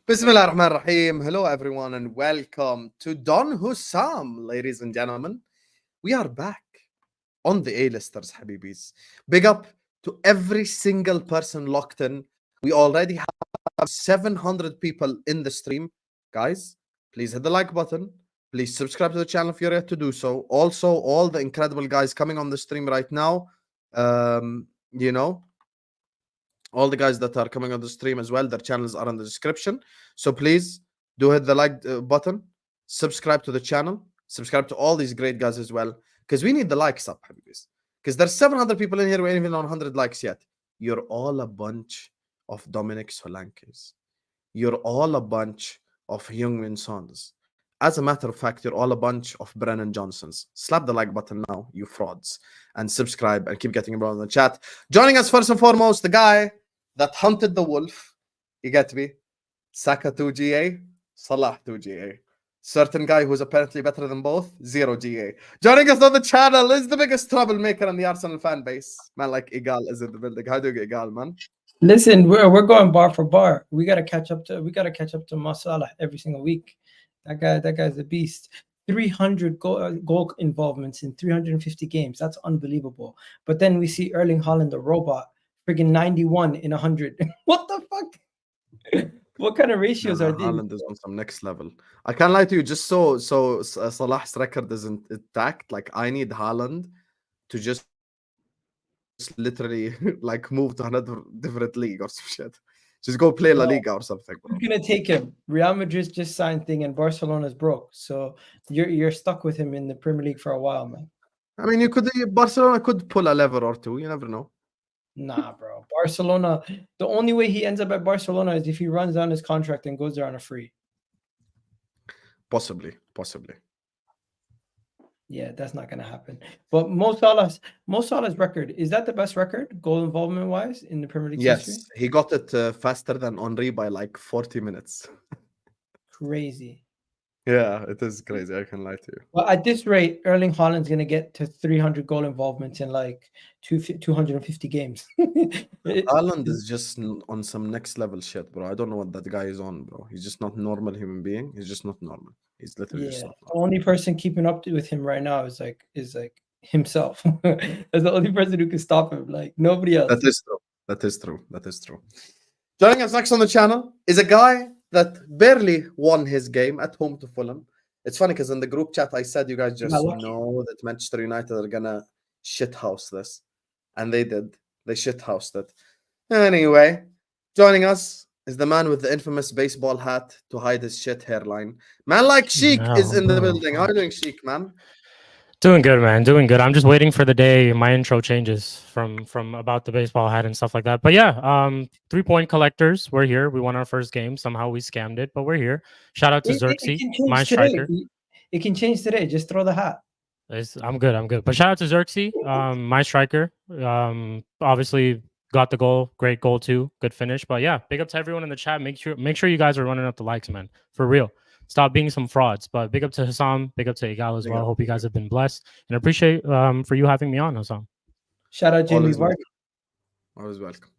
Bismillah ar-Rahman ar-Rahim. Hello everyone and welcome to Don Hussam, ladies and gentlemen. We are back on the A-listers, Habibis. Big up to every single person locked in. We already have 700 people in the stream. Guys, please hit the like button. Please subscribe to the channel if you're yet to do so. Also, all the incredible guys coming on the stream right now, all the guys that are coming on the stream as well, their channels are in the description. So please do hit the like button, subscribe to the channel, subscribe to all these great guys as well, because we need the likes up, Habibis. Because there's 700 people in here, we ain't even on 100 likes yet. You're all a bunch of Dominic Solankes. You're all a bunch of Heung-min Sons. As a matter of fact, you're all a bunch of Brennan Johnsons. Slap the like button now, you frauds, and subscribe and keep getting around in the chat. Joining us first and foremost, the guy that hunted the wolf. You get me? Saka 2 GA, Salah 2 GA. Certain guy who's apparently better than both, 0 GA. Joining us on the channel is the biggest troublemaker in the Arsenal fan base. Man like Egal is in the building. How do you get Egal, man? Listen, we're going bar for bar. We gotta catch up to Salah every single week. That guy's a beast. 300 goal involvements in 350 games. That's unbelievable. But then we see Erling Haaland, the robot, friggin' 91 in 100. What the fuck? What kind of ratios are these? Haaland is on some next level. I can't lie to you. Just so Salah's record isn't intact. Like, I need Haaland to just literally like move to another different league or some shit. Just go play La Liga or something. Bro. Who's gonna take him? Real Madrid just signed thing, and Barcelona's broke, so you're stuck with him in the Premier League for a while, man. I mean, Barcelona could pull a lever or two. You never know. Nah, bro. Barcelona. The only way he ends up at Barcelona is if he runs down his contract and goes there on a free. Possibly. Yeah, that's not gonna happen. But Mo Salah's record, is that the best record goal involvement wise in the Premier League history? Yes, he got it faster than Henry by like 40 minutes. Crazy. Yeah, it is crazy. I can lie to you. Well, at this rate, Erling Haaland's gonna get to 300 goal involvements in like 250 games. Haaland is just on some next level shit, bro. I don't know what that guy is on, bro. He's just not normal human being. He's just not normal. He's literally just not normal. The only person keeping up with him right now is like himself. That's the only person who can stop him. Like nobody else. That is true. Joining us next on the channel is a guy that barely won his game at home to Fulham. It's funny because in the group chat I said you guys just know that Manchester United are gonna shithouse this, and they did. They shithoused it. Anyway, joining us is the man with the infamous baseball hat to hide his shit hairline. Man like Shikh is in the building. How are you doing, Shikh, man? Doing good, man. Doing good. I'm just waiting for the day my intro changes from about the baseball hat and stuff like that. But yeah, 3-point collectors. We're here. We won our first game. Somehow we scammed it, but we're here. Shout out to Xerxes, my striker. It can change today. Just throw the hat. I'm good. But shout out to Xerxes, my striker. Obviously got the goal. Great goal too. Good finish. But yeah, big up to everyone in the chat. Make sure you guys are running up the likes, man. For real. Stop being some frauds. But big up to Hassam, big up to Egal as well. Hope you guys have been blessed, and appreciate for you having me on, Hassam. Shout out Jamie Vardy. Always welcome.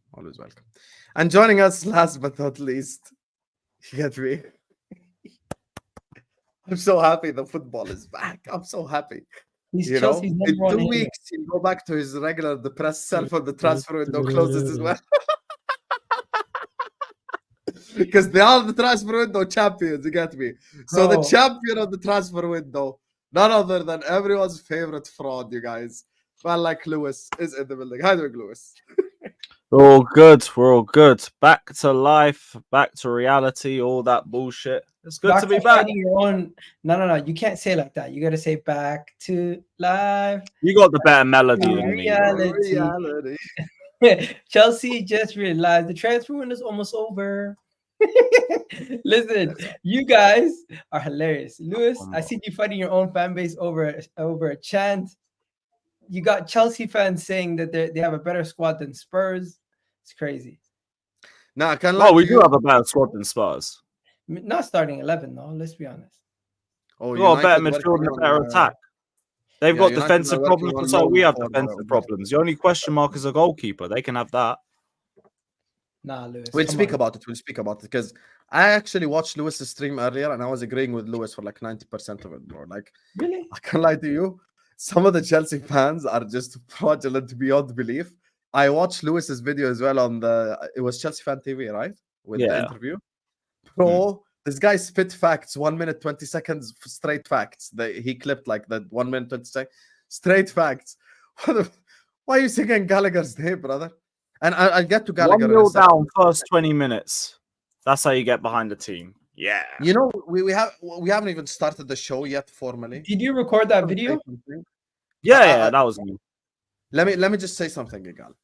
And joining us last but not least, you get me. I'm so happy the football is back. I'm so happy. In 2 weeks, he'll go back to his regular depressed self when the transfer window closes as well. Because they are the transfer window champions, you get me? So the champion of the transfer window, none other than everyone's favorite fraud, you guys. Man like Lewis is in the building. How are you doing, Lewis? We're all good. Back to life, back to reality, all that bullshit. It's good to be back. No. You can't say it like that. You got to say back to life. You got the better melody than me. Reality. Chelsea just realized the transfer window is almost over. Listen, you guys are hilarious. Lewis, I see you fighting your own fan base over a chant. You got Chelsea fans saying that they have a better squad than Spurs. It's crazy. Nah, we do have a better squad than Spurs. Not starting 11 though. Let's be honest. We've got a better midfield and a better attack. They've got defensive problems, so we have defensive problems. The only question mark is a goalkeeper. They can have that. Nah, Lewis. We'll come speak on. about it. We'll speak about it because I actually watched Lewis's stream earlier and I was agreeing with Lewis for like 90% of it, bro. Like, Really? I can't lie to you. Some of the Chelsea fans are just fraudulent beyond belief. I watched Lewis's video as well on it was Chelsea Fan TV, right? With the Yeah. interview. Bro, this guy spit facts, 1 minute, 20 seconds, straight facts. He clipped like the 1 minute, 20 seconds, straight facts. Why are you singing Gallagher's name, brother? And I'll get to Gallagher. 1-0 down, first 20 minutes. That's how you get behind the team. Yeah. You know, we haven't even started the show yet formally. Did you record that video? Yeah, that was me. Let me just say something, Egal.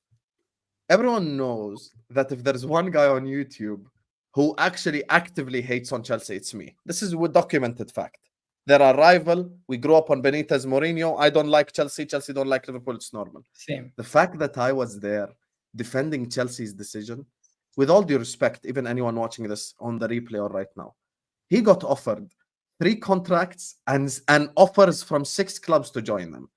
Everyone knows that if there's one guy on YouTube who actually actively hates on Chelsea, it's me. This is a documented fact. They're a rival. We grew up on Benitez, Mourinho. I don't like Chelsea. Chelsea don't like Liverpool. It's normal. Same. The fact that I was there defending Chelsea's decision, with all due respect, even anyone watching this on the replay or right now, he got offered 3 contracts and offers from 6 clubs to join them.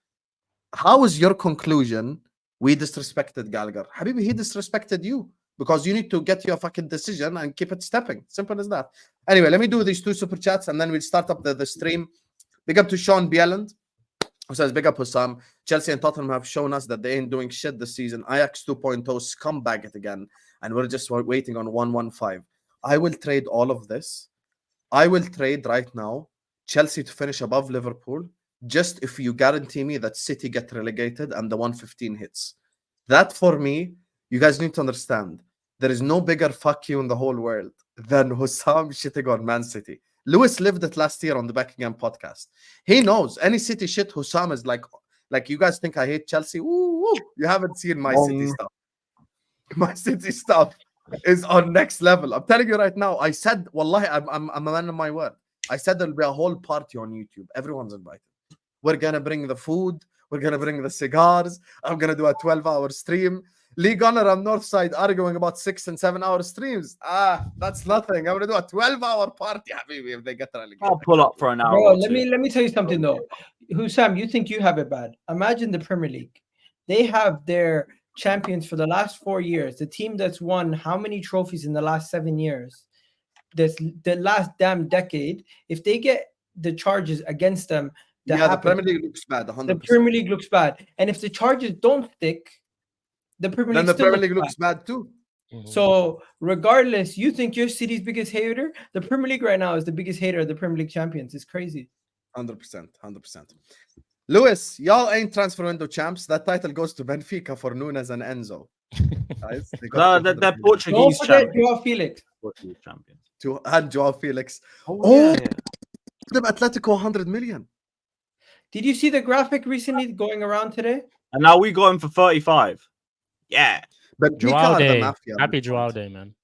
How is your conclusion? We disrespected Gallagher. Habibi, he disrespected you because you need to get your fucking decision and keep it stepping. Simple as that. Anyway, let me do these 2 super chats and then we'll start up the stream. Big up to Sean Bieland, who says, big up Hussam. Chelsea and Tottenham have shown us that they ain't doing shit this season. Ajax 2.0 scumbag it again. And we're just waiting on 115. I will trade all of this. I will trade right now Chelsea to finish above Liverpool just if you guarantee me that City get relegated and the 115 hits. That for me, you guys need to understand. There is no bigger fuck you in the whole world than Hussam shitting on Man City. Lewis lived it last year on the Back Again podcast. He knows any City shit, Hussam is like you guys think I hate Chelsea. Ooh, you haven't seen my City stuff. My City stuff is on next level. I'm telling you right now. I said, wallahi, I'm a man of my word. I said there'll be a whole party on YouTube. Everyone's invited. We're gonna bring the food. We're gonna bring the cigars. I'm gonna do a 12-hour stream. Lee Gunner and Northside arguing about 6 and 7 hour streams. That's nothing. I'm gonna do a 12-hour party, Habibi, if they get relegated. I'll pull up for an hour. Bro, let me tell you something though. Hussam, you think you have it bad? Imagine the Premier League. They have their champions for the last 4 years. The team that's won how many trophies in the last 7 years? That's the last damn decade. If they get the charges against them, the Premier League looks bad. 100%. The Premier League looks bad, and if the charges don't stick, the Premier League looks bad too. So regardless, you think you're City's biggest hater? The Premier League right now is the biggest hater of the Premier League champions. It's crazy. 100%. Lewis, y'all ain't transfer window champs. That title goes to Benfica for Nunes and Enzo. Guys, they're Portuguese Don't forget champions. Joao Felix. Portuguese champions. And Joao Felix. Yeah. Them Atletico 100 million. Did you see the graphic recently going around today? And now we got him for 35. Yeah. But Joao Day. Happy Joao Day, man.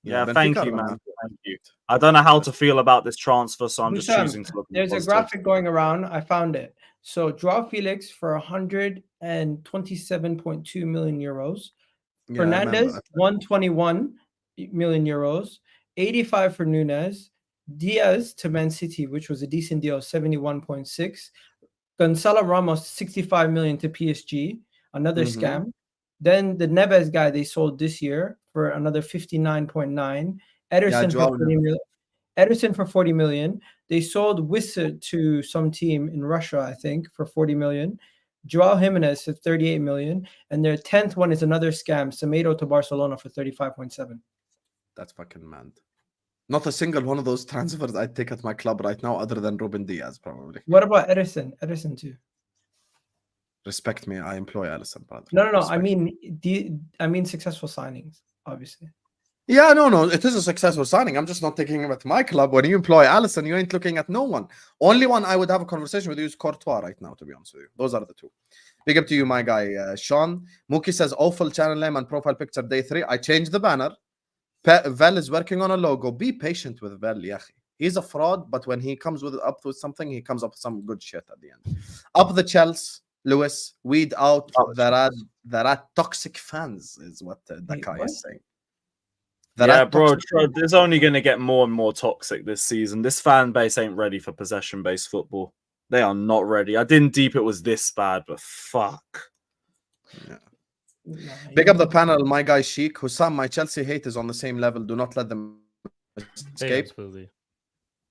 Yeah, thank you, man. Thank you. I don't know how to feel about this transfer, so I'm just choosing to look. There's a graphic going around. I found it. So Joao Felix for 127.2 million euros. Yeah, Fernandez 121 million euros. 85 for Nunes. Diaz to Man City, which was a decent deal, 71.6. Gonzalo Ramos 65 million to PSG, another scam. Then the Neves guy they sold this year for another 59.9. Ederson for 40 million. They sold Wissa to some team in Russia, I think, for 40 million. Joao Jimenez for 38 million. And their 10th one is another scam, Semedo to Barcelona for 35.7. That's fucking mad. Not a single one of those transfers I'd take at my club right now other than Ruben Diaz, probably. What about Ederson? Ederson too. Respect me. I employ Alisson, brother. No. I mean successful signings, obviously. Yeah, no. It is a successful signing. I'm just not taking him at my club. When you employ Alisson, you ain't looking at no one. Only one I would have a conversation with you is Courtois right now, to be honest with you. Those are the two. Big up to you, my guy, Sean. Mookie says, awful channel name and profile picture day 3. I changed the banner. Vel is working on a logo. Be patient with Vel, yahi. He's a fraud, but when he comes up with something, he comes up with some good shit at the end. Up the Chelsea, Lewis. Weed out there are toxic fans, is what the guy is saying. Yeah, bro, it's only going to get more and more toxic this season. This fan base ain't ready for possession-based football. They are not ready. I didn't deep it was this bad, but fuck. Yeah. Nah, Big up the panel, my guy Shikh. Hussam, my Chelsea hate is on the same level. Do not let them escape.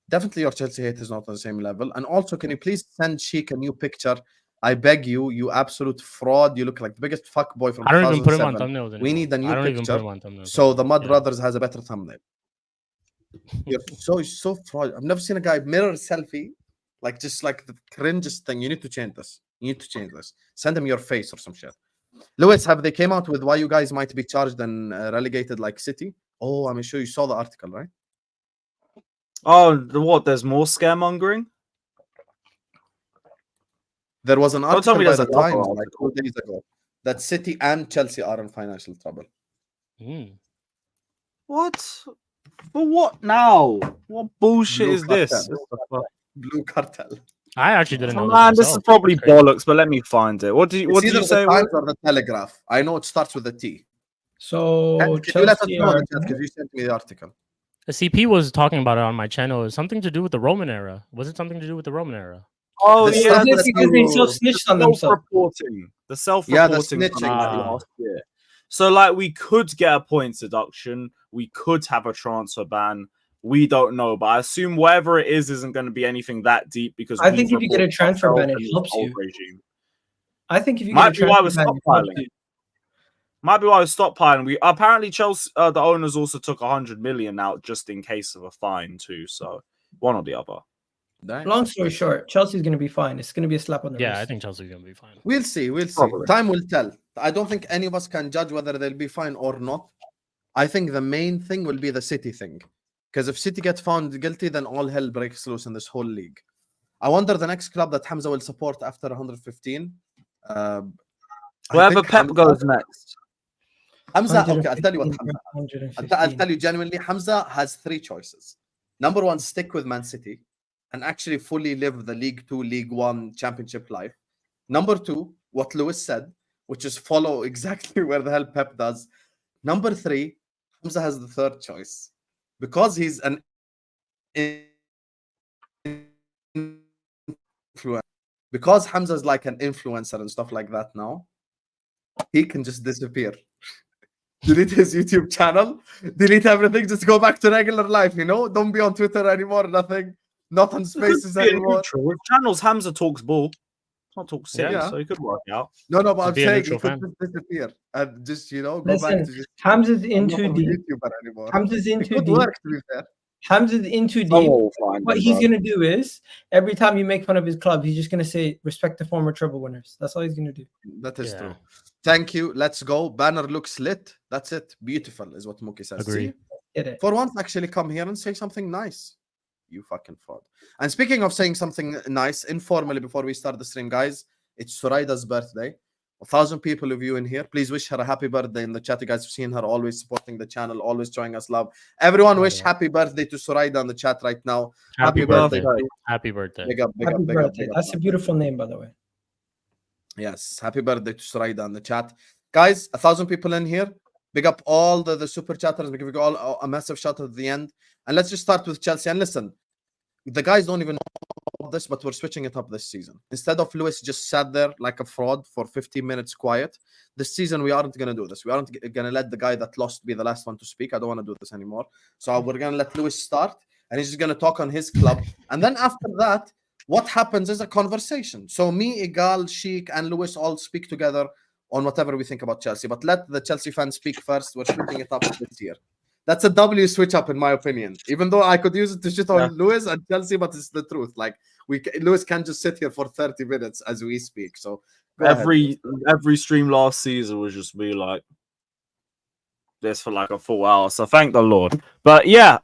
Definitely your Chelsea hate is not on the same level. And also, can you please send Shikh a new picture? I beg you, you absolute fraud. You look like the biggest fuck boy from I don't even put him on 2007. thumbnails anymore. We need a new I don't even put picture. him on thumbnails. So the Mud Yeah. Brothers has a better thumbnail. You're so fraud. I've never seen a guy mirror selfie, like just like the cringest thing. You need to change this. You need to change this. Send him your face or some shit. Lewis, have they came out with why you guys might be charged and relegated like City? Oh, I'm sure you saw the article, right? Oh, what? There's more scaremongering? There was an Don't tell article me by there's the another Times like article. 2 days ago that City and Chelsea are in financial trouble. What? For what now? What bullshit Blue is this? cartel. Blue cartel. I actually didn't know Man, this is myself. probably That's crazy. bollocks, but let me find it. What did It's you either say? the Times or the Telegraph. I know it starts with a T. So Can you let us Chelsea know are because you sent me the article. The CP was talking about it on my channel. It's something to do with the Roman era. Was it something to do with the Roman era? Oh The yeah, stuff Is it because they self-snitched on themselves? self-reporting. The self-reporting snitching. last year. So like we could get a points deduction, we could have a transfer ban. We don't know, but I assume whatever it is isn't going to be anything that deep because I think if you get a transfer ban, it helps you. regime. I think if you Might get a be why we're transfer ban, it helps stockpiling. you. Might be why we're stockpiling. We apparently Chelsea, the owners also took 100 million out just in case of a fine too. So one or the other. Nice. Long story short, Chelsea's going to be fine. It's going to be a slap on the Yeah, wrist. I think Chelsea's gonna be fine. We'll see. We'll see. Probably. Time will tell. I don't think any of us can judge whether they'll be fine or not. I think the main thing will be the City thing. Because if City gets found guilty, then all hell breaks loose in this whole league. I wonder the next club that Hamza will support after 115. Wherever Pep goes next. Hamza, okay, I'll tell you what 115, Hamza. I'll tell you genuinely, Hamza has 3 choices. Number 1, stick with Man City and actually fully live the League 2, League 1 championship life. Number 2, what Lewis said, which is follow exactly where the hell Pep does. Number 3, Hamza has the 3rd choice. Because he's an influencer, because Hamza's like an influencer and stuff like that now, he can just disappear. Delete his YouTube channel, delete everything, just go back to regular life, you know? Don't be on Twitter anymore, nothing, not on spaces anymore. With channels, Hamza talks ball. Not talk City, Yeah. so he could work out. No, but I'm Be a saying he neutral could fan. just disappear and just, you know, go back Listen, to just Hamza's in I'm not too a deep. YouTuber anymore. Hamza's in It too could deep. work, to be fair. Hamza's in too deep. Someone will find What him, he's bro. going to do is every time you make fun of his club, he's just going to say, respect the former treble winners. That's all he's going to do. That is Yeah. true. Thank you. Let's go. Banner looks lit. That's it. Beautiful is what Mookie says. Agree. See? Get it. For once, actually come here and say something nice. You fucking fraud. And speaking of saying something nice, informally before we start the stream, guys, it's Suraida's birthday. 1,000 people of you in here. Please wish her a happy birthday in the chat. You guys have seen her always supporting the channel, always showing us love. Everyone wish happy birthday to Suraida in the chat right now. Happy birthday. Happy birthday. Big up, big Happy up, big up, birthday. big up. That's a beautiful name, by the way. Yes, happy birthday to Suraida in the chat. Guys, 1,000 people in here. Big up all the super chatters. We give you all a massive shout out at the end. And let's just start with Chelsea. And listen, the guys don't even know this, but we're switching it up this season. Instead of Lewis just sat there like a fraud for 15 minutes quiet, this season we aren't going to do this. We aren't going to let the guy that lost be the last one to speak. I don't want to do this anymore. So we're going to let Lewis start, and he's just going to talk on his club. And then after that, what happens is a conversation. So me, Egal, Shikh, and Lewis all speak together on whatever we think about Chelsea. But let the Chelsea fans speak first. We're switching it up this year. That's a W switch up, in my opinion. Even though I could use it to shit on Lewis and Chelsea, but it's the truth. Like Lewis can't just sit here for 30 minutes as we speak. So every stream last season was just be like this for like a full hour. So thank the Lord. But yeah,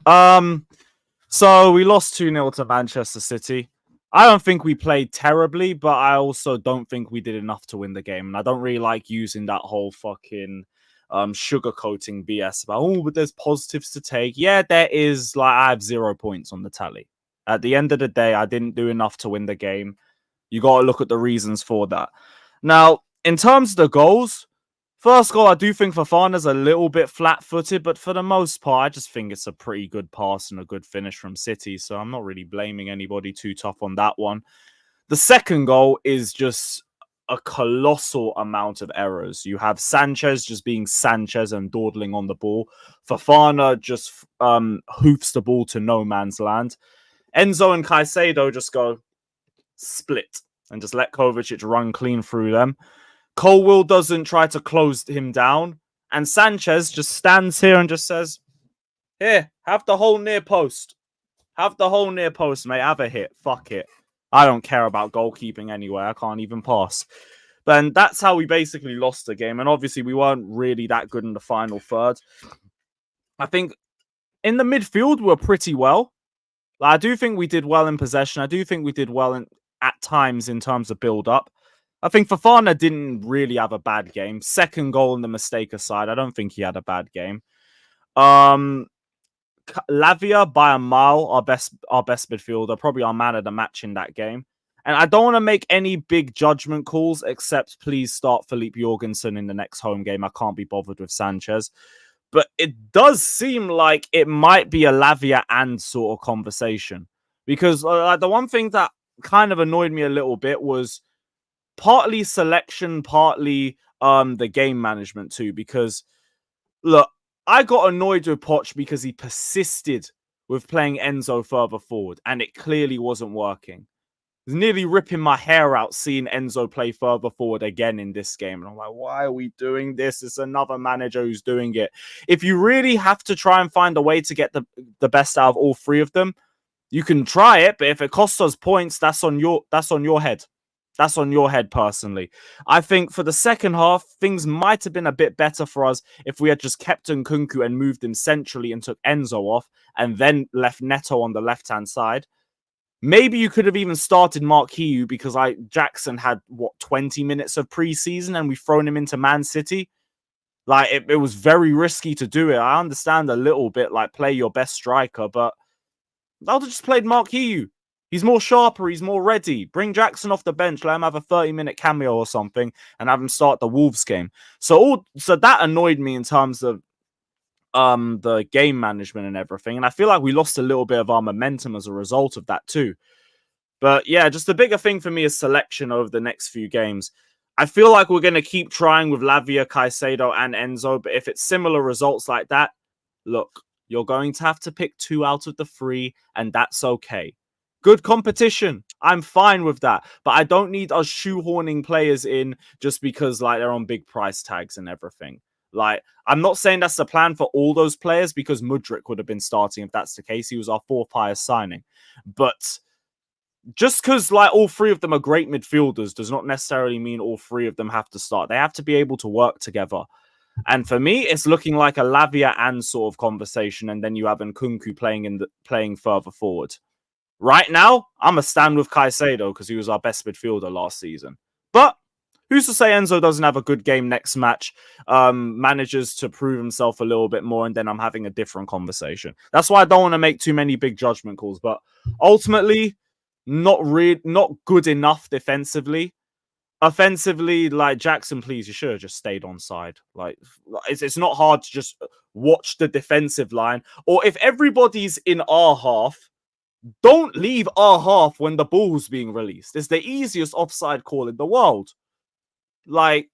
so we lost 2-0 to Manchester City. I don't think we played terribly, but I also don't think we did enough to win the game. And I don't really like using that whole fucking sugarcoating BS about, oh, but there's positives to take. Yeah, there is. Like, I have 0 points on the tally. At the end of the day, I didn't do enough to win the game. You got to look at the reasons for that. Now, in terms of the goals, first goal, I do think Fofana's a little bit flat-footed, but for the most part, I just think it's a pretty good pass and a good finish from City, so I'm not really blaming anybody too tough on that one. The second goal is just a colossal amount of errors. You have Sanchez just being Sanchez and dawdling on the ball. Fofana just hoofs the ball to no man's land. Enzo and Caicedo just go split and just let Kovacic run clean through them. Colwill doesn't try to close him down. And Sanchez just stands here and just says, here, have the whole near post. Have the whole near post, mate. Have a hit. Fuck it. I don't care about goalkeeping anyway. I can't even pass. Then that's how we basically lost the game. And obviously, we weren't really that good in the final third. I think in the midfield, we were pretty well. I do think we did well in possession. I do think we did well at times in terms of build-up. I think Fofana didn't really have a bad game. Second goal in the mistake aside, I don't think he had a bad game. Lavia by a mile, our best midfielder, probably our man of the match in that game. And I don't want to make any big judgment calls, except please start Philippe Jorgensen in the next home game. I can't be bothered with Sanchez. But it does seem like it might be a Lavia and sort of conversation. Because the one thing that kind of annoyed me a little bit was partly selection, partly the game management too. Because, look, I got annoyed with Poch because he persisted with playing Enzo further forward, and it clearly wasn't working. It was nearly ripping my hair out seeing Enzo play further forward again in this game. And I'm like, why are we doing this? It's another manager who's doing it. If you really have to try and find a way to get the best out of all three of them, you can try it, but if it costs us points, that's on your head. That's on your head, personally. I think for the second half, things might have been a bit better for us if we had just kept Nkunku and moved him centrally and took Enzo off and then left Neto on the left-hand side. Maybe you could have even started Mark Hiu because Jackson had, 20 minutes of preseason and we've thrown him into Man City. Like, it was very risky to do it. I understand a little bit, like, play your best striker, but I would have just played Mark Hiu. He's more sharper. He's more ready. Bring Jackson off the bench. Let him have a 30-minute cameo or something and have him start the Wolves game. So that annoyed me in terms of the game management and everything. And I feel like we lost a little bit of our momentum as a result of that too. But yeah, just the bigger thing for me is selection over the next few games. I feel like we're going to keep trying with Lavia, Caicedo and Enzo. But if it's similar results like that, look, you're going to have to pick 2 out of the 3 and that's okay. Good competition. I'm fine with that. But I don't need us shoehorning players in just because like they're on big price tags and everything. Like, I'm not saying that's the plan for all those players because Mudryk would have been starting if that's the case. He was our 4th highest signing. But just because like all 3 of them are great midfielders does not necessarily mean all 3 of them have to start. They have to be able to work together. And for me, it's looking like a Lavia and sort of conversation. And then you have Nkunku playing further forward. Right now, I'm a stand with Caicedo because he was our best midfielder last season. But who's to say Enzo doesn't have a good game next match, manages to prove himself a little bit more, and then I'm having a different conversation. That's why I don't want to make too many big judgment calls. But ultimately, not good enough defensively. Offensively, like Jackson, please, you should have just stayed on side. Like, it's not hard to just watch the defensive line. Or if everybody's in our half, don't leave our half when the ball's being released. It's the easiest offside call in the world. Like,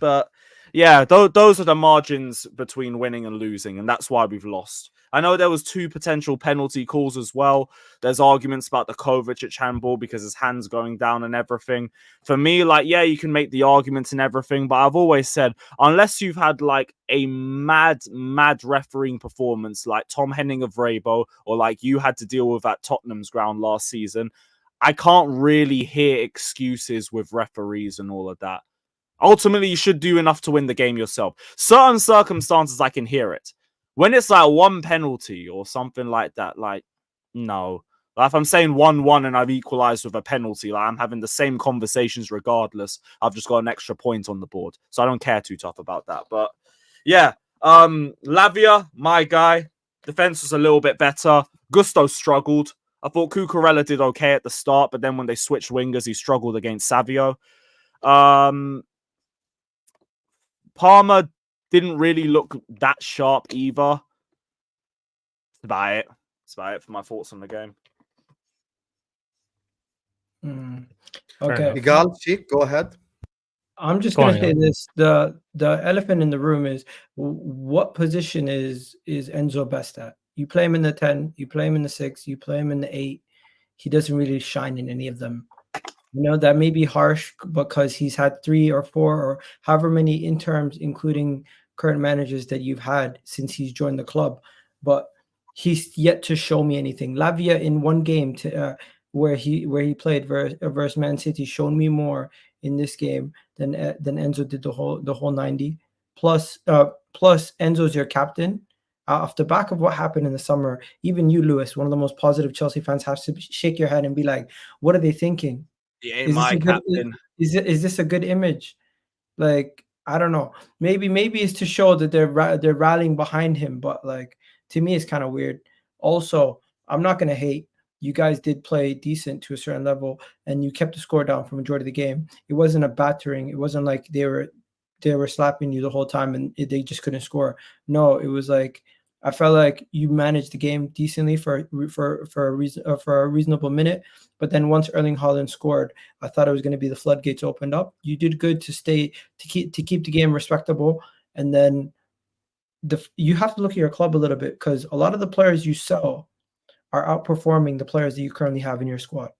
but yeah, those are the margins between winning and losing, and that's why we've lost. I know there was 2 potential penalty calls as well. There's arguments about the Kovacic handball because his hand's going down and everything. For me, like, yeah, you can make the arguments and everything, but I've always said, unless you've had like a mad refereeing performance like Tom Henning of Rabo or like you had to deal with at Tottenham's ground last season, I can't really hear excuses with referees and all of that. Ultimately, you should do enough to win the game yourself. Certain circumstances, I can hear it. When it's like 1 penalty or something like that, like, no. Like if I'm saying 1-1 and I've equalized with a penalty, like I'm having the same conversations regardless. I've just got an extra point on the board. So I don't care too tough about that. But yeah, Lavia, my guy. Defense was a little bit better. Gusto struggled. I thought Cucurella did okay at the start, but then when they switched wingers, he struggled against Savio. Palmer didn't really look that sharp either. That's about it. That's about it for my thoughts on the game. Okay. Egal, Shikh, go ahead. I'm just Go gonna on, say Egal. this: the elephant in the room is what position is Enzo best at? You play him in the 10, you play him in the 6, you play him in the 8. He doesn't really shine in any of them. You know, that may be harsh because he's had 3 or 4 or however many interims, including current managers that you've had since he's joined the club, but he's yet to show me anything. Lavia in one game where he played versus Man City showed me more in this game than Enzo did the whole 90. Plus Enzo's your captain. Off the back of what happened in the summer, even you, Lewis, one of the most positive Chelsea fans, have to shake your head and be like, "What are they thinking? He ain't Is this my a good? captain. Is this a good image?" Like, I don't know. Maybe it's to show that they're rallying behind him, but like to me, it's kind of weird. Also, I'm not gonna hate. You guys did play decent to a certain level, and you kept the score down for majority of the game. It wasn't a battering. It wasn't like they were slapping you the whole time and they just couldn't score. No, it was like I felt like you managed the game decently for a reason for a reasonable minute. But then once Erling Haaland scored, I thought it was going to be the floodgates opened up. You did good to keep the game respectable, and then you have to look at your club a little bit because a lot of the players you sell are outperforming the players that you currently have in your squad.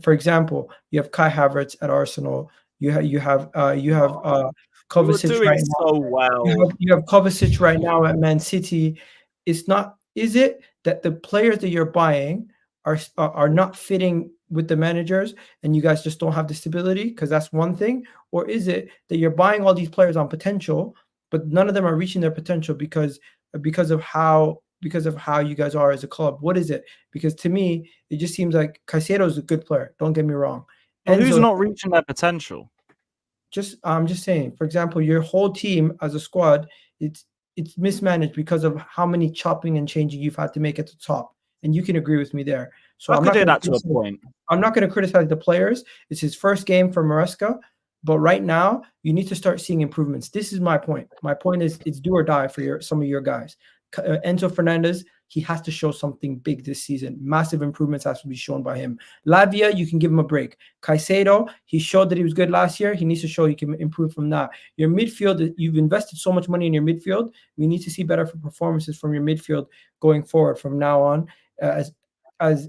For example, you have Kai Havertz at Arsenal. You have We were Kovacic doing right now. so well. You have Kovacic right now at Man City. It's not. Is it that the players that you're buying are not fitting with the managers, and you guys just don't have the stability? Because that's one thing. Or is it that you're buying all these players on potential, but none of them are reaching their potential because of how you guys are as a club? What is it? Because to me, it just seems like Caicedo is a good player. Don't get me wrong. But who's Enzo, not reaching their potential? I'm just saying, for example, your whole team as a squad, it's mismanaged because of how many chopping and changing you've had to make at the top. And you can agree with me there. So I could do that to a point. I'm not going to criticize the players. It's his first game for Maresca. But right now, you need to start seeing improvements. This is my point. My point is it's do or die for some of your guys. Enzo Fernandez, he has to show something big this season. Massive improvements has to be shown by him. Lavia, you can give him a break. Caicedo, he showed that he was good last year. He needs to show he can improve from that. Your midfield, you've invested so much money in your midfield. We need to see better performances from your midfield going forward from now on, as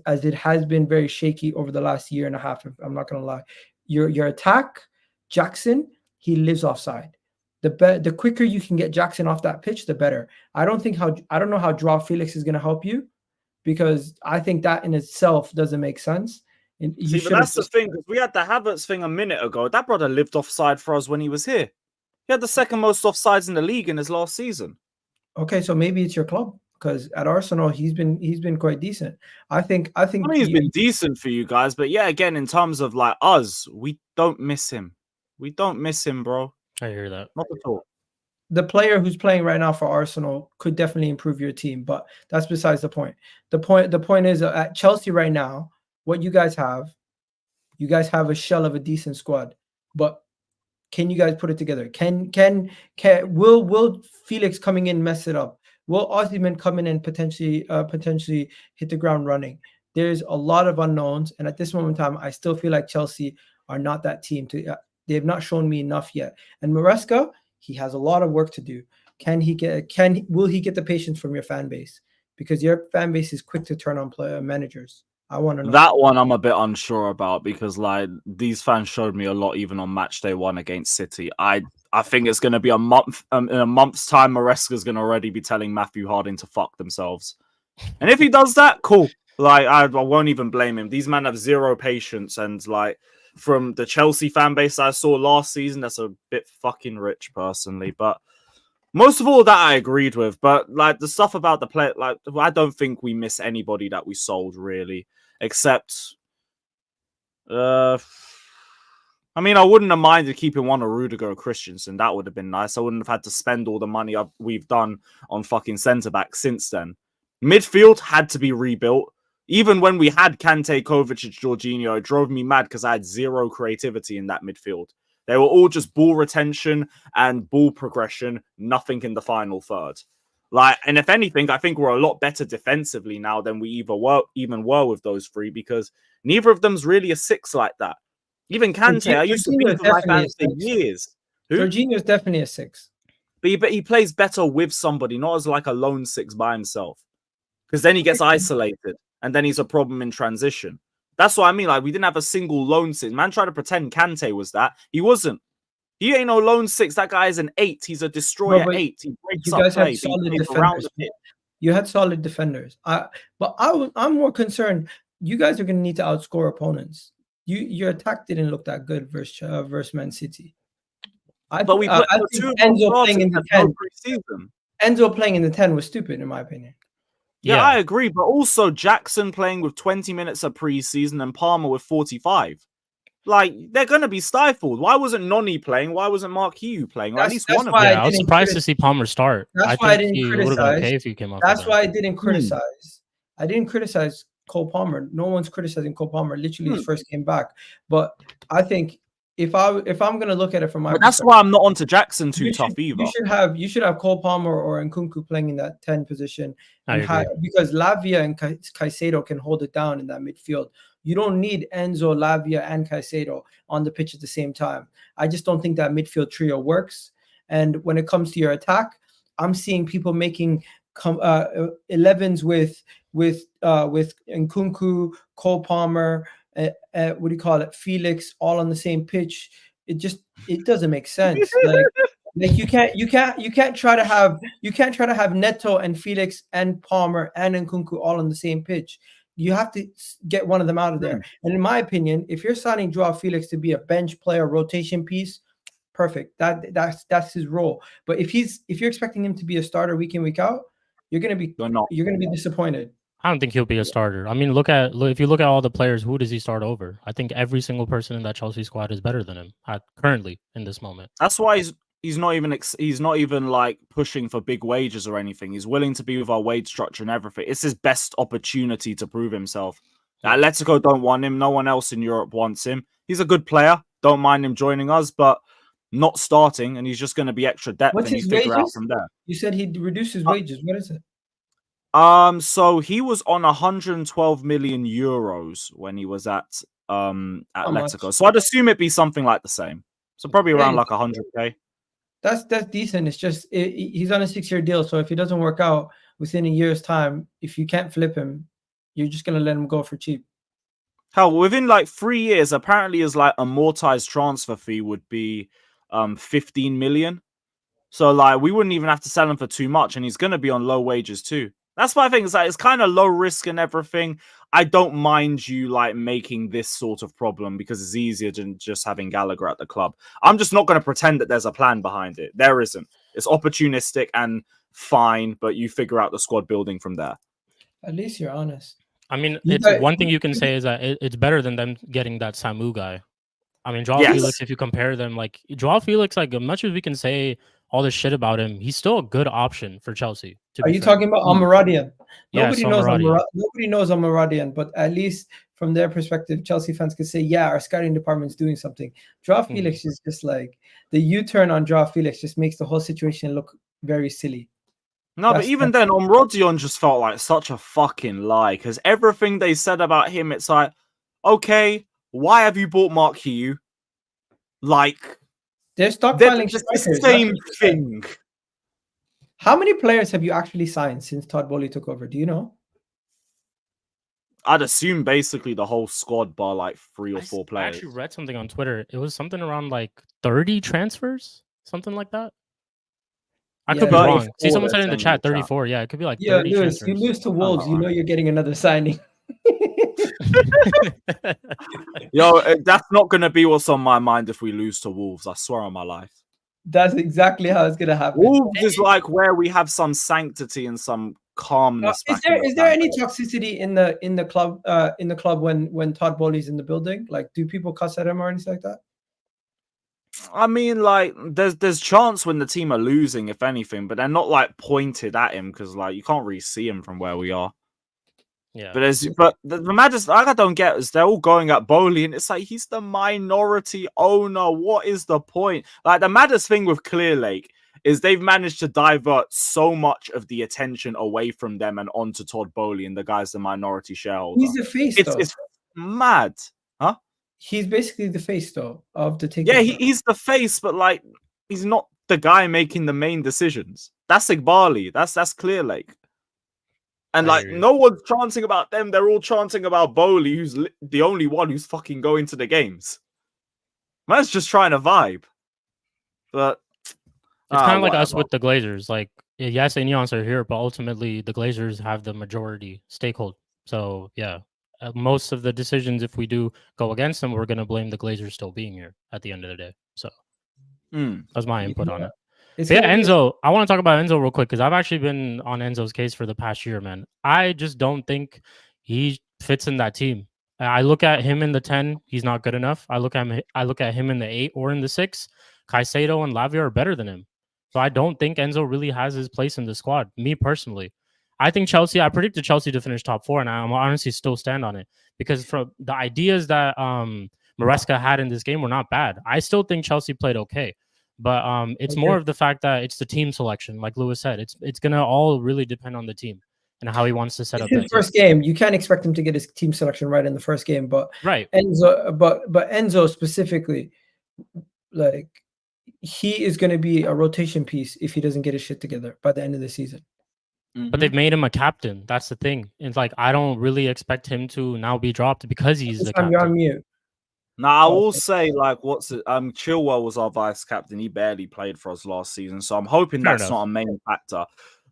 it has been very shaky over the last year and a half. I'm not going to lie. Your attack, Jackson, he lives offside. The quicker you can get Jackson off that pitch, the better. I don't know how Joao Felix is going to help you, because I think that in itself doesn't make sense. And you See, but that's the thing, because we had the Havertz thing a minute ago. That brother lived offside for us when he was here. He had the second most offsides in the league in his last season. Okay, so maybe it's your club, because at Arsenal he's been quite decent. I think I mean, he's been decent for you guys, but yeah, again, in terms of like us, we don't miss him. We don't miss him, bro. I hear that. Not at all. The player who's playing right now for Arsenal could definitely improve your team, but that's besides the point. The point is at Chelsea right now, what you guys have a shell of a decent squad, but can you guys put it together? Will Felix coming in mess it up? Will Osimhen come in and potentially hit the ground running? There's a lot of unknowns, and at this moment in time, I still feel like Chelsea are not that team. They have not shown me enough yet. And Maresca, he has a lot of work to do. Will he get the patience from your fan base? Because your fan base is quick to turn on managers. I want to know. That one I'm a bit unsure about, because like these fans showed me a lot even on match day 1 against City. I think it's going to be a month. In a month's time, Maresca's going to already be telling Matthew Harding to fuck themselves. And if he does that, cool. Like I won't even blame him. These men have zero patience, and like from the Chelsea fan base I saw last season, that's a bit fucking rich personally. But most of all that I agreed with. But like the stuff about the play, like I don't think we miss anybody that we sold really, except I mean, I wouldn't have minded keeping one of Rudiger or Christensen. That would have been nice. I wouldn't have had to spend all the money we've done on fucking centre back since then. Midfield had to be rebuilt. Even when we had Kante, Kovacic, Jorginho, it drove me mad because I had zero creativity in that midfield. They were all just ball retention and ball progression, nothing in the final third. Like, and if anything, I think we're a lot better defensively now than we even were with those three, because neither of them's really a 6 like that. Even Kante, I used to be Jorginho is with my definitely a fans for 6. years. Who? Jorginho is definitely a 6. But he plays better with somebody, not as like a lone 6 by himself. Because then he gets isolated, and then he's a problem in transition. That's what I mean. Like, we didn't have a single lone 6. Man tried to pretend Kante was that. He wasn't. He ain't no lone 6. That guy is an 8. He's a destroyer 8. He breaks up play. He plays around the pitch. You had solid defenders. I'm more concerned. You guys are going to need to outscore opponents. Your attack didn't look that good versus Man City. But we put Enzo playing in the 10. Enzo playing in the 10 was stupid, in my opinion. Yeah, I agree. But also Jackson playing with 20 minutes of preseason and Palmer with 45. Like, they're going to be stifled. Why wasn't Noni playing? Why wasn't Mark Hugh playing? Or at least one of them. Yeah, I was surprised to see Palmer start. That's why I didn't criticize. Okay if he came up. That's why I didn't criticize. I didn't criticize Cole Palmer. No one's criticizing Cole Palmer. Literally his first game back. But I think if I'm going to look at it from my perspective, that's why I'm not onto Jackson too tough either. You should have Cole Palmer or Nkunku playing in that 10 position. Because Lavia and Caicedo can hold it down in that midfield. You don't need Enzo, Lavia, and Caicedo on the pitch at the same time. I just don't think that midfield trio works. And when it comes to your attack, I'm seeing people making 11s with Nkunku, Cole Palmer, Felix, all on the same pitch. It doesn't make sense. Like you can't try to have Neto and Felix and Palmer and Nkunku all on the same pitch. You have to get one of them out of there. And in my opinion, if you're signing Joao Felix to be a bench player, rotation piece, perfect. That's his role. But if you're expecting him to be a starter week in, week out, you're gonna be disappointed. I don't think he'll be a starter. I mean, if you look at all the players, who does he start over? I think every single person in that Chelsea squad is better than him currently in this moment. That's why he's not even like pushing for big wages or anything. He's willing to be with our wage structure and everything. It's his best opportunity to prove himself. Atletico don't want him. No one else in Europe wants him. He's a good player. Don't mind him joining us, but not starting, and he's just going to be extra depth. What's and his figure wages? out from there. You said he'd reduce his wages. What is it? So he was on 112 million euros when he was at Atletico. So I'd assume it'd be something like the same. So probably around like 100k. That's decent. It's just he's on a 6-year deal. So if it doesn't work out within a year's time, if you can't flip him, you're just gonna let him go for cheap. Hell, within like 3 years, apparently his like amortized transfer fee would be 15 million. So like we wouldn't even have to sell him for too much, and he's gonna be on low wages too. That's why I think it's kind of low risk and everything. I don't mind you like making this sort of problem because it's easier than just having Gallagher at the club. I'm just not going to pretend that there's a plan behind it. There isn't. It's opportunistic and fine, but you figure out the squad building from there. At least you're honest. I mean, one thing you can say is that it's better than them getting that Samu guy. I mean, Joao Felix, if you compare them, like Joao Felix, like as much as we can say all this shit about him, he's still a good option for Chelsea. Are you talking about Almiradian? Nobody knows Almiradian, but at least from their perspective, Chelsea fans could say, yeah, our scouting department's doing something. Joao Felix is just like the U-turn on Joao Felix just makes the whole situation look very silly. No, but even then, Omrodion just felt like such a fucking lie because everything they said about him, it's like, okay, why have you bought Mark Hugh? Like, they're stockpiling the same thing. How many players have you actually signed since Todd Boehly took over? Do you know? I'd assume basically the whole squad bar like 3 or 4 players. I actually read something on Twitter. It was something around like 30 transfers, something like that. I could be wrong. See, someone said in the chat 34. Yeah, it could be like 30 Lewis, transfers. you lose to Wolves, you know you're getting another signing. Yo, that's not going to be what's on my mind if we lose to Wolves. I swear on my life. That's exactly how it's going to happen. Wolves is like where we have some sanctity and some calmness. Is there any toxicity in the club when Todd Boehly's in the building? Like, do people cuss at him or anything like that? I mean, like, there's chance when the team are losing, if anything, but they're not like pointed at him because like you can't really see him from where we are. Yeah, but the maddest I don't get is they're all going at Boehly, and it's like he's the minority owner. What is the point? Like the maddest thing with Clearlake is they've managed to divert so much of the attention away from them and onto Todd Boehly, and the guy's the minority shareholder. He's the face. It's mad, huh? he's basically the face though of the takeover. Yeah, he's the face, but like he's not the guy making the main decisions. That's Igbali. That's Clear Lake. And I like hear you. no one's chanting about them. They're all chanting about Bowley, who's the only one who's fucking going to the games. Man's just trying to vibe. But It's kind of like us whatever. with the Glazers. Like, yes, Ineos are here, but ultimately the Glazers have the majority stakeholder. So yeah, most of the decisions, if we do go against them, we're gonna blame the Glazers still being here at the end of the day. So that's my input on it. It's But yeah, gonna be- Enzo. I want to talk about Enzo real quick because I've actually been on Enzo's case for the past year, man. I just don't think he fits in that team. I look at him in the 10, he's not good enough. I look at him in the 8 or in the 6. Caicedo and Lavia are better than him. So I don't think Enzo really has his place in the squad. Me personally, I think Chelsea. I predicted Chelsea to finish top 4, and I'm honestly still stand on it because from the ideas that Maresca had in this game were not bad. I still think Chelsea played okay. But it's more of the fact that it's the team selection, like Lewis said. It's gonna all really depend on the team and how he wants to set up his that first game. You can't expect him to get his team selection right in the first game, but right. Enzo, but Enzo specifically, like he is going to be a rotation piece if he doesn't get his shit together by the end of the season. But they've made him a captain. That's the thing. It's like I don't really expect him to now be dropped because he's the You're on captain. mute. Now I will say, like, Chilwell was our vice captain. He barely played for us last season, so I'm hoping Fair that's enough. not a main factor.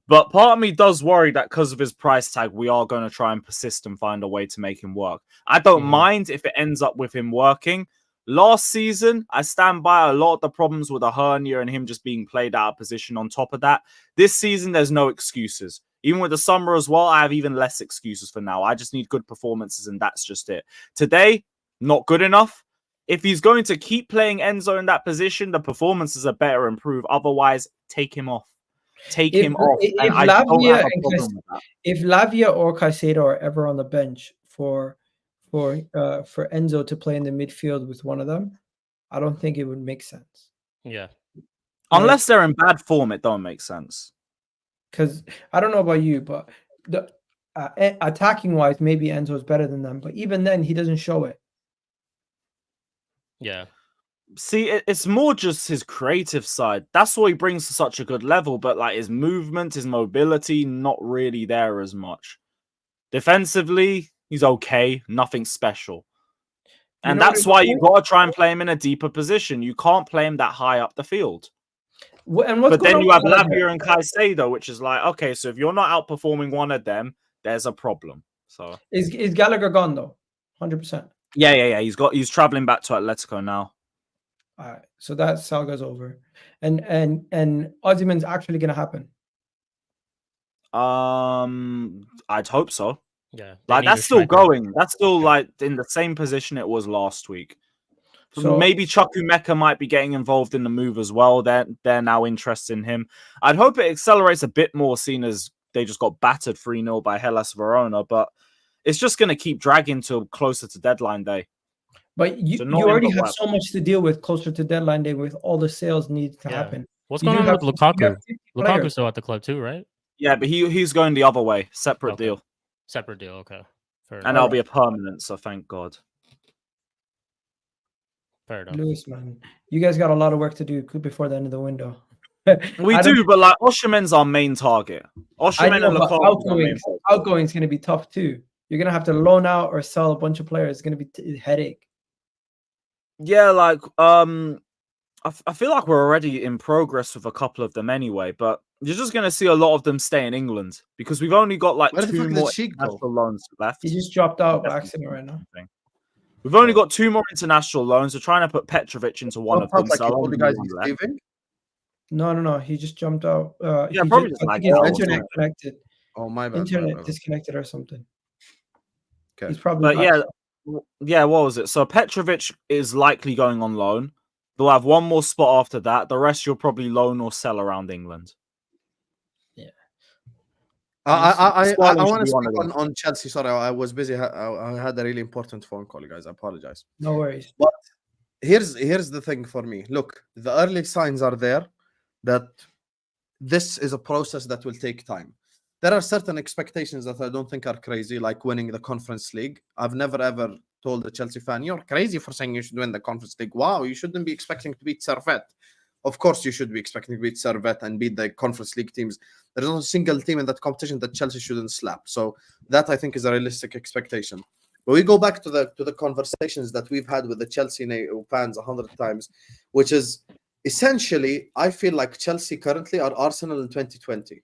But part of me does worry that because of his price tag, we are going to try and persist and find a way to make him work. I don't mind if it ends up with him working. Last season, I stand by a lot of the problems with a hernia and him just being played out of position on top of that. This season, there's no excuses. Even with the summer as well, I have even less excuses for now. I just need good performances, and that's just it. Today, not good enough. If he's going to keep playing Enzo in that position, the performances are better improve. Otherwise, take him off. Take him off. And I don't have a problem with that. If Lavia or Caicedo are ever on the bench for Enzo to play in the midfield with one of them, I don't think it would make sense. Yeah. Unless they're in bad form, it don't make sense. Because I don't know about you, but the attacking wise, maybe Enzo is better than them. But even then, he doesn't show it. Yeah. See, it's more just his creative side. That's what he brings to such a good level. But like his movement, his mobility, not really there as much. Defensively, he's okay. Nothing special. And that's why you got to try and play him in a deeper position. You can't play him that high up the field. But then you have Lavia and Caicedo, which is like, okay, so if you're not outperforming one of them, there's a problem. So is Gallagher gone though? 100%. Yeah. He's traveling back to Atletico now. All right, so that saga's over, and Ozyman's actually gonna happen. I'd hope so. Yeah, like that's still going. That's still like in the same position it was last week. So maybe Chukwuemeka might be getting involved in the move as well. They're now interested in him. I'd hope it accelerates a bit more, seeing as they just got battered 3-0 by Hellas Verona. But it's just going to keep dragging till closer to deadline day. But you already have so much to deal with closer to deadline day with all the sales need to happen. What's going on with Lukaku? Lukaku's still at the club too, right? Yeah, but he's going the other way. Separate deal. Separate deal. Okay. And that'll be a permanent. So thank God. Fair enough. Lewis, man, you guys got a lot of work to do before the end of the window. We do, but like Osimhen's our main target. Osimhen and Lukaku. Outgoing is going to be tough too. You're going to have to loan out or sell a bunch of players. It's going to be a headache. Yeah, like I feel like we're already in progress with a couple of them anyway, but you're just going to see a lot of them stay in England because we've only got like 2 more international loans left. He just dropped out by accident right now. We've only got 2 more international loans. We're trying to put Petrovic into one of them. Like all the guys he's leaving? No. He just jumped out. Yeah, probably just like internet connected. Oh, my bad. Internet disconnected or something. Okay. He's probably. But yeah. What was it? So Petrovic is likely going on loan. They'll have 1 more spot after that. The rest you'll probably loan or sell around England. Yeah. I want to speak on Chelsea. Sorry, I was busy. I had a really important phone call, guys. I apologize. No worries. But here's the thing for me. Look, the early signs are there that this is a process that will take time. There are certain expectations that I don't think are crazy, like winning the Conference League. I've never ever told the Chelsea fan, "You're crazy for saying you should win the Conference League. Wow, you shouldn't be expecting to beat Servette." Of course, you should be expecting to beat Servette and beat the Conference League teams. There's not a single team in that competition that Chelsea shouldn't slap. So that, I think, is a realistic expectation. But we go back to the conversations that we've had with the Chelsea fans 100 times, which is essentially, I feel like Chelsea currently are Arsenal in 2020,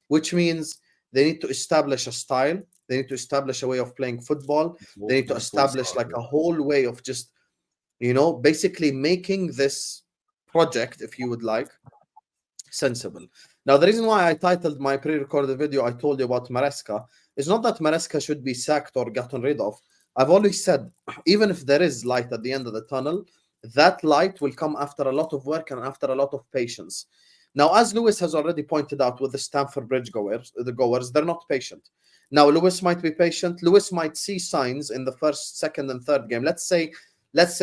which means they need to establish a style. They need to establish a way of playing football. They need to establish like a whole way of just, basically making this project, if you would like, sensible. Now, the reason why I titled my pre-recorded video, I told you about Maresca, is not that Maresca should be sacked or gotten rid of. I've always said, even if there is light at the end of the tunnel, that light will come after a lot of work and after a lot of patience. Now, as Lewis has already pointed out with the Stamford Bridge goers, they're not patient. Now, Lewis might be patient. Lewis might see signs in the first, second, and third game. Let's say,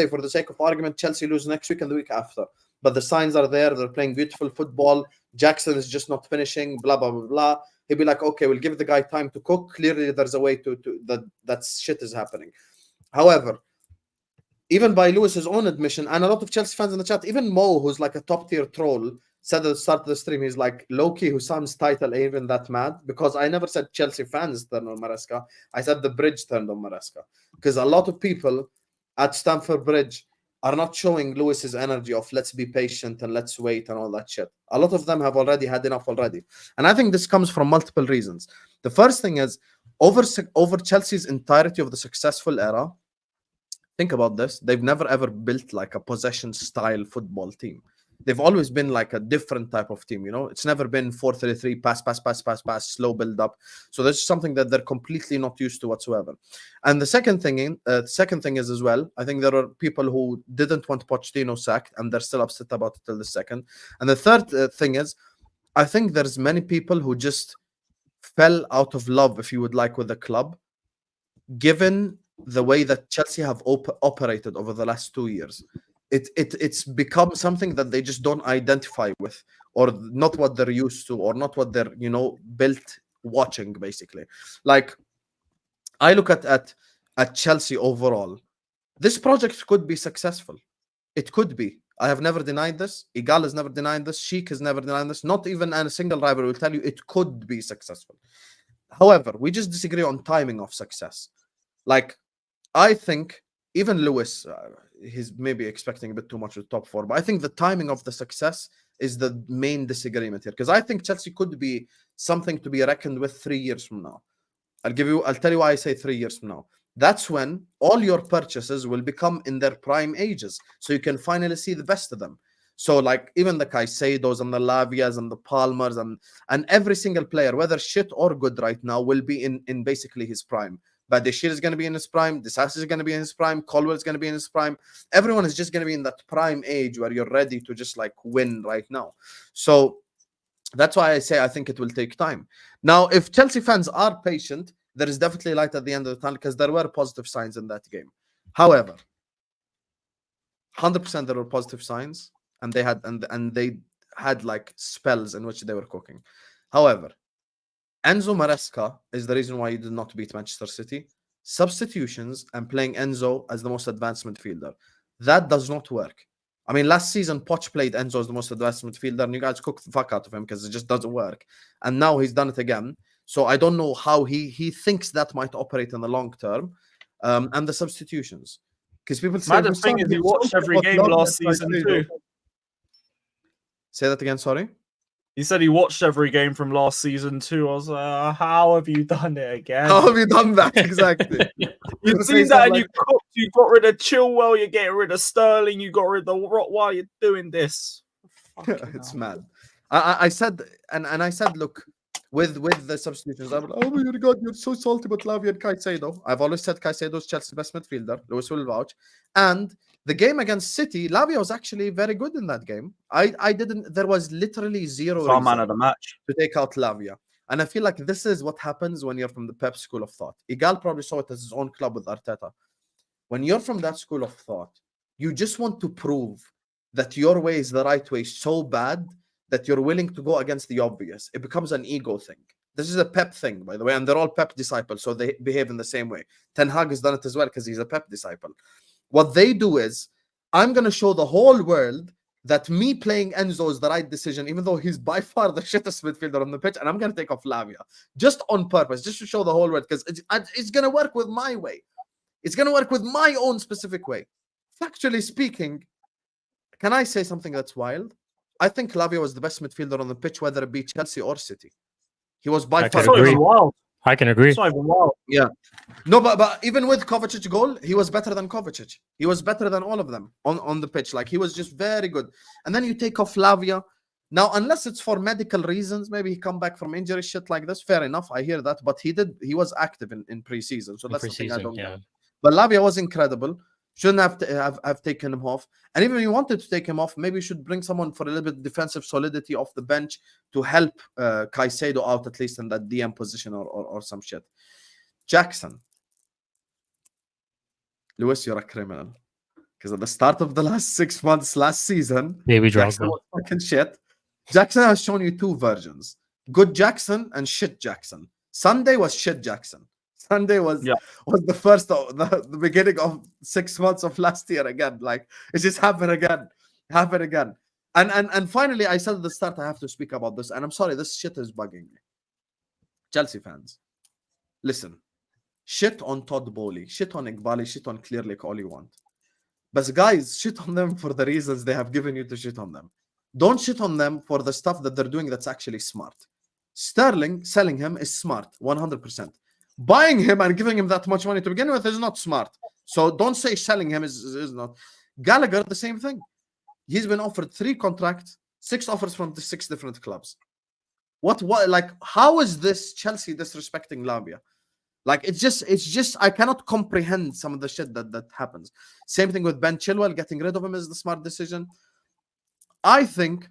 for the sake of argument, Chelsea lose next week and the week after. But the signs are there. They're playing beautiful football. Jackson is just not finishing, blah, blah, blah, blah. He'll be like, okay, we'll give the guy time to cook. Clearly, there's a way that shit is happening. However, even by Lewis's own admission, and a lot of Chelsea fans in the chat, even Mo, who's like a top-tier troll, said at the start of the stream, he's like, Loki, Husam's title ain't even that mad, because I never said Chelsea fans turned on Maresca. I said the bridge turned on Maresca. Because a lot of people at Stamford Bridge are not showing Lewis's energy of let's be patient and let's wait and all that shit. A lot of them have already had enough already. And I think this comes from multiple reasons. The first thing is, over Chelsea's entirety of the successful era, think about this, they've never ever built like a possession style football team. They've always been like a different type of team, It's never been 4-3-3, pass, slow build up. So this is something that they're completely not used to whatsoever. And the second thing is as well, I think there are people who didn't want Pochettino sacked and they're still upset about it till the second. And the third thing is, I think there's many people who just fell out of love, if you would like, with the club, given the way that Chelsea have operated over the last 2 years. It's become something that they just don't identify with, or not what they're used to, or not what they're built watching, basically. Like, I look at Chelsea overall, this project could be successful. It could be. I have never denied this. Egal has never denied this. Shikh has never denied this. Not even a single rival will tell you it could be successful. However, we just disagree on timing of success. Like, I think even Lewis, he's maybe expecting a bit too much of the top four, but I think the timing of the success is the main disagreement here, because I think Chelsea could be something to be reckoned with 3 years from now. I'll tell you why I say 3 years from now. That's when all your purchases will become in their prime ages, so you can finally see the best of them. So like even the Caicedos and the Lavias and the Palmers and every single player, whether shit or good right now, will be in basically his prime. Badeshir is going to be in his prime. Disasi is going to be in his prime. Colwell is going to be in his prime. Everyone is just going to be in that prime age where you're ready to just like win right now. So that's why I say I think it will take time. Now, if Chelsea fans are patient, there is definitely light at the end of the tunnel, because there were positive signs in that game. However, 100% there were positive signs, and they had like spells in which they were cooking. However, Enzo Maresca is the reason why you did not beat Manchester City. Substitutions and playing Enzo as the most advanced midfielder, that does not work. I mean, last season, Poch played Enzo as the most advanced midfielder, and you guys cooked the fuck out of him because it just doesn't work. And now he's done it again. So I don't know how he thinks that might operate in the long term. And the substitutions. Because people say... The thing is, he watched every game last season too. Say that again, sorry? He said he watched every game from last season too. I was like, how have you done it again? How have you done that? Exactly. You've seen that and you cooked. You got rid of Chilwell. You're getting rid of Sterling. You got rid of Rock. Why are you doing this? It's mad. I said, and I said, look, with the substitutions, I'm like, oh my God, you're so salty about Lavia and Caicedo. I've always said Caicedo's Chelsea's best midfielder. Lewis will vouch. And the game against City, Lavia was actually very good in that game. There was literally zero reason man of the match to take out Lavia. And I feel like this is what happens when you're from the Pep school of thought. Egal probably saw it as his own club with Arteta. When you're from that school of thought, you just want to prove that your way is the right way so bad that you're willing to go against the obvious. It becomes an ego thing. This is a Pep thing, by the way, and they're all Pep disciples, so they behave in the same way. Ten Hag has done it as well because he's a Pep disciple. What they do is, I'm going to show the whole world that me playing Enzo is the right decision, even though he's by far the shittest midfielder on the pitch, and I'm going to take off Lavia just on purpose, just to show the whole world, because it's going to work with my way. It's going to work with my own specific way. Factually speaking, can I say something that's wild? I think Lavia was the best midfielder on the pitch, whether it be Chelsea or City. He was by far. can agree. Wild. I can agree. It's not even wild. Yeah. No, but even with Kovacic's goal, he was better than Kovacic. He was better than all of them on the pitch. Like, he was just very good. And then you take off Lavia. Now, unless it's for medical reasons, maybe he come back from injury, shit like this. Fair enough. I hear that. But he was active in pre-season. So that's something I don't get. But Lavia was incredible. Shouldn't have taken him off. And even if you wanted to take him off, maybe you should bring someone for a little bit defensive solidity off the bench to help Caicedo out, at least in that DM position or some shit. Jackson. Lewis, you're a criminal. Because at the start of the last 6 months, last season, Baby Jackson was fucking shit. Jackson has shown you two versions. Good Jackson and shit Jackson. Sunday was shit Jackson. Sunday was the first of the beginning of 6 months of last year again. Like, it just happened again. And finally, I said at the start, I have to speak about this. And I'm sorry, this shit is bugging me. Chelsea fans, listen. Shit on Todd Bowley, shit on Iqbali, shit on Clearlake all you want. But guys, shit on them for the reasons they have given you to shit on them. Don't shit on them for the stuff that they're doing that's actually smart. Sterling, selling him is smart, 100%. Buying him and giving him that much money to begin with is not smart. So don't say selling him is not. Gallagher, the same thing. He's been offered 3 contracts, 6 offers from the 6 different clubs. What, like, how is this Chelsea disrespecting Lavia? Like, it's just, I cannot comprehend some of the shit that happens. Same thing with Ben Chilwell. Getting rid of him is the smart decision. I think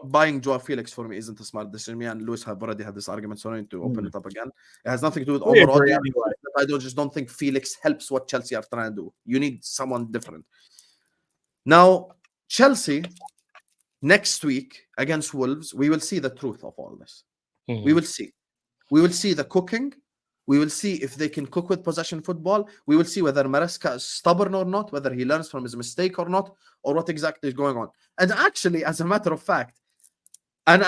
buying Joao Felix for me isn't a smart decision. Me and Lewis have already had this argument, so I need to open it up again. It has nothing to do with overall. Anyway. I just don't think Felix helps what Chelsea are trying to do. You need someone different. Now, Chelsea, next week against Wolves, we will see the truth of all this. We will see. We will see the cooking. We will see if they can cook with possession football. We will see whether Maresca is stubborn or not, whether he learns from his mistake or not, or what exactly is going on. And actually, as a matter of fact, and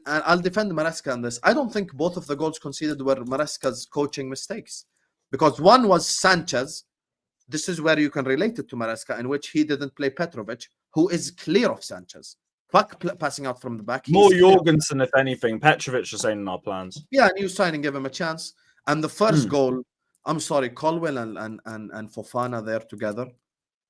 I'll defend Maresca on this, I don't think both of the goals conceded were Maresca's coaching mistakes. Because one was Sanchez. This is where you can relate it to Maresca, in which he didn't play Petrovic, who is clear of Sanchez. Fuck passing out from the back. More Jorgensen, if anything. Petrovic is saying in our plans. Yeah, new signing, give him a chance. And the first goal, I'm sorry, Colwell and Fofana there together.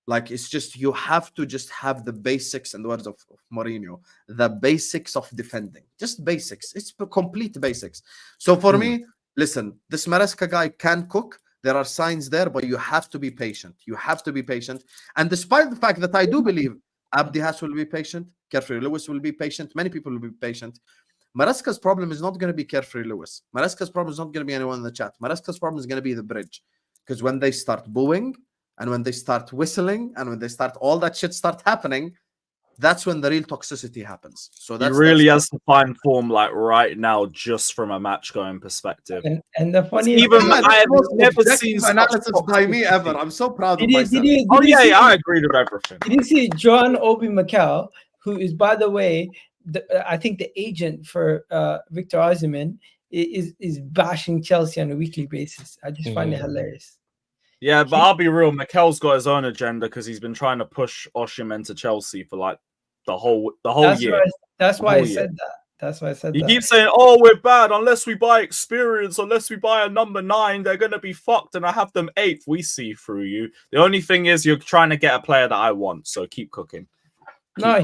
Like, it's just, you have to just have the basics, in the words of Mourinho, the basics of defending. Just basics. It's complete basics. So for me, listen, this Maresca guy can cook. There are signs there, but you have to be patient. You have to be patient. And despite the fact that I do believe Abdi Has will be patient, Carefree Lewis will be patient, many people will be patient, Maresca's problem is not going to be Carefree Lewis. Maresca's problem is not going to be anyone in the chat. Maresca's problem is going to be the bridge. Because when they start booing, and when they start whistling, and when they start, all that shit start happening, that's when the real toxicity happens. So that's, he really has to find form, like, right now, just from a match going perspective. And the funny I have never seen analysis by me ever. I'm so proud of myself. I agree with everything. Did you see John Obi Mikel, who is, by the way, I think the agent for Victor Osimhen is bashing Chelsea on a weekly basis? I just find it hilarious. Yeah, but I'll be real. Mikel's got his own agenda because he's been trying to push Osimhen to Chelsea for like the whole year. That's why I said that. That's why I said that. He keeps saying, "Oh, we're bad unless we buy experience, unless we buy a number 9. They're gonna be fucked, and I have them 8th. We see through you. The only thing is, you're trying to get a player that I want. So keep cooking."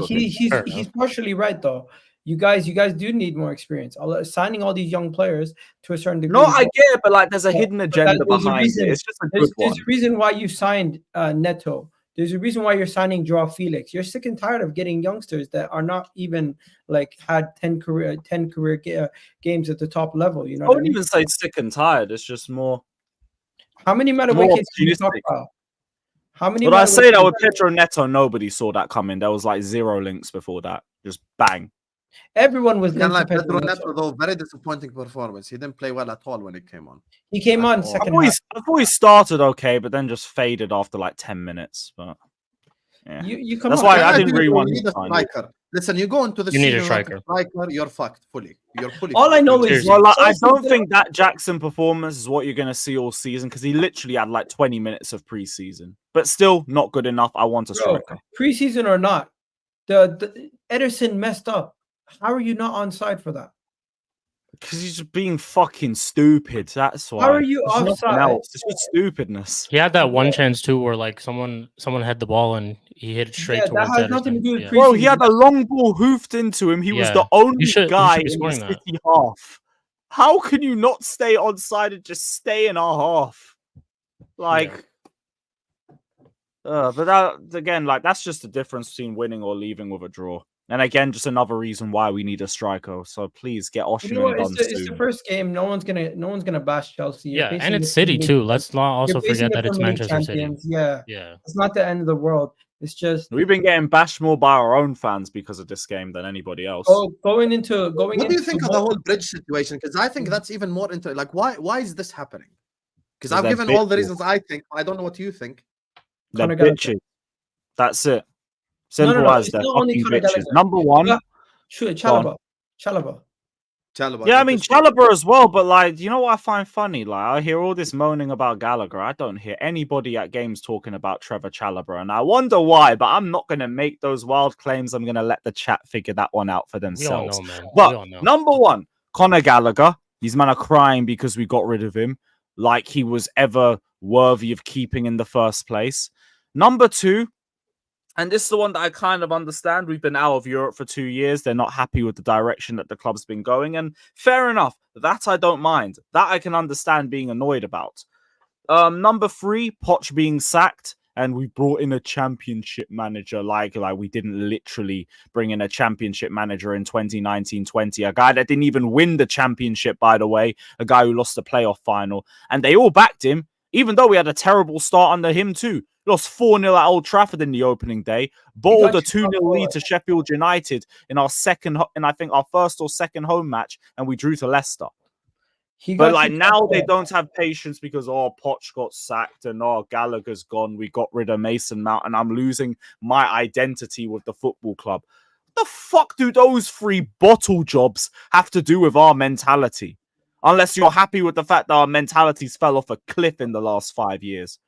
He's partially right though. You guys do need more experience. Signing all these young players to a certain degree. No, I get it, but like, there's a hidden agenda behind it. It's just a good one. There's a reason why you signed Neto. There's a reason why you're signing Joao Felix. You're sick and tired of getting youngsters that are not even like had 10 career games at the top level. You know, I wouldn't even say sick and tired. It's just more. How many Madueke kids can you talk about? How many? But I say that with Pedro Neto, nobody saw that coming. There was like 0 links before that. Just bang. Everyone was Can linked to like Pedro Pedro Neto. Neto, though, very disappointing performance. He didn't play well at all when he came on. He came At on all. second I half. thought he started okay, but then just faded after like 10 minutes. But yeah, You come that's off. why Can I I didn't do really it? want You him need a signed. striker. Listen, you go into the You need a season without striker. you're fucked fully. You're fully. All I fucked. know is Seriously. Well, like, I Chelsea don't did- think that Jackson performance is what you're going to see all season because he literally had like 20 minutes of preseason, but still not good enough. I want a Bro, striker. preseason or not, the Ederson messed up. How are you not on side for that? Because he's just being fucking stupid. That's why. How are you There's nothing offside? else. It's just stupidness. He had that one chance too, where like someone had the ball and he hit it straight Yeah, that towards has nothing to Ederson. do with Yeah. Bro, he preseason. had a long ball hoofed into him. He was the only should guy be in the scoring that. City half. How can you not stay on side and just stay in our half? Like, but that again, like that's just the difference between winning or leaving with a draw. And again, just another reason why we need a striker. So please get You know Osimhen what? done It's the soon. first game. No one's gonna bash Chelsea. You're Yeah, facing and the it's City Premier too. League Let's not also You're facing forget the that it's Premier League Manchester City. champions. Yeah, Yeah. it's not the end of the world. It's just We've been getting bashed more by our own fans because of this game than anybody else. going into. What do you think of the whole bridge situation? Because I think that's even more into like why is this happening? Because I've they're given all the bitches. reasons I think. I don't know what you think. They're Conor Gallagher. bitches. That's it. Simple no, as it's they're not only fucking Conor bitches. Gallagher. Number one. Sure, Go Chalobah. Chalobah, Yeah, I that mean is true. Chalobah as well, but like, you know what I find funny? Like, I hear all this moaning about Gallagher. I don't hear anybody at games talking about Trevor Chalobah, and I wonder why. But I'm not going to make those wild claims. I'm going to let the chat figure that one out for We all themselves. know, man. We But all know. number one, Conor Gallagher. These men are crying because we got rid of him, like he was ever worthy of keeping in the first place. Number two. And this is the one that I kind of understand. We've been out of Europe for 2 years. They're not happy with the direction that the club's been going. And fair enough. That I don't mind. That I can understand being annoyed about. Number three, Poch being sacked. And we brought in a championship manager. Like we didn't literally bring in a championship manager in 2019-20. A guy that didn't even win the championship, by the way. A guy who lost the playoff final. And they all backed him, even though we had a terrible start under him too. Lost 4-0 at Old Trafford in the opening day. Bottled a 2-0 lead to Sheffield United in our I think our first or second home match, and we drew to Leicester. But like now they don't have patience because Poch got sacked and Gallagher's gone. We got rid of Mason Mount, and I'm losing my identity with the football club. What the fuck do those three bottle jobs have to do with our mentality? Unless you're happy with the fact that our mentalities fell off a cliff in the last 5 years.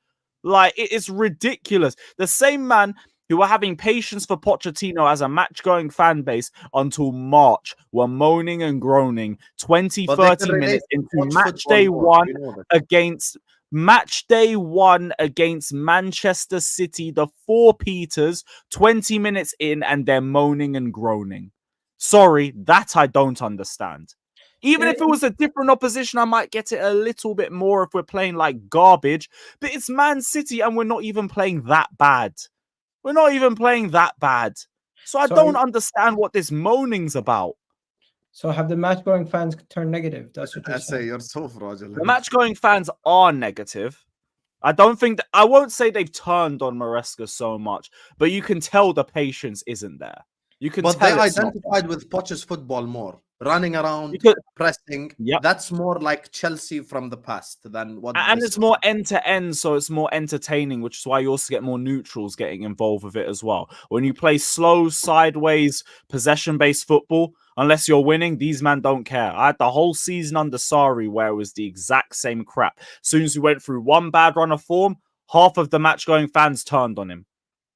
Like, it's ridiculous. The same man who were having patience for Pochettino as a match-going fan base until March were moaning and groaning 20, 30 minutes into match day one against Manchester City, the Four Peters, 20 minutes in, and they're moaning and groaning. Sorry, that I don't understand. Even if it was a different opposition, I might get it a little bit more if we're playing like garbage. But it's Man City and we're not even playing that bad. We're not even playing that bad. So I don't understand what this moaning's about. So have the match-going fans turned negative? That's what you're saying. You're so fraudulent. The match-going fans are negative. I won't say they've turned on Maresca so much, but you can tell the patience isn't there. You can but tell they it's not identified with Poch's football more. Running around, pressing. Yep. That's more like Chelsea from the past than what. And it's more end-to-end, so it's more entertaining, which is why you also get more neutrals getting involved with it as well. When you play slow, sideways, possession-based football, unless you're winning, these men don't care. I had the whole season under Sarri where it was the exact same crap. As soon as we went through one bad run of form, half of the match-going fans turned on him.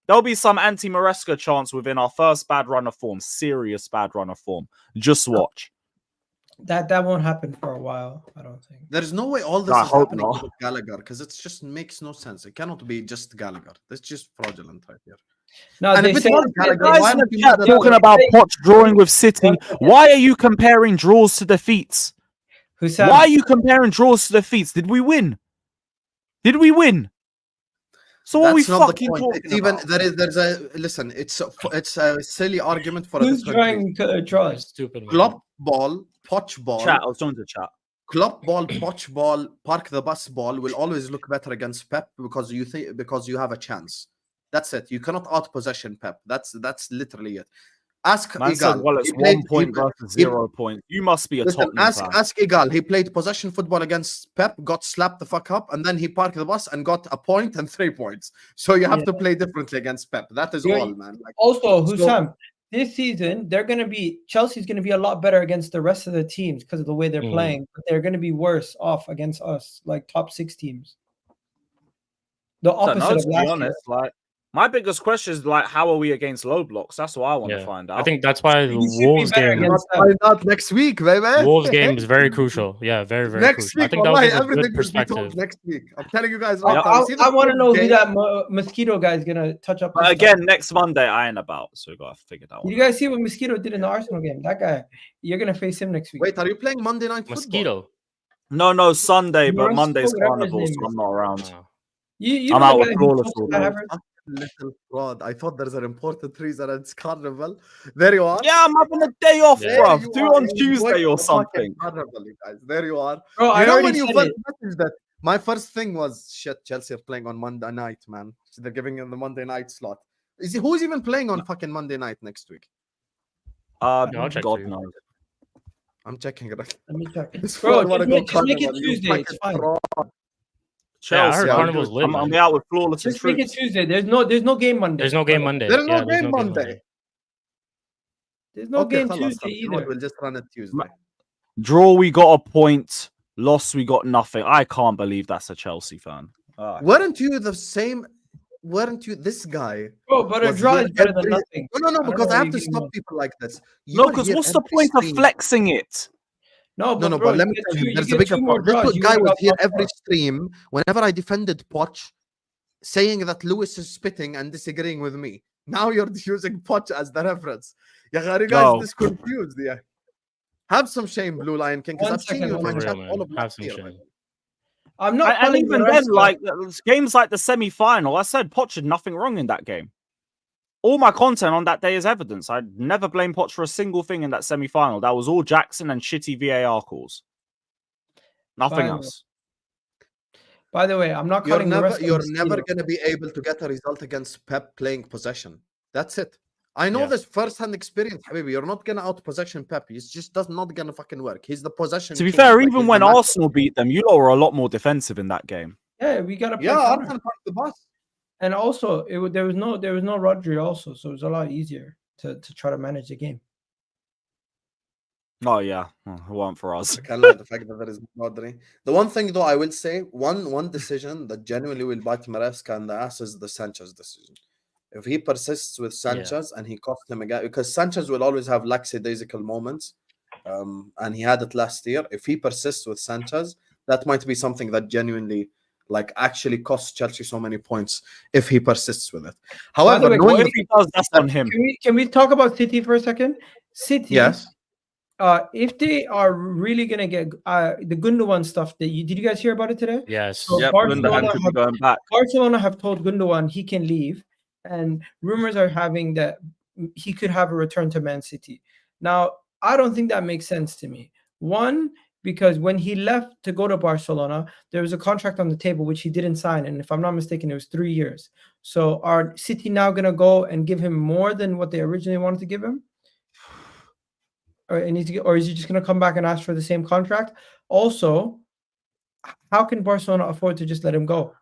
There'll be some anti-Maresca chance within our first bad run of form, serious bad run of form. Just watch. That won't happen for a while, I don't think. There's no way all this is happening with Gallagher because it just makes no sense. It cannot be just Gallagher. That's just fraudulent right here. No, and they if say, it was Gallagher, guys why in would the you chat not talking about Poch drawing with City. Why are you comparing draws to defeats? Why are you comparing draws to defeats? Did we win? Did we win? So what are we fucking talking about? There's a listen. It's a silly argument for who's a drawing draws? Stupid. Club ball, Poch ball. Chat. I was joining the chat. Club ball, Poch ball, park the bus ball will always look better against Pep because you have a chance. That's it. You cannot out possession Pep. That's literally it. Ask Man said, Egal. well, it's He played- 1 point he- versus he- 0 points. You must be a Listen, Tottenham fan. ask Egal. He played possession football against Pep, got slapped the fuck up, and then he parked the bus and got a point and 3 points. So you have Yeah. to play differently against Pep. That is Yeah, all, man. Like, Also, So- Hussam, this season Chelsea's gonna be a lot better against the rest of the teams because of the way they're playing, but they're gonna be worse off against us, like top 6 teams. The I don't opposite know, of to be last year. honest. Like, my biggest question is like, how are we against low blocks? That's what I want to Yeah. find out. I think that's why the We should be Wolves better game. against them. find out next week, baby. Wolves game is very crucial. Yeah, very very Next crucial. I week, think that wallahi, was a everything good will be told perspective. next week. I'm telling you guys I, right now. You see the want to Fulham know who game? that mosquito guy is gonna touch up. But this again, time. next Monday I ain't about, so we gotta figure that Did one. you guys see what Mosquito did in the Arsenal game? That guy, you're gonna face him next week. Wait, are you playing Monday Night Football? Mosquito. No, Sunday, but Maresca, Monday's whatever his carnival, name so is. I'm not around. Oh. You I'm know out the with guy who Flawless talks all about day. Havertz? Little fraud. I thought there's an important reason and it's carnival. There you are. Yeah, I'm having a day off, Yeah. bruv. you Do are. on You're Tuesday enjoying or the fucking something. Carnival, you guys. There you are. Bro, You I know already when you said first it. messaged that, my first thing was shit. Chelsea are playing on Monday night, man. So they're giving him the Monday night slot. Who's even playing on fucking Monday night next week? No, I'll check for God you. knows. I'm checking it. Let me check. This Bro, fraud wanna just make it Carnival, you Tuesday. It's fucking fine. fraud. Yeah, I Chelsea, heard I'll Carnival's do it. lit. I'm man. be out with Flawless and Just make it Troops. Tuesday. There's no game Monday. There's no game Monday. There's no Yeah, game Monday. There's no Okay, game khalas, Tuesday you know what, either. we'll just run it Tuesday. Draw, we got a point. Loss, we got nothing. I can't believe that's a Chelsea fan. Weren't you the same? Weren't you this guy? Bro, but a was draw here is better than every- nothing. No, I don't because know I why have to you're getting stop mad. people like this. You No, are because here what's the every point of stream. flexing it? No, No, but bro, but let you me get tell two- you, there's you a get bigger two more part. This draws, you guy would've was got here top every four. stream. Whenever I defended Poch, saying that Lewis is spitting and disagreeing with me. Now you're using Poch as the reference. Yeah, you guys, No. this confused. Yeah, have some shame, Blue Lion King, because One I've seen second, you in one my For chat real, all man. of Have last some year. shame. I'm not And calling even Maresca. then, like games like the semi-final, I said Poch did nothing wrong in that game. All my content on that day is evidence. I never blame Poch for a single thing in that semi-final. That was all Jackson and shitty VAR calls. Nothing Fine. else. By the way, I'm not You're calling never, Maresca you're mosquito. never going to be able to get a result against Pep playing possession. That's it. I know Yeah. this first-hand experience, Habibi. You're not going to out-possession Pep. It's just not going to fucking work. He's the possession. To be king. fair, Like, even he's when the master. Arsenal beat them, you lot were a lot more defensive in that game. Yeah, we gotta play Yeah, counter. Arsenal parked the bus. And also, there was no Rodri also, so it was a lot easier to try to manage the game. Oh yeah, it wasn't for us. I can't lie, the fact that there is no Rodri. The one thing though, I will say, one decision that genuinely will bite Maresca in the ass is the Sanchez decision. If he persists with Sanchez and he cost him again, because Sanchez will always have lackadaisical moments, and he had it last year. If he persists with Sanchez, that might be something that genuinely, like, actually costs Chelsea so many points if he persists with it. However, way, knowing What if he does? That's on him. Can we talk about City for a second? City, yes, if they are really gonna get the Gundogan stuff, did you guys hear about it today? Yes. So Yep, Barcelona Gundogan could be going back. have told Gundogan he can leave, and rumors are having that he could have a return to Man City. Now, I don't think that makes sense to me. One, because when he left to go to Barcelona, there was a contract on the table which he didn't sign, and if I'm not mistaken, it was 3 years. So are City now gonna go and give him more than what they originally wanted to give him? Or is he just gonna come back and ask for the same contract? Also, how can Barcelona afford to just let him go?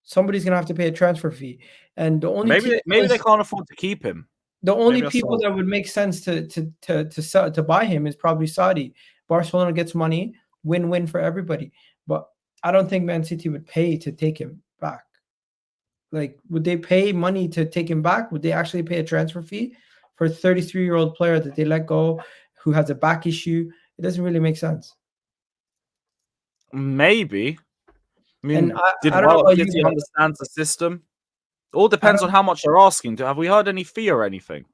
Somebody's gonna have to pay a transfer fee, and the only Maybe they can't afford to keep him. the only maybe that's people all. that would make sense to buy him is probably Saudi. Barcelona gets money, win-win for everybody. But I don't think Man City would pay to take him back. Like, would they pay money to take him back? Would they actually pay a transfer fee for a 33-year-old player that they let go who has a back issue? It doesn't really make sense. Maybe. I mean, And did I don't know Well about you, City but- understand the system? All depends on how much they're asking. Have we heard any fee or anything?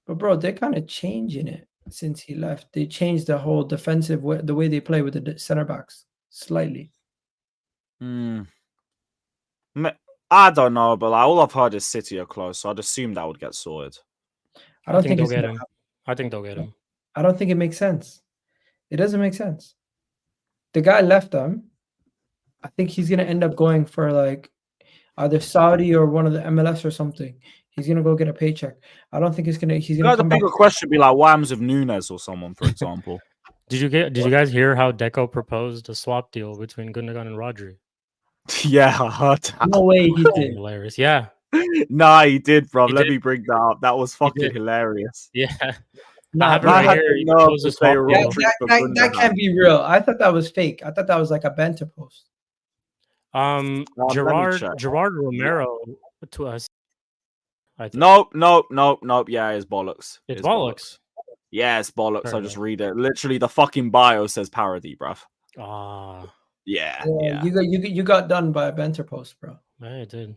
But bro, they're kind of changing it since he left. They changed the whole defensive way, the way they play with the center backs slightly. I don't know, but like, all I've heard is City are close, so I'd assume that would get sorted. I don't think think they'll it's get him. I think they'll get him. I don't think it makes sense. It doesn't make sense. The guy left them. I think he's gonna end up going for like either Saudi or one of the MLS or something. He's gonna go get a paycheck. I don't think he's gonna The come back. bigger question would be like, what happens with Nunes or someone, for example? Did you guys hear how Deco proposed a swap deal between Gundogan and Rodri? Yeah, I heard that. No way he Oh, did. hilarious. Yeah. Nah, he did, bro. He Let did. me bring that up. That was fucking did. hilarious. Yeah. Nah, I have it bro, I right had here. the He nerve proposed to a say swap Rodri deal. for that Gundogan. can't be real. I thought that was fake. I thought that was like a banter post. let me Gerard check. Romero to us. I think. Nope. Yeah, it's bollocks. It's bollocks. Yeah, it's bollocks. Fair I just enough. read it. Literally, the fucking bio says parody, bruv. Ah, Yeah. You got done by a banter post, bro. yeah, it did.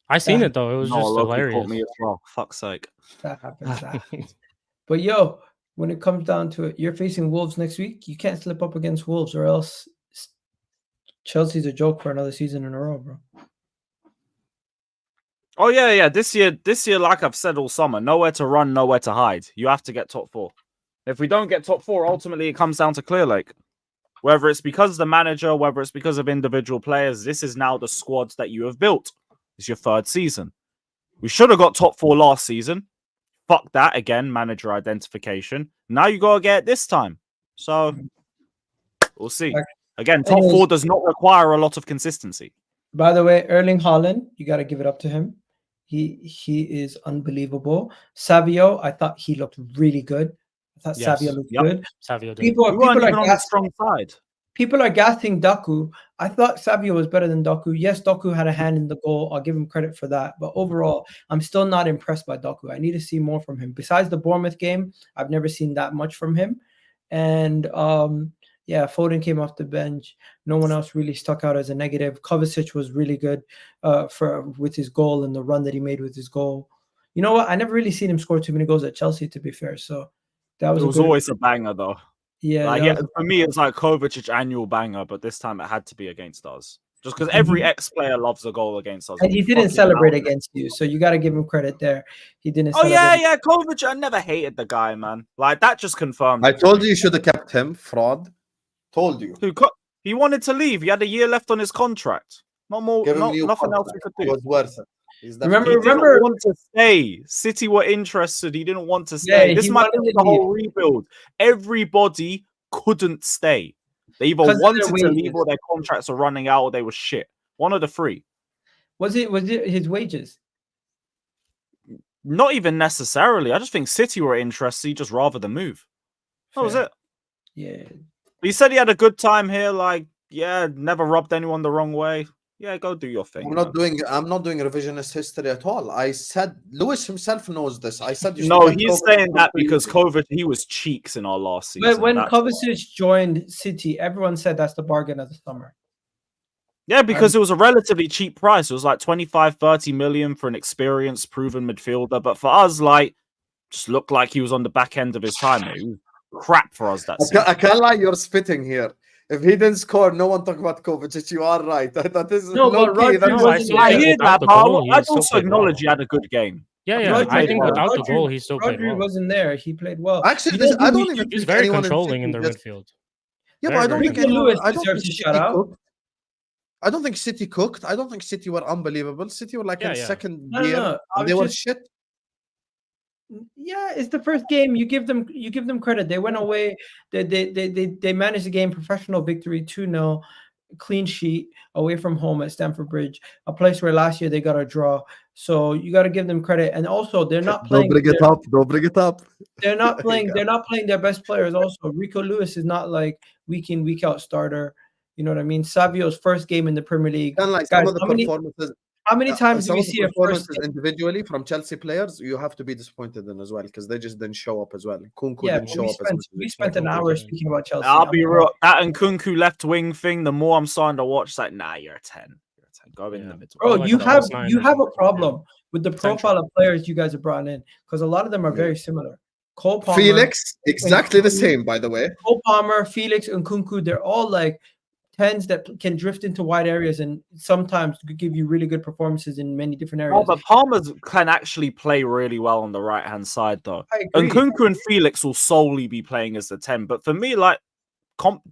I seen That- it though. It was No, just Loki hilarious. caught me as well. Fuck's sake. That happens. That happens. But yo, when it comes down to it, you're facing Wolves next week. You can't slip up against Wolves, or else Chelsea's a joke for another season in a row, bro. Oh yeah. This year, like I've said all summer, nowhere to run, nowhere to hide. You have to get top 4. If we don't get top 4, ultimately it comes down to Clear Lake. Whether it's because of the manager, whether it's because of individual players, this is now the squad that you have built. It's your 3rd season. We should have got top 4 last season. Fuck that again, manager identification. Now you gotta get it this time. So we'll see. Again, top 4 does not require a lot of consistency. By the way, Erling Haaland, you got to give it up to him. He is unbelievable. Savio, I thought he looked really good. I thought Yes. Savio looked Yep. good. Savio did. People We weren't even are on the strong side. People are gassing Doku. I thought Savio was better than Doku. Yes, Doku had a hand in the goal. I'll give him credit for that. But overall, I'm still not impressed by Doku. I need to see more from him. Besides the Bournemouth game, I've never seen that much from him. And yeah, Foden came off the bench. No one else really stuck out as a negative. Kovacic was really good with his goal and the run that he made with his goal. You know what? I never really seen him score too many goals at Chelsea, to be fair. So that was It was always a banger, though. Yeah, Like, that yeah, was for me, it's like Kovacic annual banger, but this time it had to be against us. Just because every ex-player loves a goal against us. and he didn't celebrate against you, so you got to give him credit there. He didn't. Oh celebrate. yeah, Kovacic. I never hated the guy, man. Like that just confirmed. I it for told me. you should have kept him. Fraud. Told you. He wanted to leave. He had a year left on his contract. Not more. Give him Not, new nothing else we contract. could It do. was worth it. He's Remember- He didn't want to stay. City were interested. He didn't want to stay. Yeah, This he might wanted be to the whole rebuild. Everybody couldn't stay. They either 'Cause of wanted their to wages. leave, or their contracts were running out, or they were shit. One of the 3. Was it his wages? Not even necessarily. I just think City were interested. He'd just rather the move. That was Fair. it. Yeah. He said he had a good time here. Like, yeah, never rubbed anyone the wrong way. Yeah, go do your thing. I'm not doing revisionist history at all. I said Lewis himself knows this. I said you should No, kept he's Kovacic saying for that 3 because years. COVID, he was cheeks in our last season. But when That's Kovacic joined City, everyone said that's the bargain of the summer. yeah, because it was a relatively cheap price. It was like 25, 30 million for an experienced, proven midfielder. But for us, like, just looked like he was on the back end of his time. It was crap for us that season. I can't lie, you're spitting here. If he didn't score, no one talk about Kovacic. You are right. That is No, but low-key, Rodri that's No, what I he still did. I think hear without that, the but goal, he I'd still also played acknowledge well. he had a good game. Yeah. Rodri I think played without well. the goal, he still played Rodri well. wasn't there. He played well. Actually, You know I who don't we- even He's think very anyone controlling in City their just- midfield. Yeah, but I don't Very think Rico anyone. Lewis I don't deserves think a City shout out. cooked. I don't think City cooked. I don't think City were unbelievable. City were like Yeah, in yeah. second No, gear, no, I and they was were just- shit. Yeah, it's the first game. You give them credit. They went away. They managed the game. Professional victory, 2-0, clean sheet away from home at Stamford Bridge, a place where last year they got a draw. So you got to give them credit. And also, they're not playing. Don't bring it up. Don't bring it up. They're not playing. Yeah. They're not playing their best players. Also, Rico Lewis is not like week in week out starter. You know what I mean? Savio's first game in the Premier League. And like Guys, some of the how many performances, times do some we of the see a first? performances individually from Chelsea players, you have to be disappointed in as well because they just didn't show up as well. Kunku Yeah, didn't but show we up as much as we we spent an Kunku hour didn't. speaking about Chelsea. I'll be real. That and Kunku left wing thing, the more I'm starting to watch, it's like, nah, you're a 10. You're a 10. Go in the middle. Bro, like you a have false nine you or have a something. problem with the Central. profile of players you guys have brought in because a lot of them are Yeah. very similar. Cole Palmer, Felix, exactly the Kunku. same, by the way. Cole Palmer, Felix, and Kunku, they're all like 10s that can drift into wide areas and sometimes give you really good performances in many different Oh, areas. but Palmer can actually play really well on the right hand side, though. I And agree. Kunku and Felix will solely be playing as the 10. But for me, like,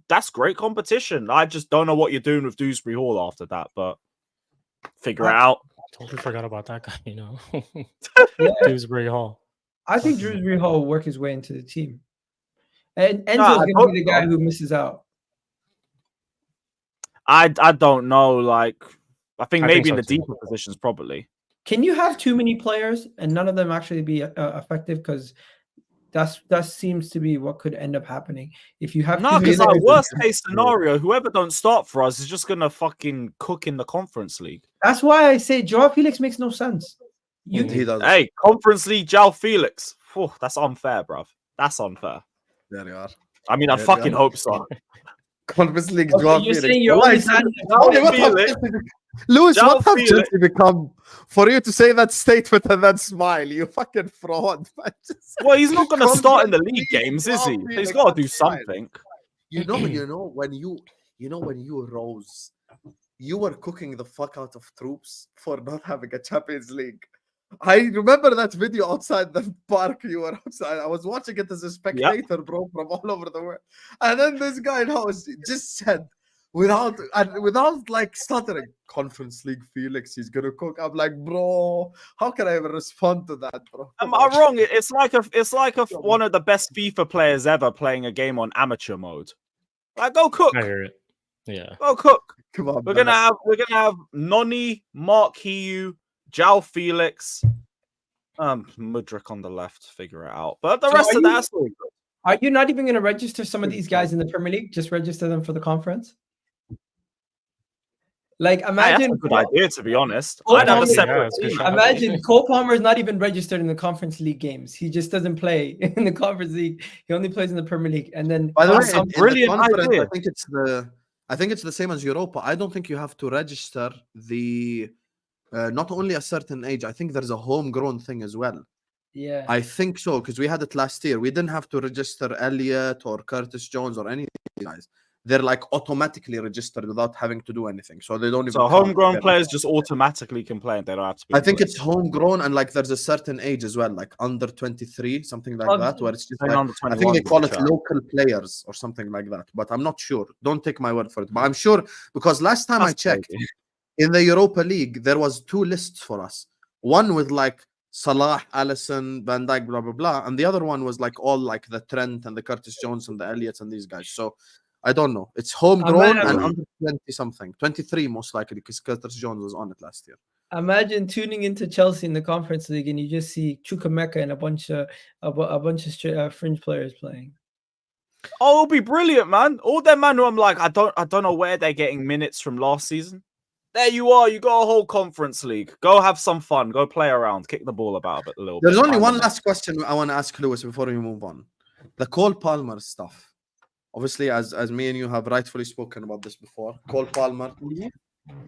that's great competition. I just don't know what you're doing with Dewsbury Hall after that, but figure it out. Totally forgot about that guy. You know, Yeah, Dewsbury Hall. I think Dewsbury Hall will work his way into the team. And No, Enzo's I going to hope be the guy so. who misses out. I don't know. Like, I think I maybe think in so the too. deeper positions, probably. Can you have too many players and none of them actually be effective? Because that seems to be what could end up happening if you have No, too many because like players. worst case scenario, whoever don't start for us is just gonna fucking cook in the Conference League. That's why I say Joao Felix makes no sense. You Mhm. He does. Hey, Conference League, Joao Felix. Phew, that's unfair, bruv. That's unfair. There you are. I mean, I There you fucking are. hope so. Conference League, Okay, Joao you're Felix. saying you're Wallahi, only signing Tony, what have Felix. Chelsea Lewis, Joao what have Felix. Chelsea become for you to say that statement and then smile? You fucking fraud, man. Well, he's not gonna start in the Conference league League, games, is Joao he? Felix, He's got to do that's fine. something. You know when you rose, you were cooking the fuck out of troops for not having a Champions League. I remember that video outside the park. You were outside. I was watching it as a spectator, bro, from all over the world. And then this guy now just said, without like stuttering, Conference League Felix, he's gonna cook. I'm like, bro, how can I ever respond to that, bro? Am I wrong? It's like one of the best FIFA players ever playing a game on amateur mode. Like, go cook. I hear it. Yeah. Go cook. Come on, We're man. gonna have Noni, Mark Hiu, Joao Felix, Mudryk on the left. Figure it out. But the So rest of that's all good. Are you not even going to register some of these guys in the Premier League? Just register them for the conference? Like, Hey, that's imagine a good idea, to be honest. Cole I'd have a Palmer- separate Yeah, it's a good team. shout. Imagine Cole Palmer is not even registered in the Conference League games. He just doesn't play in the Conference League. He only plays in the Premier League. And then By the way, That's a in the brilliant conference, idea. I think it's the same as Europa. I don't think you have to register the not only a certain age. I think there's a homegrown thing as well. yeah, I think so because we had it last year. We didn't have to register Elliot or Curtis Jones or any of these guys. They're like automatically registered without having to do anything. So they don't even. So count homegrown together. players just automatically can play and they don't have to be. I think it's homegrown and like there's a certain age as well, like under 23, something like that, where it's just Playing like, under I think they 21s call in it the chat. local players or something like that. But I'm not sure. Don't take my word for it. But I'm sure because last time I That's checked crazy. in the Europa League, there was 2 lists for us. One with like Salah, Allison, Van Dijk, blah blah blah, and the other one was like all like the Trent and the Curtis Jones and the Elliots and these guys. So I don't know. It's homegrown and under 20 something, 23 most likely because Curtis Jones was on it last year. imagine tuning into Chelsea in the Conference League and you just see Chukwuemeka and a bunch of fringe players playing. Oh, it'll be brilliant, man. All them man who I'm like, I don't know where they're getting minutes from last season. There you are. You got a whole Conference League. Go have some fun. Go play around. Kick the ball about a bit. A little There's bit. only Find one them. last question I want to ask Lewis before we move on. The Cole Palmer stuff. Obviously, as me and you have rightfully spoken about this before, Cole Palmer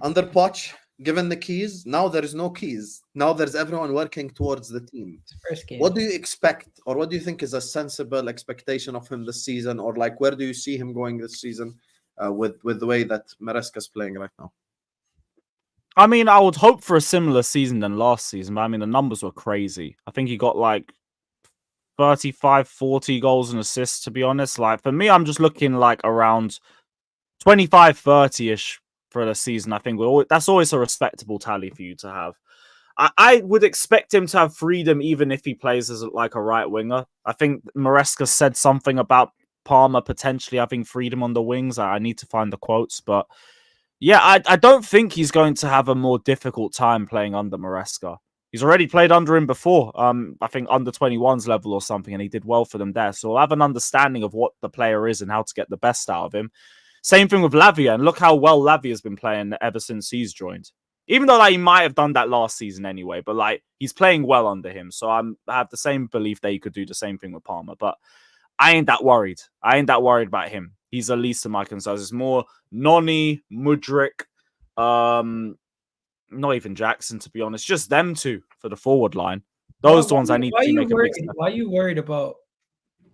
under Poch, given the keys, now there is no keys. Now there's everyone working towards the team. First game. What do you expect, or what do you think is a sensible expectation of him this season, or like where do you see him going this season with the way that Maresca is playing right now? I mean, I would hope for a similar season than last season, but I mean, the numbers were crazy. I think he got like 35, 40 goals and assists, to be honest. Like, for me, I'm just looking like around 25, 30-ish for the season. I think that's always a respectable tally for you to have. I would expect him to have freedom even if he plays as like a right winger. I think Maresca said something about Palmer potentially having freedom on the wings. I need to find the quotes, but yeah, I don't think he's going to have a more difficult time playing under Maresca. He's already played under him before, I think under 21s level or something, and he did well for them there. So I have an understanding of what the player is and how to get the best out of him. Same thing with Lavia, and look how well Lavia has been playing ever since he's joined. Even though like, he might have done that last season anyway, but like he's playing well under him. So I have the same belief that he could do the same thing with Palmer. But I ain't that worried. I ain't that worried about him. He's the least of my concerns. It's more Noni, Mudryk, not even Jackson, to be honest. Just them two for the forward line. Those ones I need to make a big step. Why are you worried about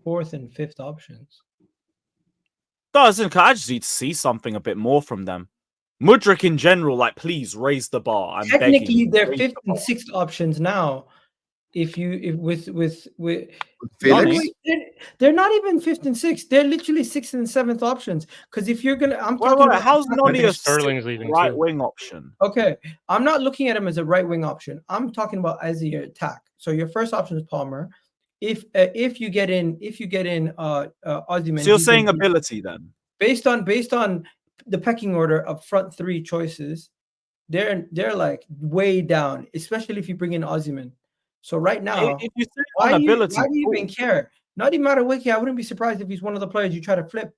4th and 5th options? I just need to see something a bit more from them. Mudryk in general, like, please raise the bar. I'm Technically, begging. they're Raise 5th the and bar. 6th options now. with Felix? they're not even 5th and 6th. They're literally 6th and 7th options. Because if you're gonna, I'm Well, talking about how's I Noni think a Sterling's leaving right too. wing option? Okay, I'm not looking at him as a right wing option. I'm talking about as your attack. So your first option is Palmer. If you get in Ozyman, So you're saying ability then? based on the pecking order of front three choices, they're like way down, especially if you bring in Ozyman. So right now, If you say why on do you ability, even care? Not even Maresca. I wouldn't be surprised if he's one of the players you try to flip.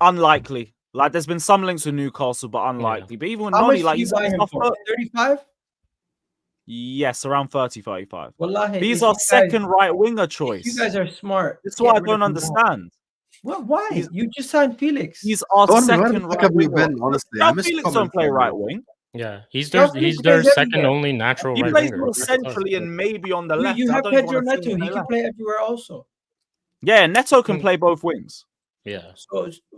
unlikely. Like there's been some links with Newcastle, but unlikely. But even with How much Noni, like do you he's buy him for? 35? yes, around 30, 35. Wallahi, These if are you guys- second right winger if choice. you guys are smart. That's what I get rid of don't him now. understand. Well, why? He's- You just signed Felix. He's our Gordon, where the second fuck right have you winger. been, honestly? I Now missed Felix comments don't play from right you. wing. Yeah, he's Yeah, their Felix second plays and everywhere. only natural He right plays winger. more That's what it centrally and maybe on the left. You I have don't even Pedro want to see Neto. him He play can left. play everywhere also. Yeah, Neto can play both wings. Yeah.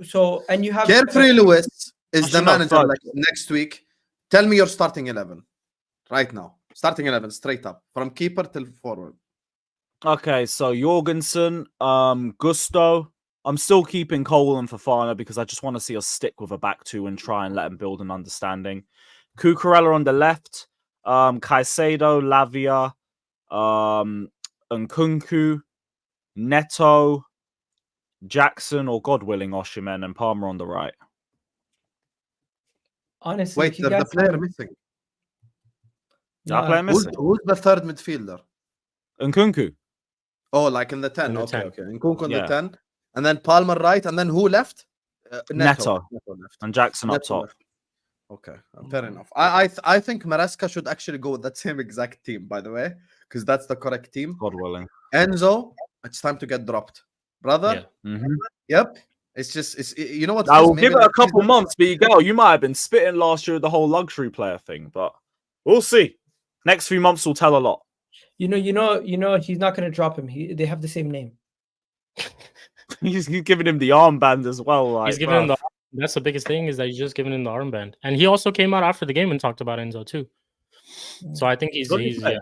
So and you have Carefree Lewis is the Actually, no, manager third. next week. Tell me your starting 11 right now. Starting 11 straight up from keeper till forward. Okay, so Jorgensen, Gusto. I'm still keeping Cole and Fofana because I just want to see us stick with a back two and try and let him build an understanding. Cucurella on the left, Caicedo, Lavia, Nkunku, Neto, Jackson, or God willing, Osimhen, and Palmer on the right. honestly, Wait, if you there's the guys player have- missing. That player Who's, missing. who's the third midfielder? Nkunku. Oh, like in the 10. In the Okay, 10. okay. Nkunku on Yeah. the 10. And then Palmer right. And then who left? Neto. Neto left. And Jackson up Neto top. left. Okay, fair enough. I think Maresca should actually go with that same exact team, by the way, because that's the correct team. God willing. Enzo, it's time to get dropped, brother. Yeah. Mhm. Yep. It's just you know what? I is? will Maybe give it a next couple season- months, but Egal, you might have been spitting last year with the whole luxury player thing, but we'll see. Next few months will tell a lot. you know, he's not going to drop him. They have the same name. He's giving him the armband as well. Like, He's giving him the. bruv. That's the biggest thing is that he's just giving him the armband, and he also came out after the game and talked about Enzo too. So I think he's What did he say?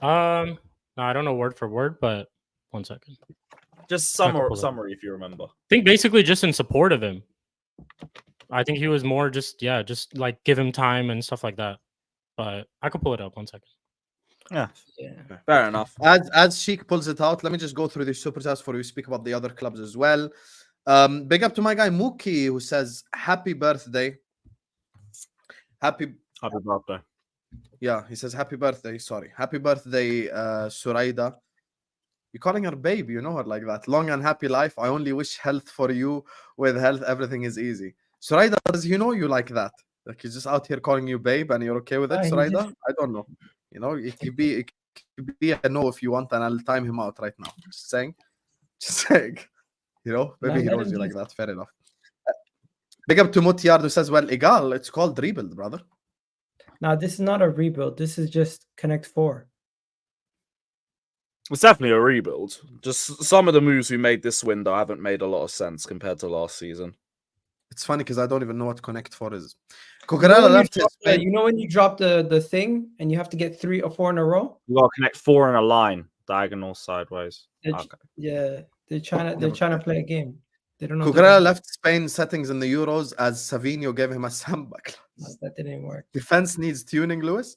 yeah. No, I don't know word for word, but 1 second. Just Couple of- summary if you remember. I think basically just in support of him. I think he was more just like give him time and stuff like that. But I could pull it up 1 second. Yeah, Yeah. fair enough. As Shikh pulls it out, let me just go through the super chats for you. Speak about the other clubs as well. Big up to my guy Mookie who says happy birthday. Happy birthday. Yeah, he says happy birthday. Sorry, happy birthday, Suraida. You're calling her babe, you know her like that. Long and happy life. I only wish health for you. With health, everything is easy. Suraida, does he know you like that? Like he's just out here calling you babe, and you're okay with it, he Suraida? just- I don't know. You know, it could be a no if you want, and I'll time him out right now. Just saying. Just saying. You know, maybe he let knows him you like just- that. Fair enough. Big up to Mutiard who says, well, Egal, it's called rebuild, brother. Now this is not a rebuild. This is just Connect 4. It's definitely a rebuild. Just some of the moves we made this window haven't made a lot of sense compared to last season. It's funny because I don't even know what Connect 4 is. You know Cucurella when you left his drop the- Spain. you know when you drop the thing and you have to get 3 or 4 in a row? You gotta connect 4 in a line, diagonal sideways. They're- Okay. Yeah, they're trying Never to played. play a game. They don't know. what Cucurella they're left Spain settings in the Euros as Savinho gave him a samba class. doing. That didn't work. Defense needs tuning, Lewis.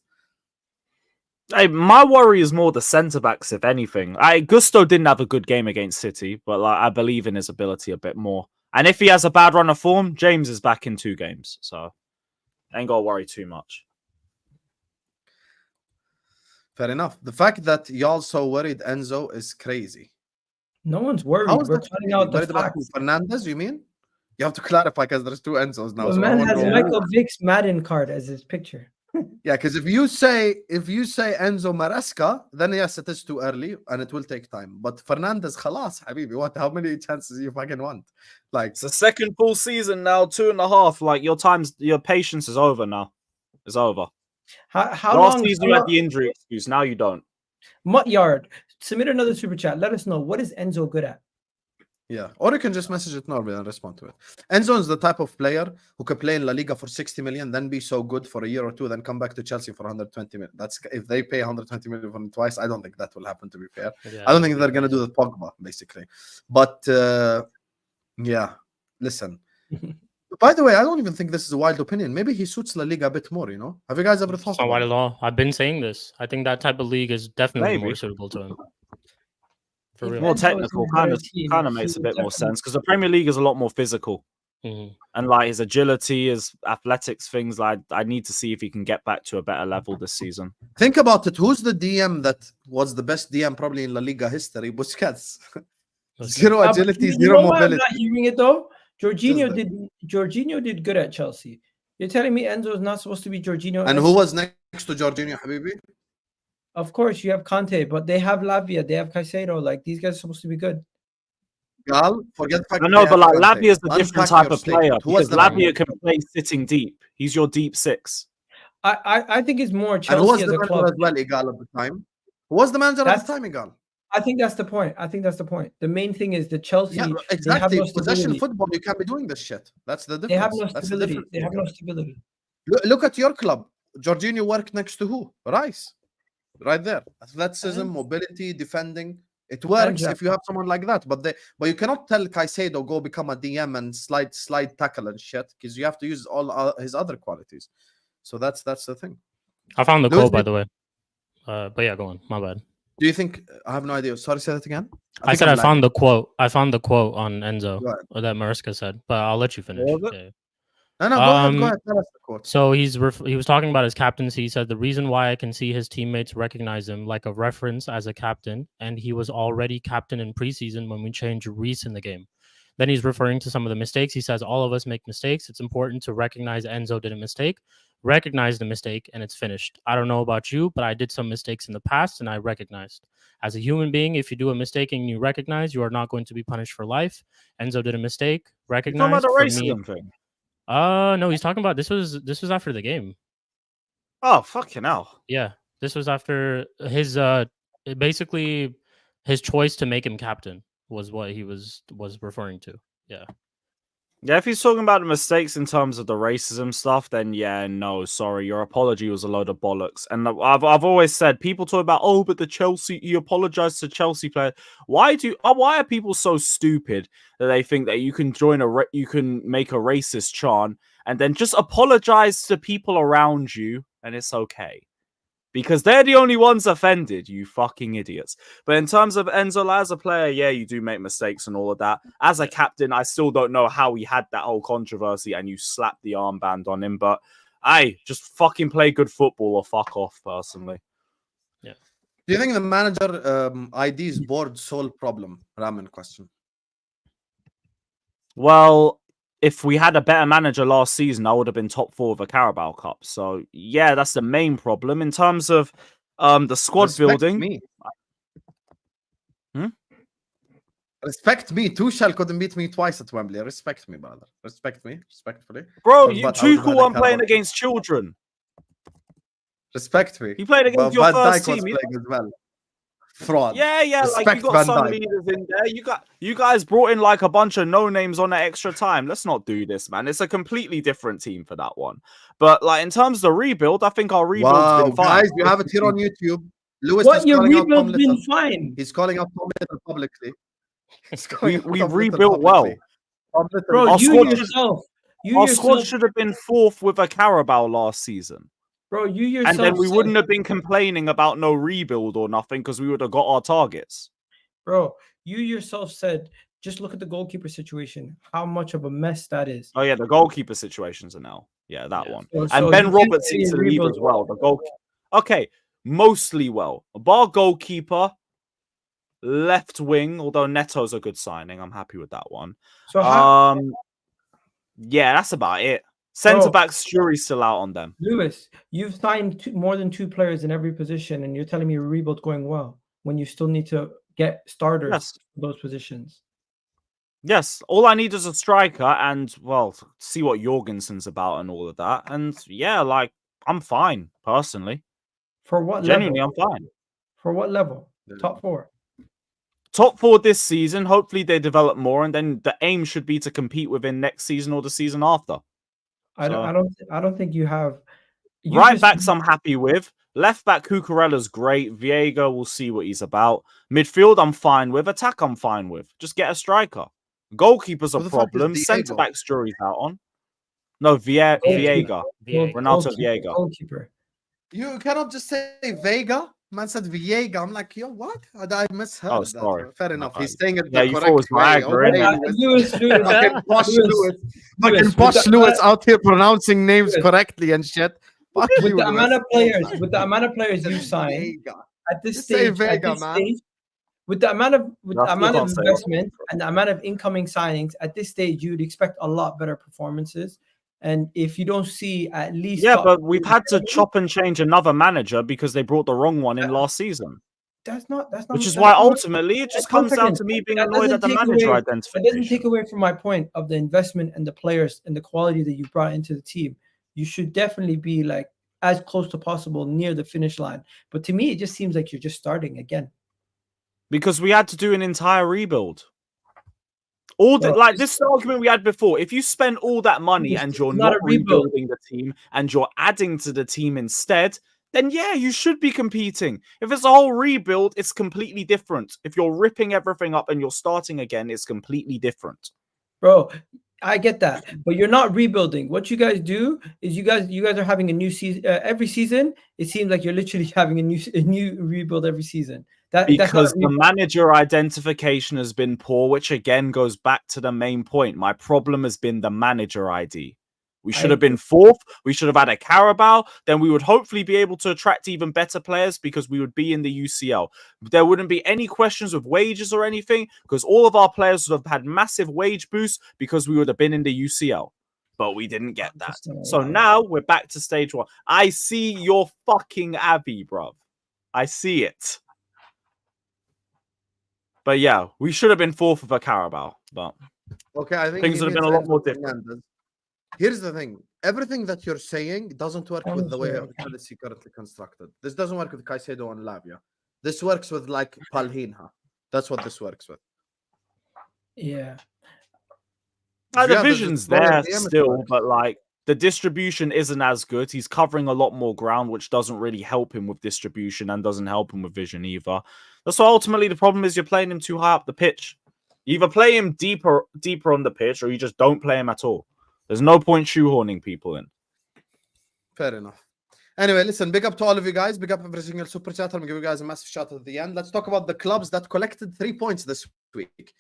Hey, my worry is more the centre backs, if anything. Gusto didn't have a good game against City, but like I believe in his ability a bit more. And if he has a bad run of form, James is back in 2 games, so ain't gotta worry too much. Fair enough. The fact that y'all so worried Enzo is crazy. No one's worried. How is We're that calling crazy? out the Worried about who? facts. Fernandez, you mean? You have to clarify because there's 2 Enzos now. The so I man wanna has know- Michael Vick's Madden card as his picture. Yeah, because if you say Enzo Maresca, then yes, it is too early and it will take time. But Fernandez, khalas, habibi, what? How many chances you fucking want? Like, It's the second full season now, 2.5. Like your patience is over now. It's over. How Last long? season you had the injury excuse. Now you don't. Mutyard, submit another super chat. Let us know, what is Enzo good at? Yeah, or you can just message it normally and respond to it. Enzo is the type of player who could play in La Liga for 60 million, then be so good for a year or two, then come back to Chelsea for 120 million. That's if they pay 120 million for him twice. I don't think that will happen. To be fair, Yeah, I don't think they're gonna do the Pogba basically. But yeah, listen. By the way, I don't even think this is a wild opinion. Maybe he suits La Liga a bit more. You know, have you guys ever It's thought not about white it? at all. I've been saying this. I think that type of league is definitely Maybe. more suitable to him. For If real. More Enzo was technical, in a kind better of team, kind of he makes a would bit more definitely- sense because the Premier League is a lot more physical. Mhm. And like his agility, his athletics, things like I need to see if he can get back to a better level this season. Think about it. Who's the DM that was the best DM probably in La Liga history? Busquets. Zero But agility, you zero know why I'm mobility. not hearing it though? Jorginho that. did good at Chelsea. You're telling me Enzo is not supposed to be Jorginho? And who was next to Jorginho, Habibi? Of course, you have Conte, but they have Lavia, they have Caicedo. Like these guys are supposed to be good. Gal, forget the fact I that know, they but have like Conte. Lavia is a different Unpack type your of player statement. Who was because the Lavia can play sitting deep. He's your deep six. I think it's more And who Chelsea was as the a manager club. as well, Egal, at the time? Who was the manager at the time, Egal? I think that's the point. The main thing is the Chelsea. Yeah, They have exactly. no Possession stability. football, you can't be doing this shit. That's the difference. They have no That's the stability. difference, They have Egal. no stability. Look at your club. Jorginho worked next to who? Rice. Right there. Athleticism, And- mobility, defending. It works Jack. if you have someone like that. But you cannot tell Caicedo go become a DM and slide tackle and shit because you have to use all his other qualities. So that's the thing. I found the Lewis, quote, by the way. But yeah, go on. My bad. Do you think I have no idea? Sorry, say that again. I said I found the quote. I found the quote on Enzo Go ahead. or that Maresca said, but I'll let you finish. What was Yeah. No, go ahead. Go ahead. Tell us the quote. So he was talking about his captaincy. He said the reason why I can see his teammates recognize him like a reference as a captain, and he was already captain in preseason when we changed Reese in the game. Then he's referring to some of the mistakes. He says all of us make mistakes. It's important to recognize Enzo did a mistake, recognize the mistake, and it's finished. I don't know about you, but I did some mistakes in the past, and I recognized. As a human being, if you do a mistake and you recognize, you are not going to be punished for life. Enzo did a mistake, You're recognized. talking about the For me, racism thing. no, he's talking about this was after the game. Oh, fucking hell. Yeah, this was after his basically his choice to make him captain was what he was referring to. Yeah. Yeah, if he's talking about the mistakes in terms of the racism stuff, then yeah, no, sorry, your apology was a load of bollocks. And I've always said, people talk about, oh, but he apologized to Chelsea player. Why are people so stupid that they think that you can you can make a racist chant and then just apologize to people around you and it's okay? Because they're the only ones offended, you fucking idiots. But in terms of Enzo as a player, yeah, you do make mistakes and all of that. As a captain, I still don't know how he had that whole controversy and you slapped the armband on him. But, hey, just fucking play good football or fuck off, personally. Yeah. Do you think the manager ID's board sole problem? Ramen question. Well, if we had a better manager last season, I would have been top 4 of a Carabao Cup. So, yeah, that's the main problem. In terms of the squad Respect building... Me. Hmm? Respect me. Tuchel couldn't beat me twice at Wembley. Respect me, brother. Respect me. Respectfully. Bro, But I would have Tuchel had a wasn't playing Carabao. against children. Respect me. He played against But your Van first Dijk was team. playing as well. Fraud. Yeah, like Respect you got Van some Dijk. leaders in there. You guys brought in like a bunch of no names on that extra time. Let's not do this, man. It's a completely different team for that one. But like in terms of the rebuild, I think our rebuild's been fine. Guys, you have it here on YouTube. Lewis What is your calling out Tom rebuild's been Little. fine, He's calling out Tom Little publicly. We rebuilt well. bro. Our You squad yourself, Our squad should have been 4th with a Carabao last season. bro. You yourself, And then we said- wouldn't have been complaining about no rebuild or nothing because we would have got our targets. Bro, you yourself said, just look at the goalkeeper situation. How much of a mess that is. Oh yeah, the goalkeeper situations are now. Yeah, that Yeah. one. So And Ben you Roberts can't needs to say leave rebuild as well. The goal. Okay, mostly well. Bar goalkeeper, left wing. Although Neto's a good signing, I'm happy with that one. So how, Yeah, that's about it. Centre backs, jury's still out on them. Lewis, you've signed more than 2 players in every position, and you're telling me your rebuild going well when you still need to get starters Yes. for those positions. Yes, all I need is a striker and, well, see what Jorgensen's about and all of that. And yeah, like, I'm fine, personally. For what Genuinely, level? I'm fine. For what level? Yeah. Top 4. top 4 this season. Hopefully they develop more, and then the aim should be to compete within next season or the season after. I don't think you have. Right backs I'm happy with. Left back Cucurella's great. Viega, we'll see what he's about. Midfield I'm fine with. Attack I'm fine with. Just get a striker. Goalkeeper's a problem. Centre back's jury's out on. No, Viega. Renato Viega. Goalkeeper. You cannot just say Vega. Man said Viega. I'm like, yo, what? I misheard. Oh, sorry. That. Fair enough. He's saying it the you thought it was correct way. Lewis, Fucking posh Lewis out here pronouncing names correctly and shit. With the amount of players you signed at this stage, with the amount of investment and the amount of incoming signings at this stage, you'd expect a lot better performances. And if you don't see at least but we've had to chop and change another manager because they brought the wrong one in last season. That's not. Which is why ultimately it just comes down to me being annoyed at the manager identification. It doesn't take away from my point of the investment and the players and the quality that you brought into the team. You should definitely be like as close to possible near the finish line. But to me, it just seems like you're just starting again. Because we had to do an entire rebuild. Like this is the argument we had before. If you spend all that money and you're not rebuilding the team and you're adding to the team instead, then yeah, you should be competing. If it's a whole rebuild, it's completely different. If you're ripping everything up and you're starting again, it's completely different. Bro, I get that, but you're not rebuilding. What you guys do is you guys are having a new season every season. It seems like you're literally having a new rebuild every season. Because the manager identification has been poor, which again goes back to the main point. My problem has been the manager ID. We should have been 4th. We should have had a Carabao. Then we would hopefully be able to attract even better players because we would be in the UCL. There wouldn't be any questions with wages or anything because all of our players would have had massive wage boosts because we would have been in the UCL. But we didn't get that. So now we're back to stage 1. I see your fucking Abby, bro. I see it. But yeah, we should have been 4th of a Carabao. But okay, I think things would have been a lot more different. Here's the thing. Everything that you're saying doesn't work with the way of policy currently constructed. This doesn't work with Caicedo and Lavia. This works with like Palhinha. That's what this works with. Yeah. The vision's there still, but like the distribution isn't as good. He's covering a lot more ground, which doesn't really help him with distribution and doesn't help him with vision either. That's why ultimately the problem is you're playing him too high up the pitch. You either play him deeper on the pitch or you just don't play him at all. There's no point shoehorning people in. Fair enough. Anyway, listen, big up to all of you guys. Big up every single super chat. I'm going to give you guys a massive shout at the end. Let's talk about the clubs that collected 3 points this week.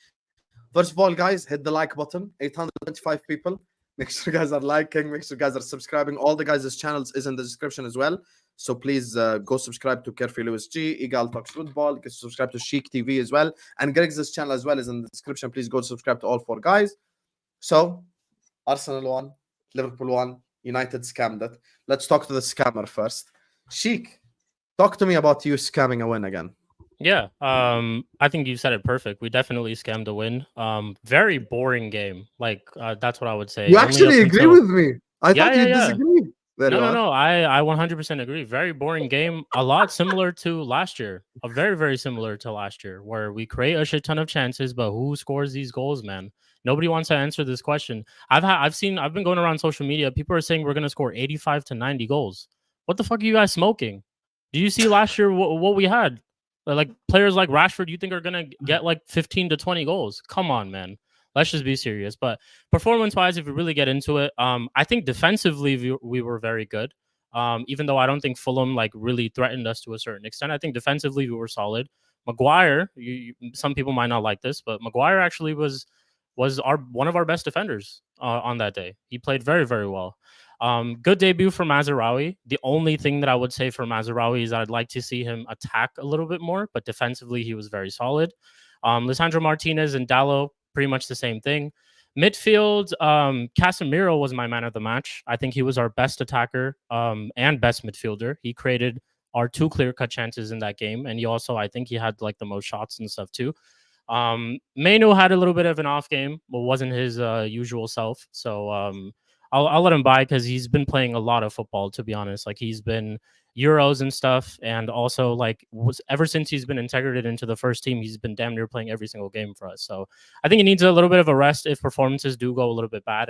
First of all, guys, hit the like button. 825 people. Make sure you guys are liking. Make sure you guys are subscribing. All the guys' channels is in the description as well. So please go subscribe to Carefree Lewis G, Egal Talks Football. You can subscribe to Shikh TV as well. And Grigs' channel as well is in the description. Please go subscribe to all 4 guys. So, Arsenal won, Liverpool won, United scammed it. Let's talk to the scammer first. Shikh, talk to me about you scamming a win again. Yeah, I think you said it perfect. We definitely scammed a win. Very boring game. Like that's what I would say. You actually agree with me. I thought you disagree. No. I 100% agree. Very boring game. A lot similar to last year. Very, very similar to last year, where we create a shit ton of chances, but who scores these goals, man? Nobody wants to answer this question. I've been going around social media. People are saying we're gonna score 85 to 90 goals. What the fuck are you guys smoking? Do you see last year what we had? Like players like Rashford, you think are gonna get like 15 to 20 goals? Come on, man. Let's just be serious. But performance-wise, if we really get into it, I think defensively we were very good. Even though I don't think Fulham like really threatened us to a certain extent, I think defensively we were solid. Maguire, some people might not like this, but Maguire actually was one of our best defenders on that day. He played very, very well. Good debut for Mazraoui. The only thing that I would say for Mazraoui is that I'd like to see him attack a little bit more, but defensively he was very solid. Lisandro Martinez and Dalot, pretty much the same thing. Midfield, Casemiro was my man of the match. I think he was our best attacker and best midfielder. He created our 2 clear-cut chances in that game, and I think he had like the most shots and stuff too. Mainu had a little bit of an off game, but wasn't his usual self. So I'll let him buy because he's been playing a lot of football. To be honest, like he's been Euros and stuff, and also like ever since he's been integrated into the first team, he's been damn near playing every single game for us. So I think he needs a little bit of a rest if performances do go a little bit bad.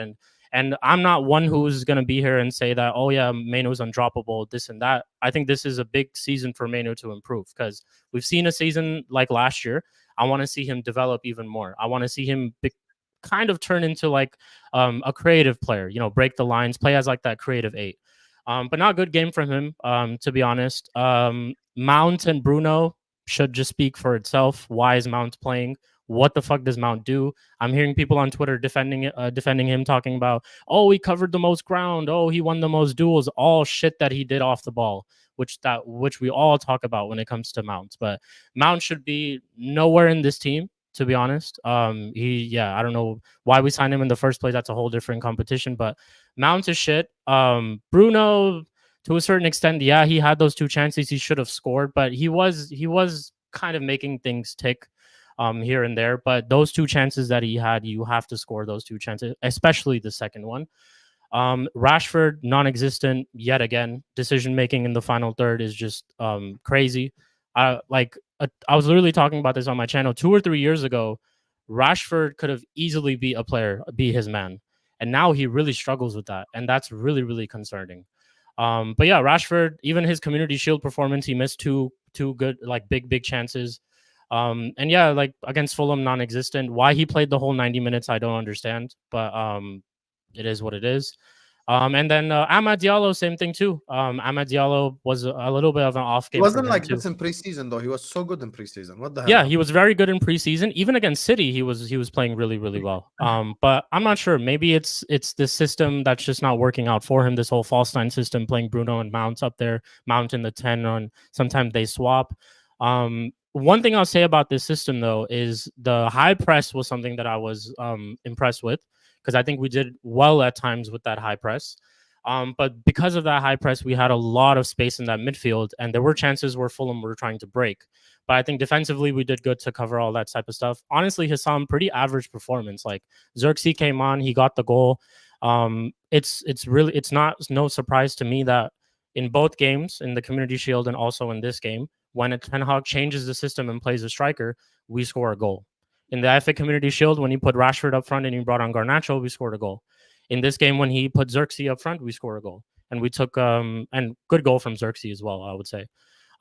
And I'm not one who's going to be here and say that, oh yeah, Maino's undroppable, this and that. I think this is a big season for Maino to improve because we've seen a season like last year. I want to see him develop even more. I want to see him kind of turn into like a creative player, you know, break the lines, play as like that creative 8. But not a good game from him, to be honest. Mount and Bruno should just speak for itself. Why is Mount playing? What the fuck does Mount do? I'm hearing people on Twitter defending him, talking about, oh, he covered the most ground. Oh, he won the most duels. All shit that he did off the ball, which we all talk about when it comes to Mount. But Mount should be nowhere in this team, to be honest. I don't know why we signed him in the first place. That's a whole different competition. But Mount is shit. Bruno, to a certain extent, yeah, he had those 2 chances he should have scored, but he was kind of making things tick here and there. But those 2 chances that he had, you have to score those 2 chances, especially the second one. Rashford, non-existent yet again. Decision making in the final third is just crazy. I was literally talking about this on my channel 2 or 3 years ago. Rashford could have easily be his man, and now he really struggles with that, and that's really, really concerning. But yeah, Rashford, even his Community Shield performance, he missed two good, like big chances. And yeah, like against Fulham, non-existent. Why he played the whole 90 minutes, I don't understand, but it is what it is. And then Amad Diallo, same thing too. Amad Diallo was a little bit of an off game. He wasn't like this in preseason though. He was so good in preseason. What the hell? Yeah, he was very good in preseason. Even against City, he was playing really, really well. But I'm not sure. Maybe it's this system that's just not working out for him. This whole false nine system, playing Bruno and Mount up there, Mount in the 10 on. Sometimes they swap. One thing I'll say about this system though is the high press was something that I was impressed with, because I think we did well at times with that high press. But because of that high press, we had a lot of space in that midfield, and there were chances where Fulham were trying to break. But I think defensively, we did good to cover all that type of stuff. Honestly, Hassam, pretty average performance. Like Xerxes came on, he got the goal. It's no surprise to me that in both games, in the Community Shield and also in this game, when Ten Hag changes the system and plays a striker, we score a goal. In the FA Community Shield, when he put Rashford up front and he brought on Garnacho, we scored a goal. In this game, when he put Xerxes up front, we scored a goal. And we took and good goal from Xerxes as well, I would say.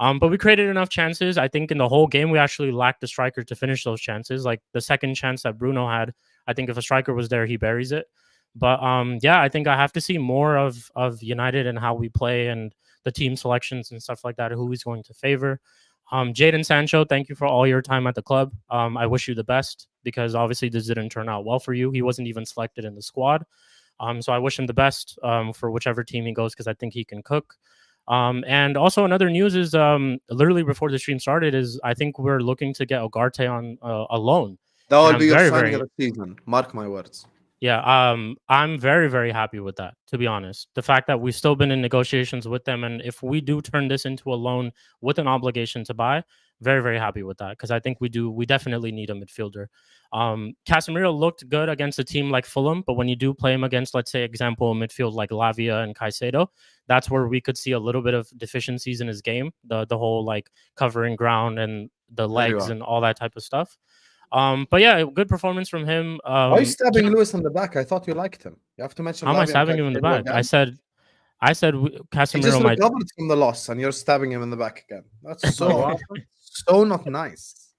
But we created enough chances. I think in the whole game, we actually lacked the striker to finish those chances. Like the second chance that Bruno had, I think if a striker was there, he buries it. But yeah, I think I have to see more of United and how we play and the team selections and stuff like that, who he's going to favor. Jadon Sancho, thank you for all your time at the club. I wish you the best, because obviously this didn't turn out well for you. He wasn't even selected in the squad. So I wish him the best for whichever team he goes, because I think he can cook. And also another news is literally before the stream started is I think we're looking to get Ugarte on a loan. That will be your signing of the season. Mark my words. Yeah, I'm very, very happy with that, to be honest. The fact that we've still been in negotiations with them, and if we do turn this into a loan with an obligation to buy, very, very happy with that, because I think we definitely need a midfielder. Casemiro looked good against a team like Fulham, but when you do play him against, let's say, example, a midfield like Lavia and Caicedo, that's where we could see a little bit of deficiencies in his game, the whole like covering ground and the legs and all that type of stuff. But yeah, good performance from him. Why are you stabbing Lewis in the back? I thought you liked him. You have to mention. How am I stabbing him in the back? Again. I said Casemiro. He just recovered from the loss, and you're stabbing him in the back again. That's so so not nice.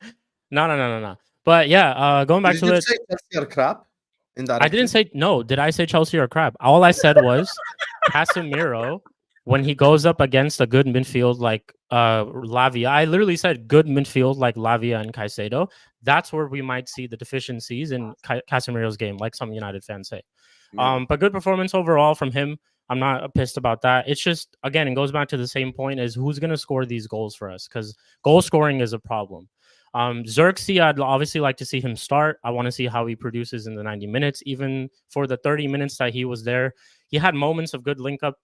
No. But yeah, going back to it. Did you say Chelsea are crap? I didn't say no. Did I say Chelsea are crap? All I said was Casemiro, when he goes up against a good midfield like Lavia, I literally said good midfield like Lavia and Caicedo. That's where we might see the deficiencies in Casemiro's game, like some United fans say. Yeah. But good performance overall from him. I'm not pissed about that. It's just, again, it goes back to the same point as who's going to score these goals for us, because goal scoring is a problem. Xerxes, I'd obviously like to see him start. I want to see how he produces in the 90 minutes. Even for the 30 minutes that he was there, he had moments of good link up.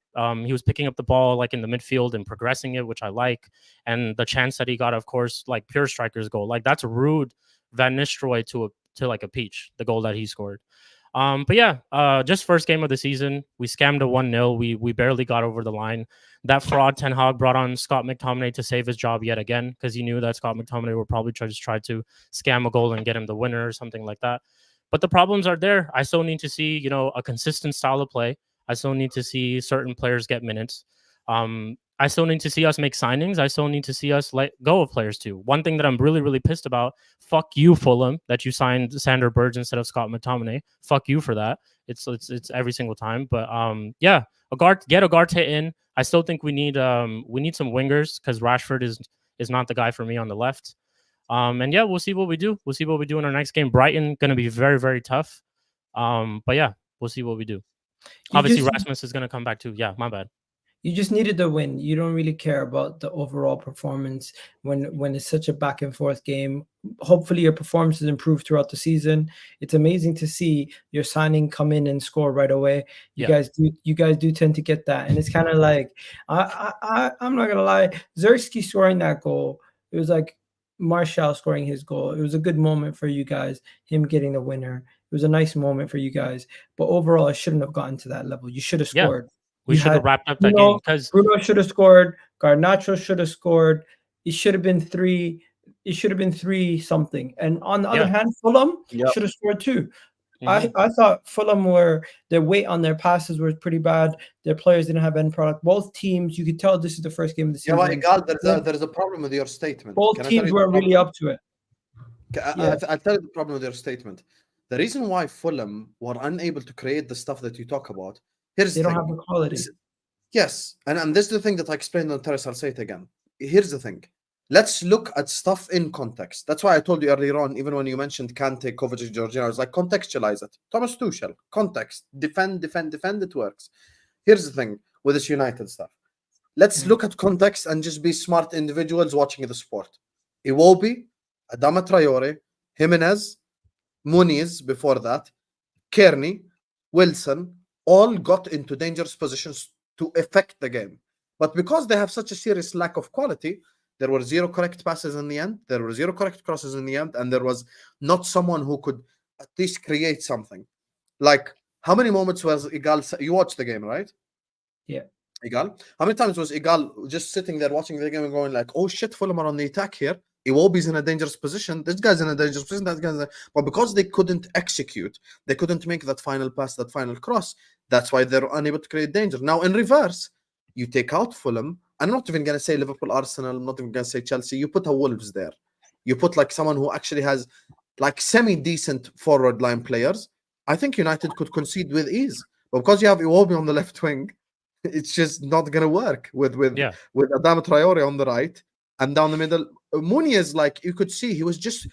He was picking up the ball like in the midfield and progressing it, which I like. And the chance that he got, of course, like pure striker's goal. Like that's rude Van Nistelrooy to like a peach, the goal that he scored. But yeah, just first game of the season, we scammed a 1-0. We barely got over the line. That fraud Ten Hag brought on Scott McTominay to save his job yet again, because he knew that Scott McTominay would probably just try to scam a goal and get him the winner or something like that. But the problems are there. I still need to see, a consistent style of play. I still need to see certain players get minutes. I still need to see us make signings. I still need to see us let go of players too. One thing that I'm really, really pissed about, fuck you, Fulham, that you signed Sander Berge instead of Scott McTominay. Fuck you for that. It's every single time. But yeah, get Ugarte in. I still think we need some wingers, because Rashford is not the guy for me on the left. And yeah, we'll see what we do. We'll see what we do in our next game. Brighton going to be very, very tough. But yeah, we'll see what we do. Obviously, Rasmus is going to come back too. Yeah, my bad. You just needed the win. You don't really care about the overall performance when it's such a back and forth game. Hopefully your performances improve throughout the season. It's amazing to see your signing come in and score right away. You guys do tend to get that. And it's kind of like, I'm not gonna lie, Zerski scoring that goal, it was like Martial scoring his goal. It was a good moment for you guys, him getting the winner. It was a nice moment for you guys. But overall, it shouldn't have gotten to that level. You should have scored. Yeah. We should have wrapped up that game, because Bruno should have scored. Garnacho should have scored. It should have been 3. It should have been 3 something. And on the other hand, Fulham should have scored too. I thought Fulham their weight on their passes was pretty bad. Their players didn't have end product. Both teams, you could tell this is the first game of the season. Yeah, well, Egal, there's a problem with your statement. Both teams weren't really up to it. I'll tell you the problem with your statement. The reason why Fulham were unable to create the stuff that you talk about, they don't have the quality. Yes, and this is the thing that I explained on Terrace. I'll say it again. Here's the thing. Let's look at stuff in context. That's why I told you earlier on, even when you mentioned Kante, Kovacic, Jorginho, I was like, contextualize it. Thomas Tuchel, context, defend, it works. Here's the thing with this United stuff. Let's look at context and just be smart individuals watching the sport. Iwobi, Adama Traore, Jimenez, Muniz before that, Kearney, Wilson, all got into dangerous positions to affect the game. But because they have such a serious lack of quality, there were 0 correct passes in the end, there were 0 correct crosses in the end, and there was not someone who could at least create something. Like, how many moments was Egal? You watched the game, right? Yeah. Egal? How many times was Egal just sitting there watching the game and going like, oh shit, Fulham are on the attack here. Iwobi's in a dangerous position. This guy's in a dangerous position. That guy's but because they couldn't execute, they couldn't make that final pass, that final cross. That's why they're unable to create danger. Now, in reverse, you take out Fulham. I'm not even going to say Liverpool, Arsenal. I'm not even going to say Chelsea. You put a Wolves there. You put like someone who actually has like semi-decent forward line players. I think United could concede with ease. But because you have Iwobi on the left wing, it's just not going to work with Adama Traore on the right. And down the middle, Muniz, like you could see, he was just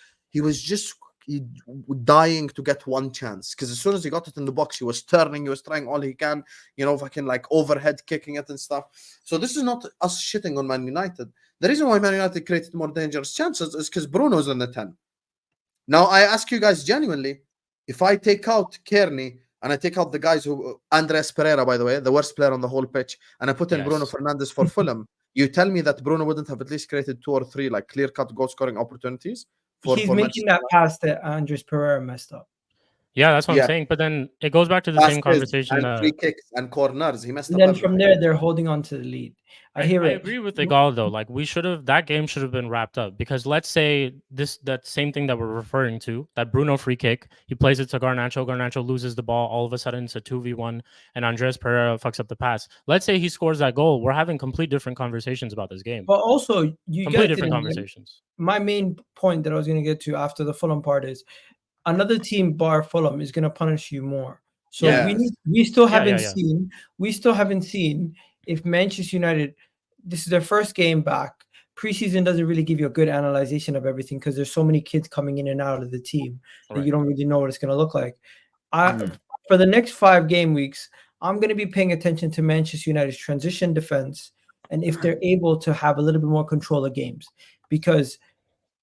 dying to get one chance, because as soon as he got it in the box, he was turning, he was trying all he can, fucking like overhead kicking it and stuff. So this is not us shitting on Man United. The reason why Man United created more dangerous chances is because Bruno's in the 10. Now I ask you guys genuinely, if I take out Kearney and I take out the guys who Andres Pereira, by the way, the worst player on the whole pitch, and I put in Bruno Fernandes for Fulham. You tell me that Bruno wouldn't have at least created 2 or 3 like clear-cut goal-scoring opportunities? He's making that pass that Andres Pereira messed up. Yeah, that's what I'm saying. But then it goes back to the same conversation. And free kicks and corners. He messed up. And then from there, they're holding on to the lead. I agree with Egal though. Like that game should have been wrapped up, because let's say that same thing that we're referring to, that Bruno free kick, he plays it to Garnacho. Garnacho loses the ball. All of a sudden, it's a 2v1, and Andres Pereira fucks up the pass. Let's say he scores that goal. We're having complete different conversations about this game. But also, you complete different conversations. My main point that I was going to get to after the Fulham part is, another team bar Fulham is going to punish you more. So we still haven't seen if Manchester United, this is their first game back. Preseason doesn't really give you a good analyzation of everything, because there's so many kids coming in and out of the team that you don't really know what it's going to look like. For the next 5 game weeks, I'm going to be paying attention to Manchester United's transition defense, and if they're able to have a little bit more control of games, because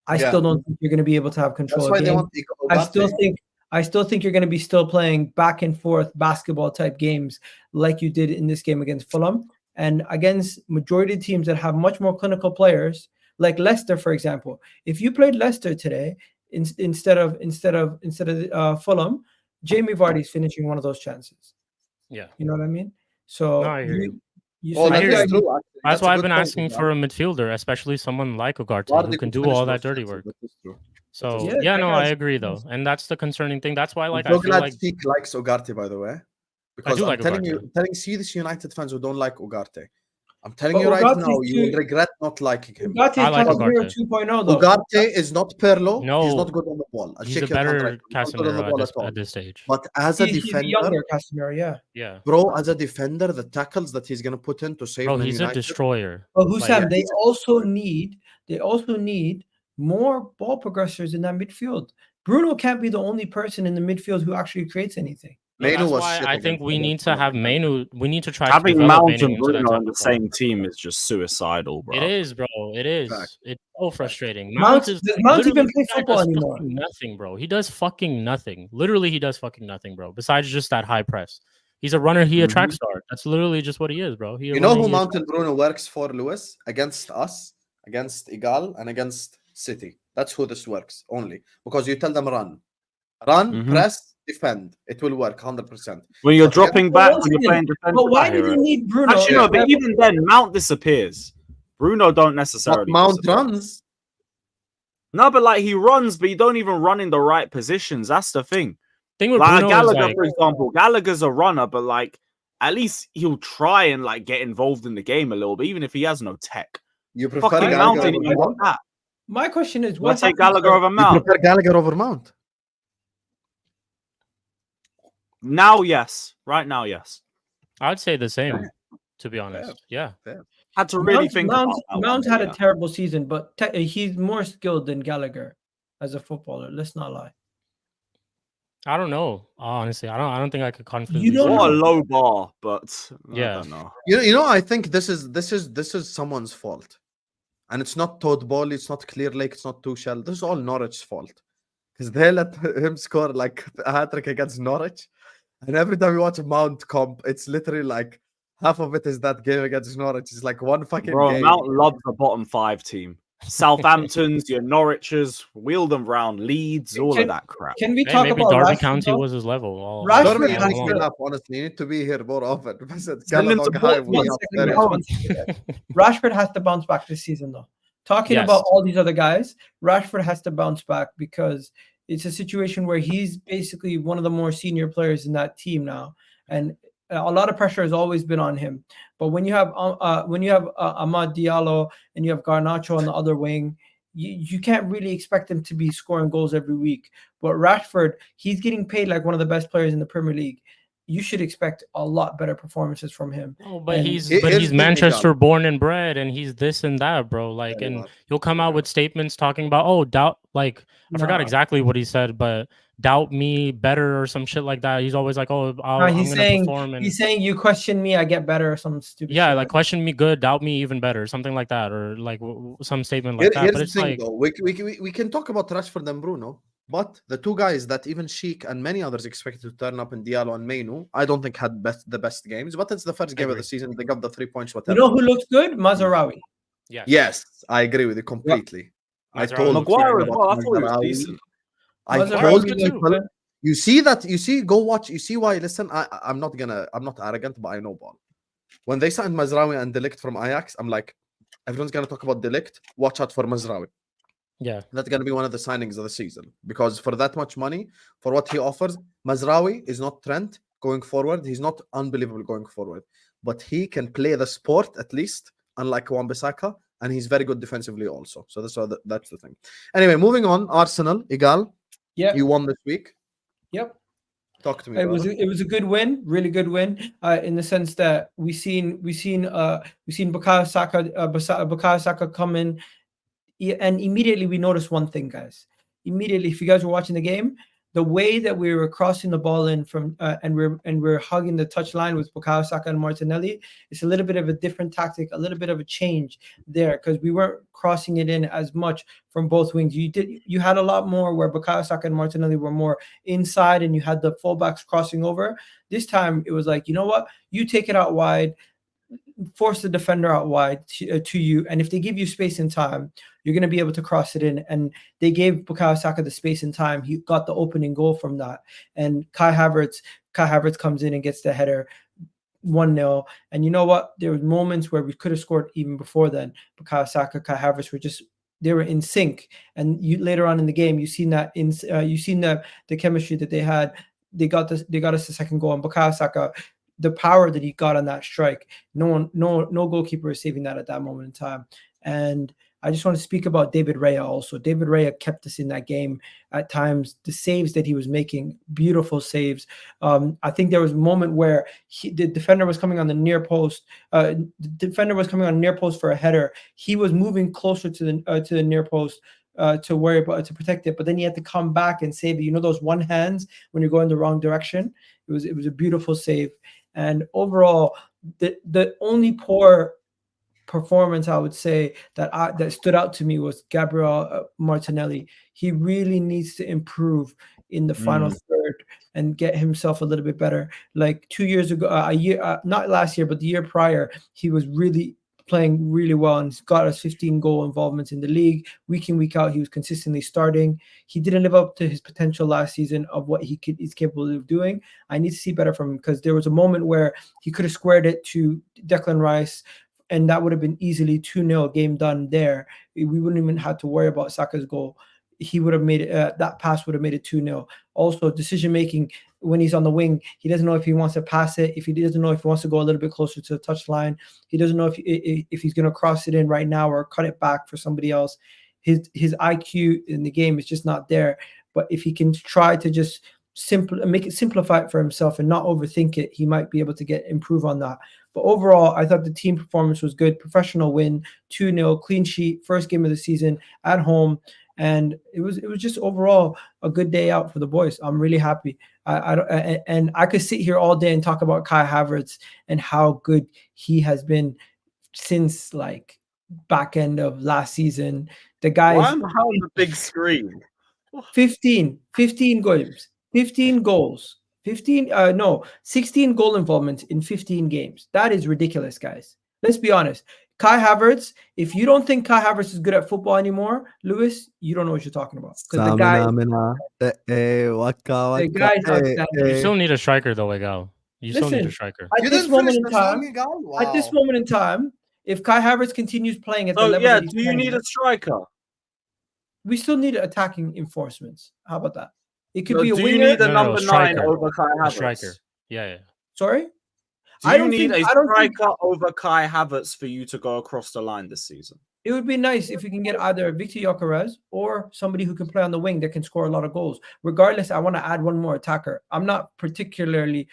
I still don't think you're going to be able to have control of games. I still think you're going to be still playing back and forth basketball type games like you did in this game against Fulham, and against majority of teams that have much more clinical players, like Leicester, for example. If you played Leicester today instead of Fulham, Jamie Vardy's finishing one of those chances. Yeah. You know what I mean? So No, I hear you. so that hear is you. true. Actually. That's a why I've good been point, asking Egal. for a midfielder, especially someone like Ugarte Vardy who can could do finish all those that dirty chances, work. that is true. So Yeah, yeah, that no, I guy's- agree though, and that's the concerning thing. That's why, like, I'm so I feel glad like Shikh likes Ugarte, by the way, because do I'm like telling you, Ugarte. see this United fans who don't like Ugarte. I'm telling But you right Ugarte's now, you will too- regret not liking him. Ugarte I is like Casemiro Ugarte. 2.0 though. Ugarte is not Pirlo. No, He's not good on the ball. I'll he's shake a your hand better right now. He's not good on the Casemiro ball at all. at this stage. But as a He's a defender, younger Casemiro, yeah. Yeah, bro, as a defender, the tackles that he's gonna put in to save bro, Man he's a United. destroyer. But Hussam, Like, they also need more ball progressors in that midfield. Bruno can't be the only person in the midfield who actually creates anything. no, Manu that's was why shit I against think we Fulham. need to have Manu. We need to try to Having develop Mount Manu and into that Bruno type in the of player. same team is just suicidal, bro. It is, bro. It is. Fact. It's so frustrating. Mount is does Mount even literally- play this guy football does anymore? fucking nothing, bro. He does fucking nothing. Literally, he does fucking nothing, bro. Besides just that high press, he's a runner. He a track star. That's literally just what he is, bro. You know who Mount and Bruno works for, Lewis? Against us, against Egal, and against City. That's who this works only because you tell them run, press, defend. It will work 100%. When you're But dropping But back, once when you're again, playing defensive, But why I hear did it. you need Bruno? Actually, no, but even then, Mount disappears. Bruno don't But necessarily. Mount disappear. runs. No, but like he runs, but you don't even run in the right positions. That's the thing. thing with Like Bruno Gallagher, is like, for example, Gallagher's a runner, but like at least he'll try and like get involved in the game a little bit, even if he has no tech. You prefer Fucking Gallagher Mount over ain't even got Mount? that. My question is, Do I what take happens Gallagher to- over You Mount? prefer Gallagher over Mount? Now, yes. Right now, yes. I'd say the same, to be honest. Yeah. Had to really Mount, think Mount, about that. Mount one, had but a yeah. terrible season, but he's more skilled than Gallagher as a footballer. Let's not lie. I don't know. Honestly, I don't think I could confidently. You don't say What a that. low bar, but Yeah. I don't know. You know, I think this is someone's fault, and it's not Todd Bowley, it's not Clear Lake, it's not Tuchel. This is all Norwich's fault because they let him score like a hat trick against Norwich, and every time you watch a Mount comp, it's literally like half of it is that game against Norwich. It's like one fucking Bro, game. Mount loves the bottom 5 team. Southamptons, your Norwiches, wheel them round, Leeds, all of that crap. Can we Hey, talk maybe about Derby Rashford, County though? was his level. All Rashford Dormy has makes to- me laugh, honestly. You need to be here more often. Send him to Bournemouth. One second. Rashford has to bounce back this season, though. Talking Yes. about all these other guys, Rashford has to bounce back because it's a situation where he's basically one of the more senior players in that team now, and a lot of pressure has always been on him. But when you have Amad Diallo and you have Garnacho on the other wing, you can't really expect him to be scoring goals every week. But Rashford, he's getting paid like one of the best players in the Premier League. You should expect a lot better performances from him. Oh, but And he's here's the thing, Manchester Egal. born and bred, and he's this and that, bro. Like, Very and much. he'll come out with statements talking about, oh, doubt. Like, I forgot Nah. exactly what he said, but doubt me better or some shit like that. He's always like, oh, I'm He's gonna saying perform. And he's saying you question me, I get better, or some stupid. yeah, shit like question me good, doubt me even better, something like that, or like some statement like that. Here's But the it's thing, like, though. We can talk about Rashford and Bruno, but the two guys that even Sheikh and many others expected to turn up in Diallo and Manu, I don't think had the best games. But it's the first game of the Agree. season. They got the 3 points. You Whatever. know who looks good? Mazarawi. yeah, Yes, I agree with you completely. I Mazraoui told looks Maguire very as good. well. I thought he was Mazraoui. decent. I Mazraoui told was you, good too. people, you see that. You see, go watch. You see why? Listen, I'm not arrogant, but I know ball. When they signed Mazraoui and Delict from Ajax, I'm like, everyone's gonna talk about Delict. Watch out for Mazraoui. Yeah, That's gonna be one of the signings of the season because for that much money, for what he offers, Mazraoui is not Trent going forward. He's not unbelievable going forward, but he can play the sport at least, unlike Wan-Bissaka, and he's very good defensively also. So that's the thing. Anyway, moving on. Arsenal, Egal, Yep. you won this week. Yep. Talk to me. It was brother. it was a good win, really good win. In the sense that we seen Bukayo Saka come in, and immediately we noticed one thing, guys. Immediately, if you guys were watching the game, the way that we were crossing the ball in from and we're hugging the touch line with Bukayo Saka and Martinelli, it's a little bit of a different tactic, a little bit of a change there because we weren't crossing it in as much from both wings. You had a lot more where Bukayo Saka and Martinelli were more inside, and you had the fullbacks crossing over. This time it was like, you know what? You take it out wide. force the defender out wide to you, and if they give you space and time, you're going to be able to cross it in. And they gave Bukayo Saka the space and time. He got the opening goal from that. And Kai Havertz comes in and gets the header, 1-0. And you know what? There was moments where we could have scored even before then. Bukayo Saka, Kai Havertz they were in sync. And later on in the game, you've seen that the chemistry that they had. They got us the second goal, and Bukayo Saka, the power that he got on that strike, no goalkeeper is saving that at that moment in time. And I just want to speak about David Raya also. David Raya kept us in that game at times. The saves that he was making, beautiful saves. I think there was a moment where the defender was coming on the near post. The defender was coming on near post for a header. He was moving closer to the near post to protect it, but then he had to come back and save it. You know those one hands when you're going the wrong direction. It was a beautiful save. And overall, the only poor performance I would say that stood out to me was Gabriel Martinelli. He really needs to improve in the final third and get himself a little bit better. Like 2 years ago, not last year, but the year prior, he was really playing really well and he's got us 15 goal involvements in the league. Week in, week out, he was consistently starting. He didn't live up to his potential last season of what he's capable of doing. I need to see better from him, because there was a moment where he could have squared it to Declan Rice, and that would have been easily 2-0 game done there. We wouldn't even have to worry about Saka's goal. He would have made it, that pass would have made it 2-0. Also, decision-making when he's on the wing, he doesn't know if he wants to pass it, if he doesn't know if he wants to go a little bit closer to the touchline. He doesn't know if he's going to cross it in right now or cut it back for somebody else. His IQ in the game is just not there. But if he can try to just make it simplify it for himself and not overthink it, he might be able to improve on that. But overall, I thought the team performance was good. Professional win, 2-0, clean sheet, first game of the season at home. And it was just overall a good day out for the boys. I'm really happy. I could sit here all day and talk about Kai Havertz and how good he has been since like back end of last season. The guy is on the big screen. 15 games, 15 goals, 16 goal involvements in 15 games. That is ridiculous, guys. Let's be honest. Kai Havertz, if you don't think Kai Havertz is good at football anymore, Lewis, you don't know what you're talking about. Because the guy, you still need a striker though, Egal. You still need a striker. At this moment in time, if Kai Havertz continues playing at the level that he's do you need a striker? We still need attacking enforcements. How about that? It could be a winger. Do you need a number 9 over Kai Havertz? Striker. Yeah. Sorry? Do you need a striker over Kai Havertz for you to go across the line this season? It would be nice if we can get either Victor Gyökeres or somebody who can play on the wing that can score a lot of goals. Regardless, I want to add one more attacker. I'm not particularly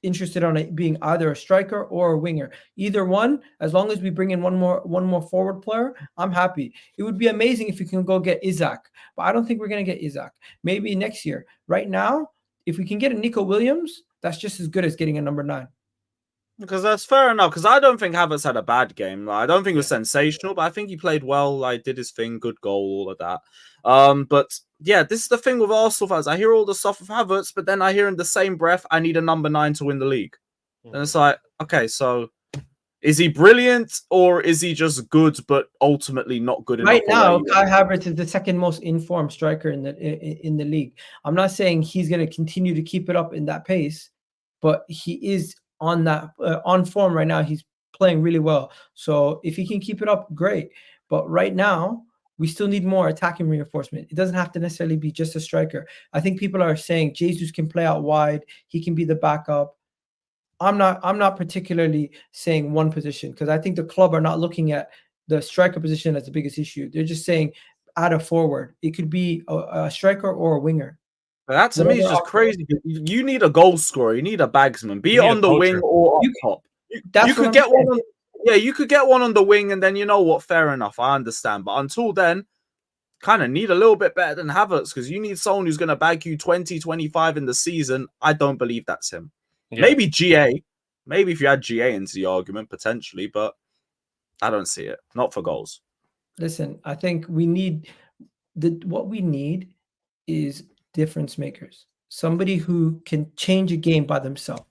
interested on it being either a striker or a winger. Either one, as long as we bring in one more forward player, I'm happy. It would be amazing if we can go get Isaac, but I don't think we're going to get Isaac. Maybe next year. Right now, if we can get a Nico Williams, that's just as good as getting a number 9. Because that's fair enough. Because I don't think Havertz had a bad game. I don't think it was sensational, but I think he played well. Did his thing, good goal, all of that. But yeah, this is the thing with Arsenal fans. I hear all the stuff with Havertz, but then I hear in the same breath, I need a number 9 to win the league. And it's like, okay, so is he brilliant or is he just good, but ultimately not good enough? Right now, Kai Havertz is the second most informed striker in the league. I'm not saying he's going to continue to keep it up in that pace, but he is on form right now. He's playing really well. So if he can keep it up, great. But right now, we still need more attacking reinforcement. It doesn't have to necessarily be just a striker. I think people are saying Jesus can play out wide. He can be the backup. I'm not particularly saying one position, because I think the club are not looking at the striker position as the biggest issue. They're just saying add a forward. It could be a striker or a winger. But that to me is just crazy. You need a goal scorer. You need a bagsman, be it on the wing or up top. You could get one on, you could get one on the wing, and then you know what? Fair enough, I understand. But until then, kind of need a little bit better than Havertz, because you need someone who's going to bag you 20, 25 in the season. I don't believe that's him. Yeah. Maybe GA. Maybe if you add GA into the argument, potentially, but I don't see it. Not for goals. Listen, I think we need what we need is difference makers. Somebody who can change a game by themselves.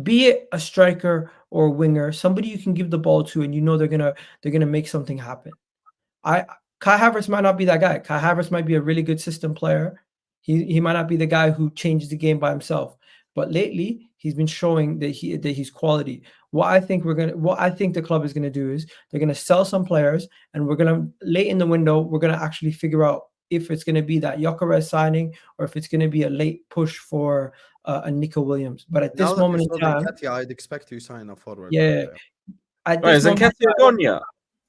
be it a striker or a winger, somebody you can give the ball to, and you know they're gonna make something happen. Kai Havertz might not be that guy. Kai Havertz might be a really good system player. He might not be the guy who changes the game by himself. But lately, he's been showing that he's quality. What I think the club is gonna do is they're gonna sell some players, and we're gonna late in the window we're gonna actually figure out if it's gonna be that Gyökeres signing or if it's gonna be a late push for a Nico Williams. But at this Now that moment you in saw time, Nketiah, I'd expect you to sign a forward. yeah, at Wait, this is moment, Nketiah gone yet?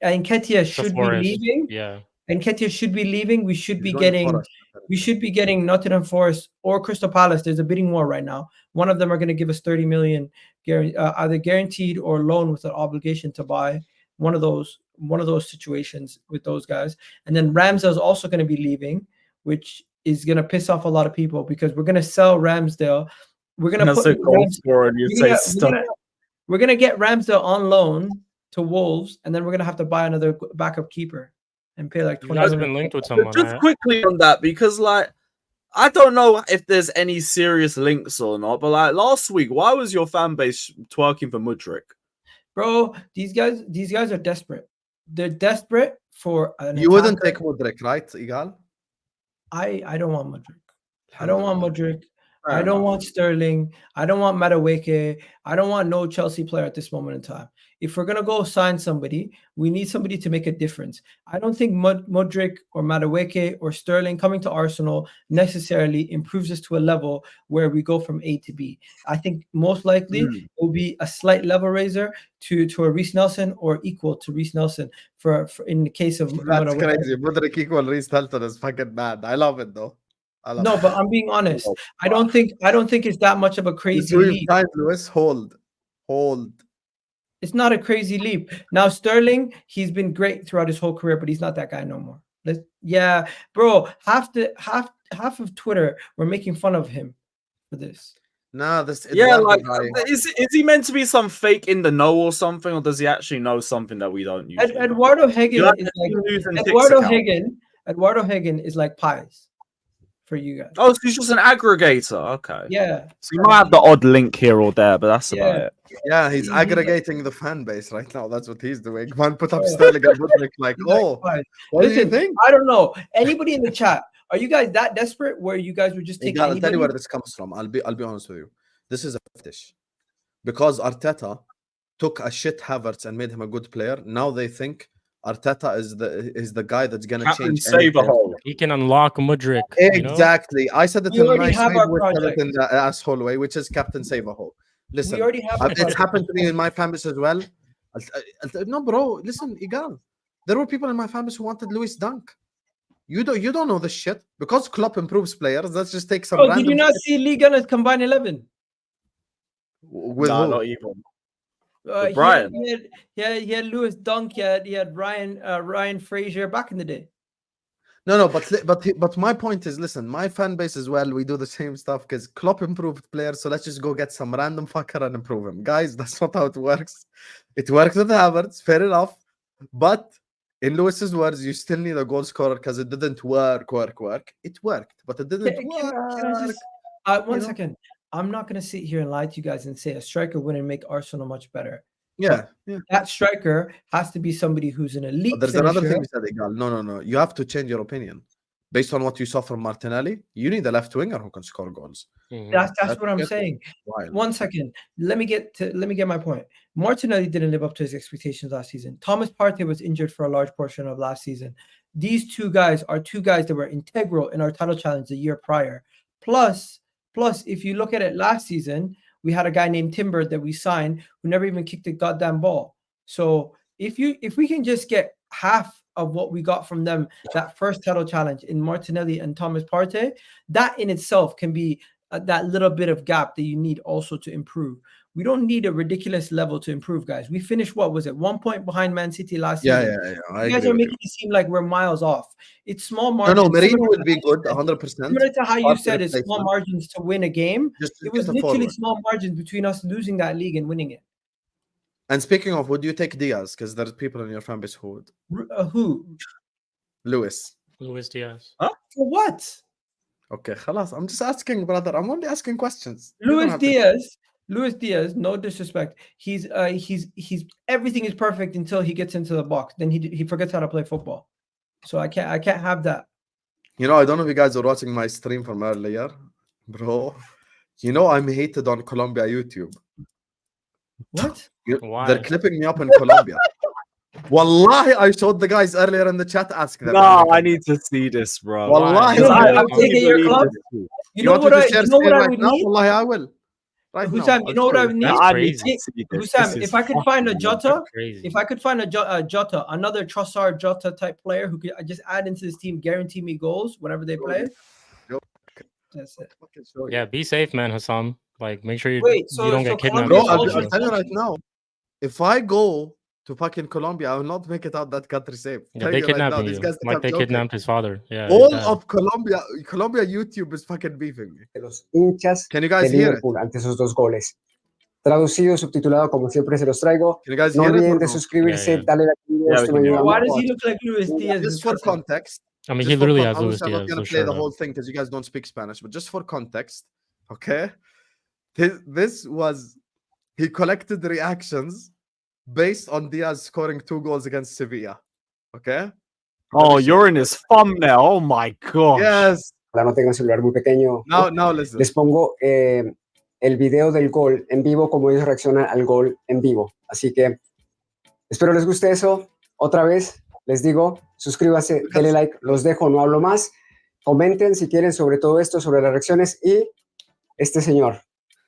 Nketiah should be Forest. leaving. Yeah. Nketiah should be leaving. We should He's be going getting. Forest. We should be getting Nottingham Forest or Crystal Palace. There's a bidding war right now. One of them are going to give us 30 million, either guaranteed or loan with an obligation to buy. One of those situations with those guys. And then Ramsdale's also going to be leaving, which is going to piss off a lot of people because we're going to sell Ramsdale. We're going to put we're going to get Ramsdale on loan to Wolves, and then we're going to have to buy another backup keeper and pay like 20 You guys million. have been linked with someone. Just quickly on that, because like I don't know if there's any serious links or not, but like last week, why was your fan base twerking for Mudryk? Bro, these guys are desperate. They're desperate for an You wouldn't attacker. take Mudryk, right, Egal? I don't want Mudryk. I don't want Mudryk. Fair I don't enough. want Sterling. I don't want Madueke. I don't want no Chelsea player at this moment in time. If we're gonna go sign somebody, we need somebody to make a difference. I don't think Mudryk or Madueke or Sterling coming to Arsenal necessarily improves us to a level where we go from A to B. I think most likely it will be a slight level raiser to a Reece Nelson or equal to Reece Nelson for in the case of That's Madueke. crazy. Mudryk equal Reece Nelson is fucking mad. I love it though. No, but I'm being honest. I don't think it's that much of a crazy leap. Lewis, hold. It's not a crazy leap. Now Sterling, he's been great throughout his whole career, but he's not that guy no more. Yeah, bro. Half of Twitter were making fun of him for this. Nah, this is he meant to be some fake in the know or something, or does he actually know something that we don't usually know? Eduardo Hagen is like Eduardo Hagen is like pies for you guys. Oh, so he's just an aggregator. Okay. Yeah. So you might have the odd link here or there, but that's about it. Yeah, he's aggregating the fan base right now. That's what he's doing. Man, put up Sterling and Mudryk like, what do you think? I don't know. Anybody in the chat, are you guys that desperate where you guys would just take I'll tell you where this comes from. I'll be honest with you. This is a fetish. Because Arteta took a shit Havertz and made him a good player. Now they think Arteta is the guy that's gonna change. He can unlock Mudryk. Exactly. I said it in a nice way, in the asshole way, which is Captain Save a Hole. Listen, we already have it's happened to me in my fan base as well. No, bro, listen, Egal. There were people in my fan base who wanted Lewis Dunk. You don't know this shit. Because Klopp improves players, let's just take some random. Did you not see Liga at Combine 11? With no, who? not even. Brian. He had Lewis Dunk. He had Ryan Fraser back in the day. No, but my point is, listen, my fan base as well, we do the same stuff because Klopp improved players, so let's just go get some random fucker and improve him. Guys, that's not how it works. It worked with Havertz, fair enough, but in Lewis's words, you still need a goal scorer because it didn't work. It worked, but it didn't work. Can I just, one second. I'm not going to sit here and lie to you guys and say a striker wouldn't make Arsenal much better. Yeah. That striker has to be somebody who's an elite. But there's another thing you said, Egal. No. You have to change your opinion. Based on what you saw from Martinelli, you need a left winger who can score goals. That's what I'm saying. Wild. 1 second. Let me get my point. Martinelli didn't live up to his expectations last season. Thomas Partey was injured for a large portion of last season. These two guys are two guys that were integral in our title challenge the year prior. Plus, if you look at it last season, we had a guy named Timber that we signed who never even kicked a goddamn ball. So if we can just get half of what we got from them that first title challenge in Martinelli and Thomas Partey, that in itself can be that little bit of gap that you need also to improve. We don't need a ridiculous level to improve, guys. We finished, 1 point behind Man City last season. Yeah. You guys are making it seem like we're miles off. It's small margins. No, Merino will be good, 100%. Similar to how you said it's small margins to win a game. It was literally small margins between us losing that league and winning it. And speaking of, would you take Diaz? Because there's people in your fan base who would. Who? Luis Diaz. Huh? For what? Okay, khalas. I'm just asking, brother. I'm only asking questions. Luis Luis Diaz, no disrespect. He's everything is perfect until he gets into the box. Then he forgets how to play football. So I can't have that. You know, I don't know if you guys are watching my stream from earlier, bro. You know, I'm hated on Colombia YouTube. What? Why? They're clipping me up in Colombia. Wallahi, I showed the guys earlier in the chat. Ask them. No, I need to see this, bro. Wallahi, You know, Why? I'm taking your club. You know want what me to I? share You know what screen I right would now? need? Wallahi, I will. Right now. Hussam, you know what I would need? That's I need to crazy. see this. Hussam, This if is I could find a fucking Jota, Crazy. if I could find a Jota, another Trossard Jota type player who could just add into this team, guarantee me goals whenever they play. Yo. That's it. Fucking show you. Yeah, be safe, man, Hassam. Like, make sure you Wait, you don't get kidnapped. Colombia's Bro, also I'll tell you right now. If I go to fucking Colombia, I will not make it out that country safe. Yeah, Tell they you right now, kidnapping these you. guys think Like I'm they joking. kidnapped his father. Yeah. All his dad. of Colombia YouTube is fucking beefing me. De los hinchas Can you de guys hear it? Liverpool ante esos dos goles. Traducido, subtitulado, como siempre se los traigo. Can you guys No hear it? olviden or de no? suscribirse, Yeah, yeah. darle like al video, Yeah, esto we me can ayuda hear it. Why does mucho. he look like Luis Diaz? Just for context. I mean, Just he for literally con- has Luis obviously, I'm not Diaz. gonna the play shirt the on. whole thing because you guys don't speak Spanish, but just for context, okay? This was he collected reactions based on Diaz scoring 2 goals against Sevilla. Okay? Oh, you're in his thumbnail. Oh my gosh. Yes. Ojalá no tenga un celular muy pequeño. Now listen. Les pongo el video del gol en vivo, como ellos reaccionan al gol en vivo. Así que espero les guste eso. Otra vez, les digo, suscríbanse, denle like, los dejo, no hablo más. Comenten si quieren sobre todo esto, sobre las reacciones. Y este señor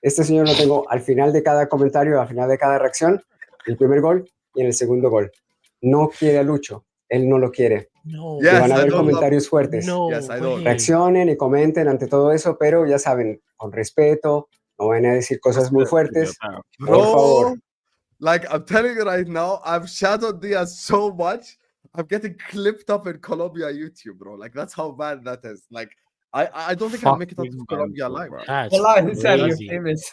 lo tengo al final de cada comentario, al final de cada reacción, el primer gol y en el segundo gol. No quiere a Lucho, él no lo quiere. No. Y Yes, van a I ver don't love- comentarios fuertes. No Yes, I don't. way. Reaccionen y comenten ante todo eso, pero ya saben, con respeto, no van a decir cosas muy fuertes. Por favor. Bro, like I'm telling you right now, I've shadowed Diaz so much. I'm getting clipped up in Colombia YouTube, bro. Like that's how bad that is. Like I don't think I'll make it out to Fucking Colombia mental, live, bro. That's Wallahi, Hussam, you're crazy. famous.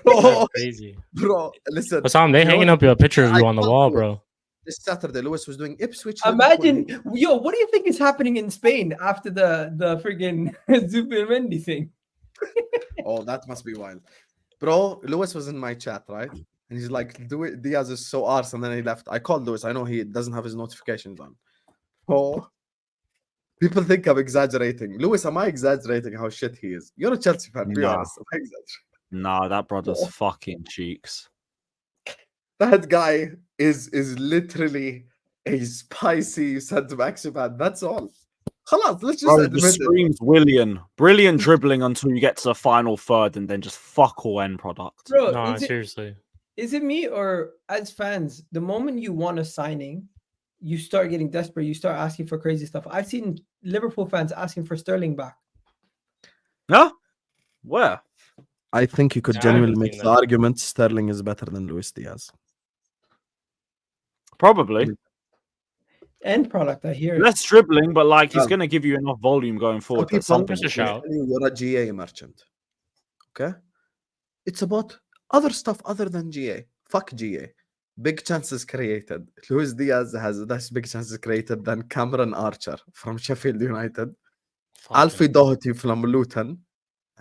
bro. That's crazy. Bro, listen. Hassam, they You know hanging what? up a picture of I you on the can't wall, do it. bro. This Saturday, Lewis was doing Ipswich. Imagine, Liverpool. yo, what do you think is happening in Spain after the freaking Zubimendi thing? Oh, that must be wild, bro. Lewis was in my chat, right? And he's like, Diaz is so arse, and then he left. I called Lewis. I know he doesn't have his notifications on. Oh, people think I'm exaggerating. Lewis, am I exaggerating how shit he is? You're a Chelsea fan. Be Nah. honest. Am I exaggerating? Nah, that brother's fucking cheeks. That guy is literally a spicy centre-back. That's all. Khalas, let's just Bro, admit just it. screams brilliant dribbling until you get to the final third and then just fuck all end product. Bro, No, is it, seriously. is it me or as fans, the moment you want a signing, you start getting desperate, you start asking for crazy stuff. I've seen Liverpool fans asking for Sterling back. Huh? Where? I think you could Yeah, I genuinely haven't make seen the that. argument Sterling is better than Luis Diaz. Probably. End product, I hear it. Less dribbling, but like he's Well, going to give you enough volume going forward. That's people- something. Just a shout. You're a GA merchant. Okay? It's about other stuff other than GA. Fuck GA. Big chances created. Luis Diaz has less big chances created than Cameron Archer from Sheffield United, Alfie Doherty from Luton,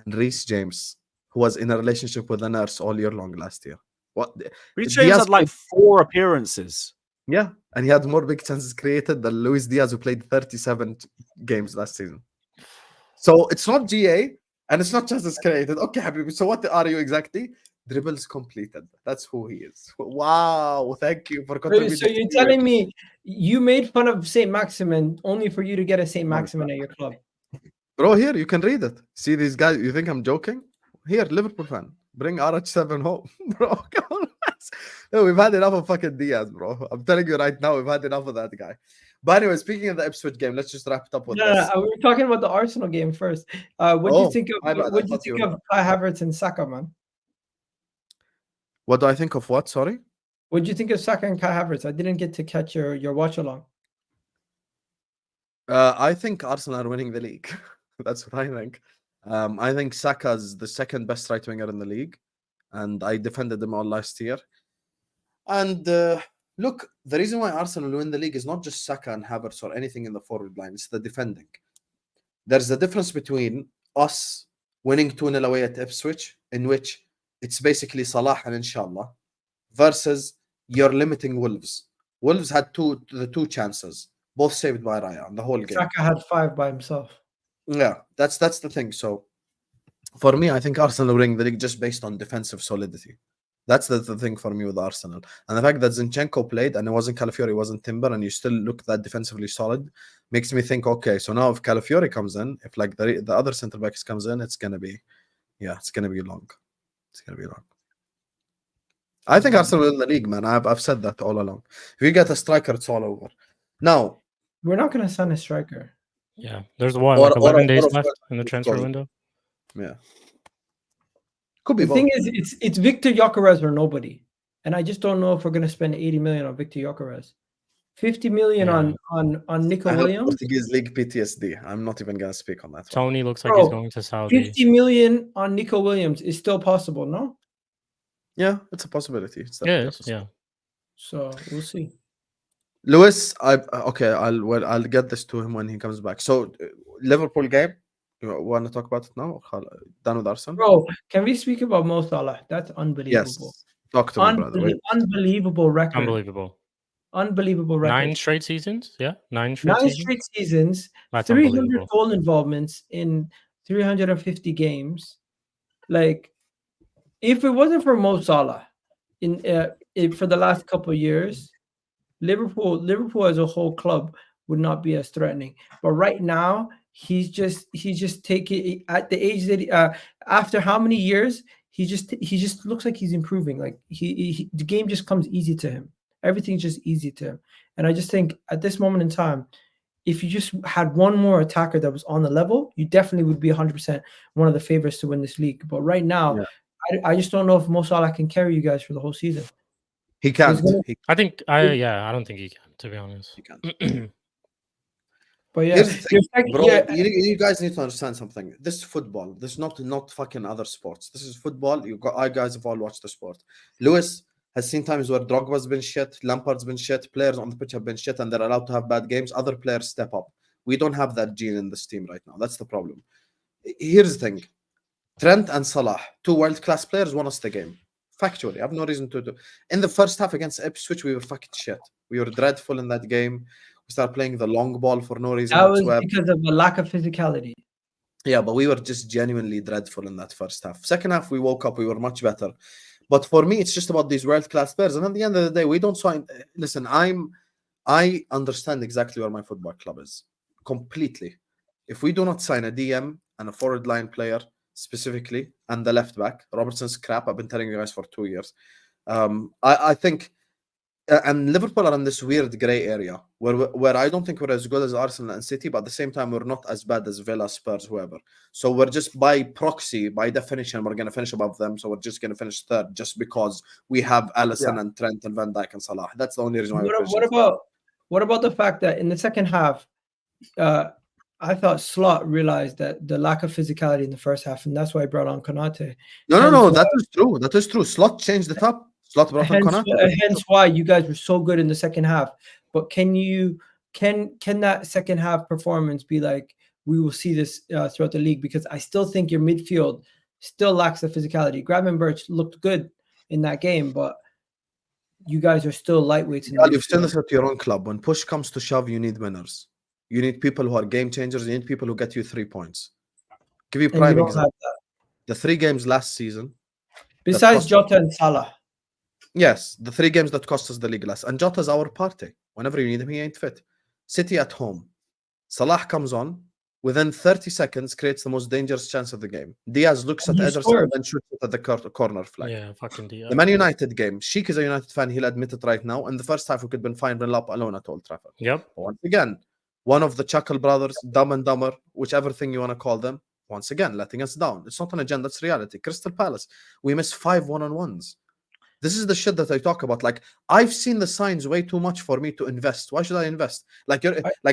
and Reece James, who was in a relationship with a nurse all year long last year. What? Reece Diaz James had like played- 4 appearances. Yeah, and he had more big chances created than Luis Diaz, who played 37 games last season. So it's not GA and it's not chances created. Okay, Habibi, so what are you exactly? Dribbles completed. That's who he is. Wow, thank you for Wait, contributing. so you're telling me you made fun of St. Maximin only for you to get a St. Maximin at your club? Bro, here, you can read it. See these guys, you think I'm joking? Here, Liverpool fan. Bring RH7 home. Bro, come on. No, we've had enough of fucking Diaz, bro. I'm telling you right now, we've had enough of that guy. But anyway, speaking of the Ipswich game, let's just wrap it up with No, this. we were talking about the Arsenal game first. What do you Oh, think my bad. I of what do you thought you think were- of Kai Havertz and Saka, man? What do I think of what? Sorry? What do you think of Saka and Kai Havertz? I didn't get to catch your watch along. I think Arsenal are winning the league. That's what I think. I think Saka's the second best right winger in the league, and I defended them all last year. And look, the reason why Arsenal win the league is not just Saka and Havertz or anything in the forward line, it's the defending. There's a difference between us winning 2-0 away at Ipswich, in which it's basically Salah and Inshallah versus you're limiting Wolves. Wolves had the two chances, both saved by Raya in the whole game. Saka had 5 by himself. Yeah, that's the thing. So for me, I think Arsenal winning the league just based on defensive solidity. That's the thing for me with Arsenal. And the fact that Zinchenko played and it wasn't Calafiori, it wasn't Timber, and you still look that defensively solid, makes me think, okay, so now if Calafiori comes in, if like the other centre backs comes in, it's gonna be long. It's gonna be long. I think Arsenal win the league, man. I've said that all along. If you get a striker, it's all over. Now We're not going to sign a striker. Yeah, there's like 11 days left in the transfer course. window. Yeah. Could be The both. thing is, it's Victor Gyökeres or nobody, and I just don't know if we're going to spend 80 million on Victor Gyökeres, 50 million on Nico I have Williams, Portuguese league PTSD. I'm not even gonna speak on that one. Tony looks like Bro, he's going to Saudi. 50 million on Nico Williams is still possible, no? Yeah, it's a possibility. It's Yeah, definitely a possibility. So we'll see. Lewis, I'll get this to him when he comes back. So Liverpool game, you want to talk about it now? Done with Arsenal? Bro, can we speak about Mo Salah? That's unbelievable. Yes. Talk to me, brother. Wait. Unbelievable record. Unbelievable. record. 9 straight seasons? Yeah, 9 straight seasons. That's 300 unbelievable. goal involvements in 350 games. Like, if it wasn't for Mo Salah for the last couple of years, Liverpool as a whole club would not be as threatening. But right now, he's just taking at the age that after how many years, he just looks like he's improving. Like the game just comes easy to him. Everything's just easy to him. And I just think at this moment in time, if you just had one more attacker that was on the level, you definitely would be 100% one of the favorites to win this league. But right now, I just don't know if Mo Salah can carry you guys for the whole season. He can't. I don't think he can, to be honest. He can't. But yeah, Here's the thing, bro, yeah. you guys need to understand something. This is football. This is not fucking other sports. This is football. I guys have all watched the sport. Lewis has seen times where Drogba's been shit, Lampard's been shit, players on the pitch have been shit, and they're allowed to have bad games. Other players step up. We don't have that gene in this team right now. That's the problem. Here's the thing. Trent and Salah, 2 world-class players, won us the game. Factually, I have no reason to do. In the first half against Ipswich, we were fucking shit. We were dreadful in that game. We started playing the long ball for no reason whatsoever. That was because of the lack of physicality. Yeah, but we were just genuinely dreadful in that first half. Second half, we woke up. We were much better. But for me, it's just about these world-class players. And at the end of the day, we don't sign. Listen, I understand exactly where my football club is. Completely. If we do not sign a DM and a forward line player specifically, and the left back, Robertson's crap. I've been telling you guys for 2 years. I think, and Liverpool are in this weird grey area where I don't think we're as good as Arsenal and City, but at the same time, we're not as bad as Villa, Spurs, whoever. So we're just by proxy, by definition, we're going to finish above them. So we're just going to finish third just because we have Alisson and Trent and Van Dijk and Salah. That's the only reason why. What about the fact that in the second half, I thought Slot realized that the lack of physicality in the first half, and that's why he brought on Konate. No, that is true. That is true. Slot changed it up. Slot brought on Konate. Hence why you guys were so good in the second half. But can that second half performance be like we will see this throughout the league? Because I still think your midfield still lacks the physicality. Gravenberch looked good in that game, but you guys are still lightweights. You've seen this at your own club. When push comes to shove, you need winners. You need people who are game changers. You need people who get you 3 points. Give you prime example. The 3 games last season. Besides Jota and Salah. Yes, the 3 games that cost us the league last. And Jota's our party. Whenever you need him, he ain't fit. City at home. Salah comes on. Within 30 seconds, creates the most dangerous chance of the game. Diaz looks at Ederson and shoots it at the corner flag. Yeah, fucking Diaz. The Man United game. Sheikh is a United fan. He'll admit it right now. In the first half, we could have been fine when up alone at Old Trafford. Yep. But once again, one of the Chuckle brothers, Dumb and Dumber, whichever thing you want to call them, once again, letting us down. It's not an agenda, it's reality. Crystal Palace, we missed 5 one-on-ones. This is the shit that I talk about. Like, I've seen the signs way too much for me to invest. Why should I invest?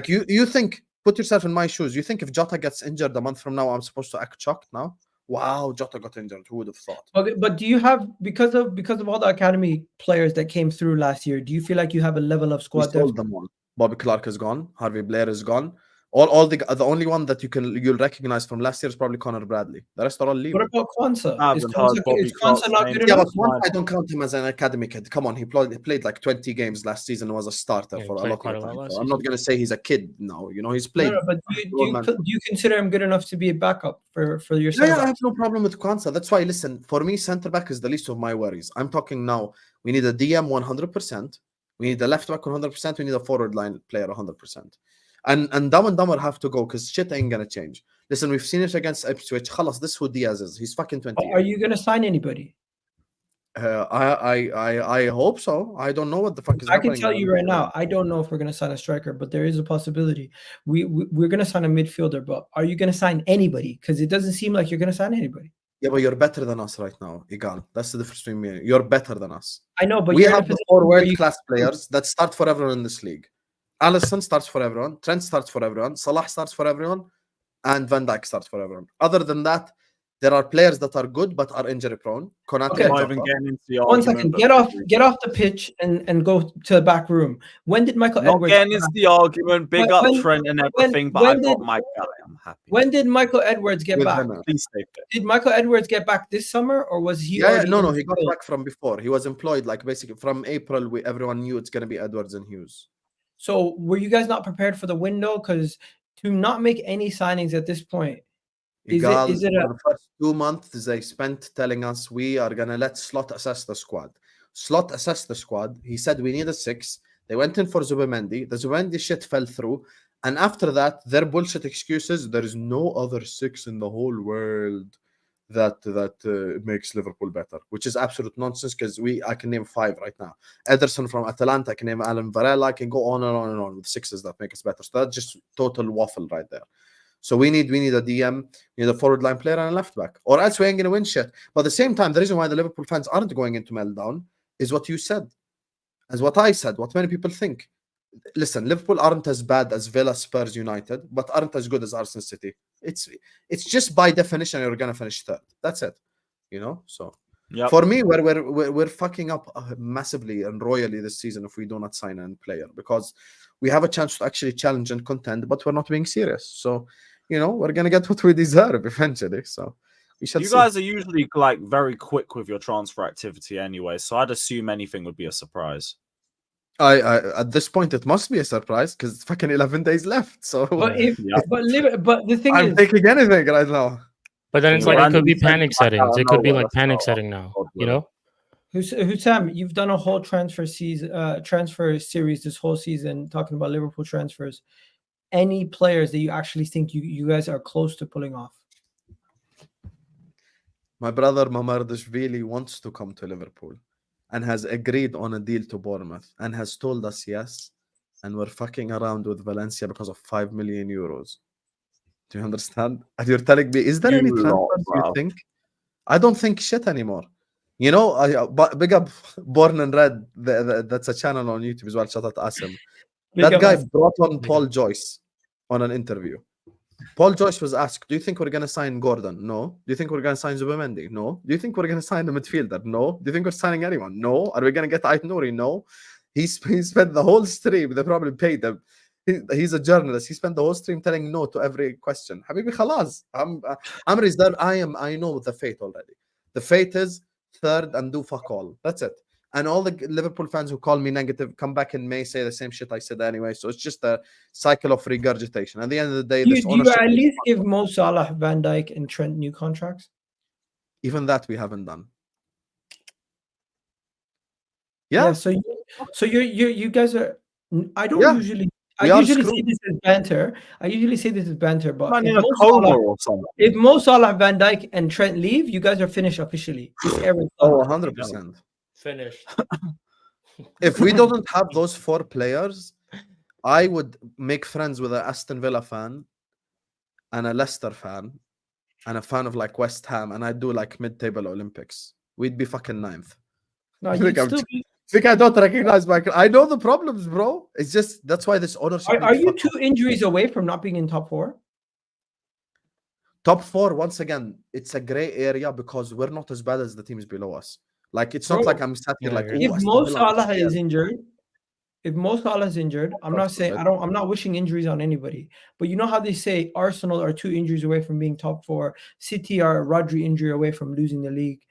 You think, put yourself in my shoes. You think if Jota gets injured a month from now, I'm supposed to act shocked now? Wow, Jota got injured. Who would have thought? Okay, but do you have, because of all the academy players that came through last year, do you feel like you have a level of squad depth? Them all. Bobby Clark is gone. Harvey Blair is gone. All the only one that you'll recognize from last year is probably Connor Bradley. The rest are all leaving. What about Kwanzaa? I Is haven't heard Bobby Kwanzaa Clark's not name. good Yeah, enough? but once I don't count him as an academy kid. Come on, he played like 20 games last season and was a starter Yeah, he for a played lot quite of a the lot time. last So I'm not season. going to say he's a kid now. You know, he's No, played. no, but do you consider him good enough to be a backup for your Yeah, center I back? have no problem with Kwanzaa. That's why, listen, for me, centre back is the least of my worries. I'm talking now. We need a DM 100%. We need a left back 100%. We need a forward line player 100%. And Dumb and Dumber have to go because shit ain't gonna change. Listen, we've seen it against Ipswich. Khalas, this is who Diaz is. He's fucking 20. Are you gonna sign anybody? I hope so. I don't know what the fuck is I can happening. tell you right now, I don't know if we're gonna sign a striker, but there is a possibility. We're gonna sign a midfielder, but are you gonna sign anybody? Because it doesn't seem like you're gonna sign anybody. Yeah, but you're better than us right now, Egal. That's the difference between me and you. You're better than us. I know, but We you're in a have the position 4 where you world-class players that start for everyone in this league. Alisson starts for everyone. Trent starts for everyone. Salah starts for everyone. And Van Dijk starts for everyone. Other than that, there are players that are good but are injury prone. Konate Okay. and Not even Jota. getting into the One argument. second, but- get off the pitch and go to the back room. When did Michael Not Edwards? getting into the argument. Big up Trent and everything, but I when got did- my guy. I'm happy. When did Michael Edwards get With back? Henna. Please take it. Did Michael Edwards get back this summer, or was he? Yeah, already no, in he got field? back from before. He was employed, like basically from April. Everyone knew it's gonna be Edwards and Hughes. So were you guys not prepared for the window? Because to not make any signings at this point, is Egal, it for the first 2 months they spent telling us we are gonna let Slot assess the squad. Slot assessed the squad. He said we need a 6. They went in for Zubimendi. The Zubimendi shit fell through. And after that, their bullshit excuses, there is no other 6 in the whole world that makes Liverpool better, which is absolute nonsense because I can name 5 right now. Ederson from Atalanta, I can name Alan Varela, I can go on and on and on with 6s that make us better. So that's just total waffle right there. So we need a DM, we need a forward line player and a left back, or else we ain't gonna win shit. But at the same time, the reason why the Liverpool fans aren't going into meltdown is what you said, as what I said, what many people think. Listen, Liverpool aren't as bad as Villa, Spurs, United, but aren't as good as Arsenal City. It's just by definition you're gonna finish 3rd. That's it, you know. So Yep. for me, we're fucking up massively and royally this season if we do not sign a player, because we have a chance to actually challenge and contend, but we're not being serious. So, you know, we're gonna get what we deserve eventually. So we shall You see. guys are usually like very quick with your transfer activity anyway, so I'd assume anything would be a surprise. I at this point it must be a surprise because it's fucking 11 days left. So But Yeah. but the thing I'm is, taking anything right now. But then it's Yeah, like it and could be you said panic back out settings. of It could be nowhere, like that's panic not- setting now. God You willing. know? Hussam, you've done a whole transfer series this whole season talking about Liverpool transfers. Any players that you actually think you guys are close to pulling off? My brother Mamardashvili wants to come to Liverpool and has agreed on a deal to Bournemouth and has told us yes. And we're fucking around with Valencia because of 5 million euros. Do you understand? And you're telling me, is there any You lot, transfers you bro. think? I don't think shit anymore. You know, big up Born and Red. That's a channel on YouTube as well. Shout out to Asim. Big That up guy us. brought on Big Paul Joyce on an interview. Paul Joyce was asked, do you think we're going to sign Gordon? No. Do you think we're going to sign Zubimendi? No. Do you think we're going to sign the midfielder? No. Do you think we're signing anyone? No. Are we going to get Ait Nouri? No. He spent the whole stream, they probably paid him. He's a journalist. He spent the whole stream telling no to every question. Habibi khalas. I'm reserved. I know the fate already. The fate is 3rd and do fuck all. That's it. And all the Liverpool fans who call me negative come back in May, say the same shit I said anyway. So it's just a cycle of regurgitation. At the end of the day, Do this you ownership, at least give Mo Salah, Van Dijk, and Trent new contracts? even that we haven't done. Yeah. So you guys are. I don't Yeah. usually. We I are usually say screwed. this is banter. But Man if in a Mo coma Salah- or something. if Mo Salah, Van Dijk, and Trent leave, you guys are finished officially. This era is done. Oh, 100%. Finished. If we don't have those 4 players, I would make friends with an Aston Villa fan and a Leicester fan and a fan of like West Ham, and I'd do like mid-table Olympics. We'd be fucking 9th. No, Look, you'd I'm still be, think I don't recognize Michael. I know the problems, bro. It's just that's why this ownership. are needs you fuck 2 off. injuries away from not being in top 4? Top 4? Once again, it's a gray area because we're not as bad as the teams below us. Like it's not Bro, like I'm sat here yeah, like you're "Ooh, If Aston Mo Villa, Salah yeah." is injured, if Mo Salah's injured, I'm not saying I'm not wishing injuries on anybody, but you know how they say Arsenal are 2 injuries away from being top 4, City are Rodri injury away from losing the league.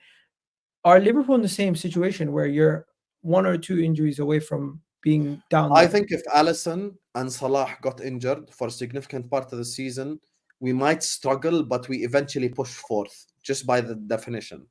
Are Liverpool in the same situation where you're 1 or 2 injuries away from being down? I think if Alisson and Salah got injured for a significant part of the season, we might struggle, but we eventually push 4th, just by the definition.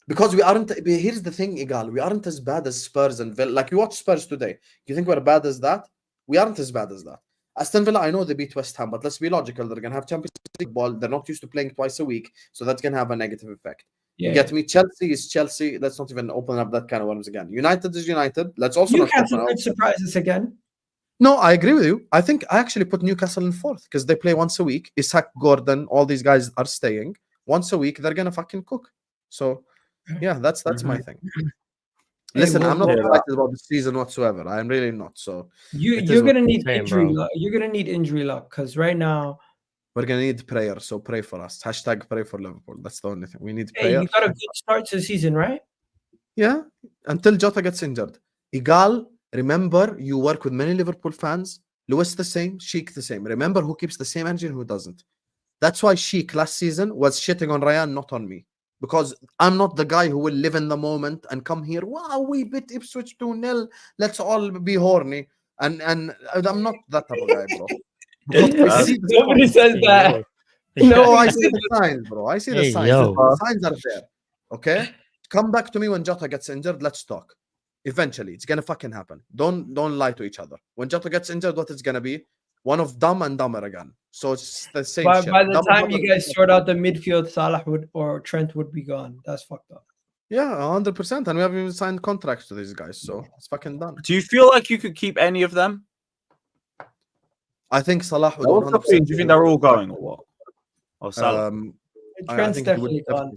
Because we aren't. Here's the thing, Egal. We aren't as bad as Spurs and Villa. Like, you watch Spurs today. You think we're bad as that? We aren't as bad as that. Aston Villa, I know they beat West Ham, but let's be logical. They're going to have Champions League ball. They're not used to playing twice a week, so that's going to have a negative effect. You get me? Chelsea is Chelsea. Let's not even open up that kind of worms again. United is United. Let's also Newcastle could surprise us again. No, I agree with you. I think I actually put Newcastle in 4th because they play once a week. Isak, Gordon, all these guys are staying once a week. They're gonna fucking cook. So, yeah, that's my thing. Listen, I'm not excited about the season whatsoever. I'm really not. So you're gonna need injury luck. You're gonna need injury luck because right now we're gonna need prayer. So pray for us. # pray for Liverpool. That's the only thing we need. Prayer. Hey, you got a good start to the season, right? Yeah, until Jota gets injured. Egal, remember, you work with many Liverpool fans. Lewis the same, Shikh the same. Remember who keeps the same energy and who doesn't. That's why Shikh last season was shitting on Ryan, not on me. Because I'm not the guy who will live in the moment and come here, wow, we beat Ipswich 2-0. Let's all be horny. And I'm not that type of guy, bro. Nobody says that. No, I see the signs, bro. I see the signs. The signs are there. Okay? Come back to me when Jota gets injured. Let's talk. Eventually, it's gonna fucking happen. Don't lie to each other. When Jota gets injured, what it's gonna be? One of dumb and dumber again. So it's the same shit. By the time you guys sort out the midfield, Salah or Trent would be gone. That's fucked up. Yeah, 100%. And we haven't even signed contracts to these guys, so it's fucking done. Do you feel like you could keep any of them? I think Salah would 100%. Do you think they're all going or what? Or Salah? Trent's definitely gone.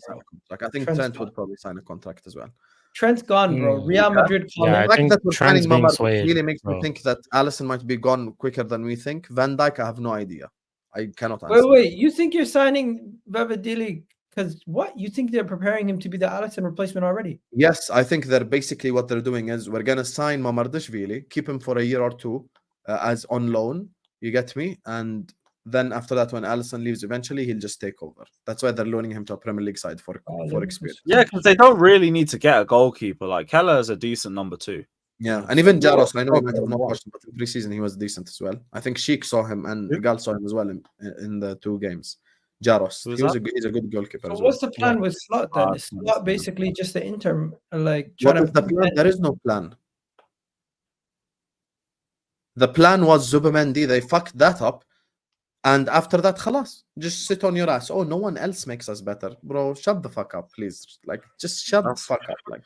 I think Trent would probably sign a contract as well. Trent's gone, bro. Real Madrid. Yeah, I think Trent's being swayed, really makes me think that Alisson might be gone quicker than we think. Van Dijk, I have no idea. I cannot answer. Wait. You think you're signing Vavadili because what? You think they're preparing him to be the Alisson replacement already? Yes, I think they're basically what they're doing is we're gonna sign Mamardashvili, keep him for a year or two as on loan. You get me? And then after that, when Alisson leaves, eventually he'll just take over. That's why they're loaning him to a Premier League side for experience. Yeah, because they don't really need to get a goalkeeper. Like Keller is a decent number 2. Yeah, and even Jaros, I know you might have not watched him, but in pre-season he was decent as well. I think Shikh saw him and Egal saw him as well in the 2 games. Jaros, he's a good goalkeeper as well. What's the plan with Slot then? Is Slot basically just the interim? Like, what is the plan? There is no plan. The plan was Zubimendi. They fucked that up. And after that, khalas, just sit on your ass. Oh, no one else makes us better. Bro, shut the fuck up, please. Like, just shut the fuck up. Like,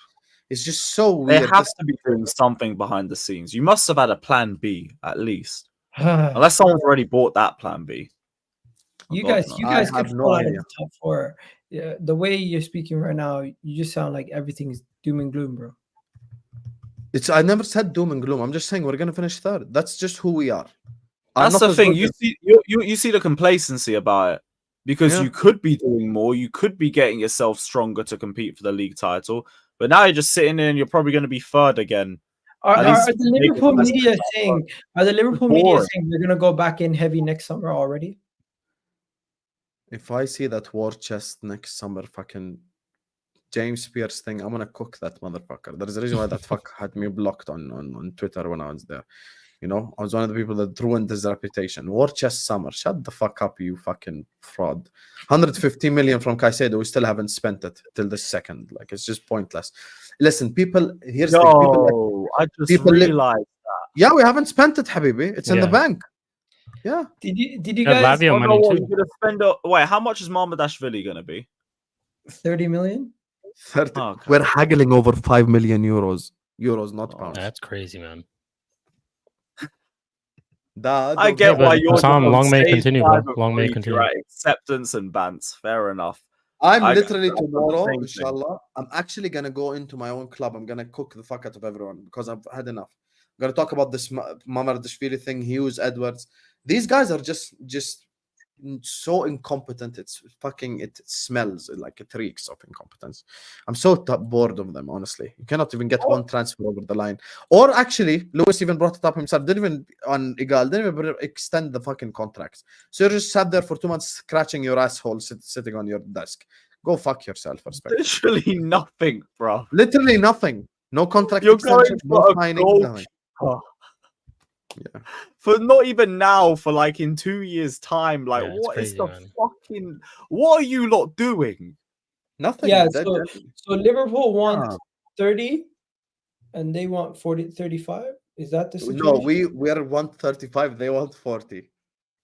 it's just so weird. They have to be doing something behind the scenes. You must have had a plan B, at least. Unless someone's already bought that plan B. You guys could fall out of the top 4. Yeah, the way you're speaking right now, you just sound like everything's doom and gloom, bro. I never said doom and gloom. I'm just saying we're gonna finish 3rd. That's just who we are. That's the thing. You see the complacency about it because you could be doing more. You could be getting yourself stronger to compete for the league title. But now you're just sitting there and you're probably going to be 3rd again. Are the Liverpool media saying they're going to go back in heavy next summer already? If I see that war chest next summer, fucking James Pierce thing, I'm gonna cook that motherfucker. There's a reason why that fuck had me blocked on Twitter when I was there. You know, I was one of the people that ruined his reputation. War chest summer. Shut the fuck up, you fucking fraud. 150 million from Caicedo. We still haven't spent it till the second. Like, it's just pointless. Listen, people, here's the people. I just realized that. Yeah, we haven't spent it, Habibi. It's in the bank. Yeah. Did you guys? Wait, how much is Mamardashvili going to be? 30 million? 30. Oh, okay. We're haggling over 5 million euros. Euros, not pounds. That's crazy, man. I get why you're long may continue, bro. Long may continue. Right? Acceptance and bans. Fair enough. I'm literally tomorrow, inshallah. I'm actually gonna go into my own club. I'm gonna cook the fuck out of everyone because I've had enough. I'm gonna talk about this Mamardashvili thing, Hughes, Edwards. These guys are just so incompetent. It's fucking. It smells like it reeks of incompetence. I'm so bored of them. Honestly, you cannot even get one transfer over the line. Or actually, Lewis even brought it up himself. Didn't even on Egal. Didn't even extend the fucking contracts. So you just sat there for 2 months scratching your asshole sitting on your desk. Go fuck yourself. Respect. Literally nothing, bro. Literally nothing. No contract You're extension. going No for a signing. goal. Nothing. Yeah. For not even now, for like in 2 years' time, like Yeah, it's what is crazy, the man. fucking? What are you lot doing? Nothing. Yeah, That- so Liverpool want Ah. 30 and they want 40, 35. Is that the situation? No, we are 135. They want 40.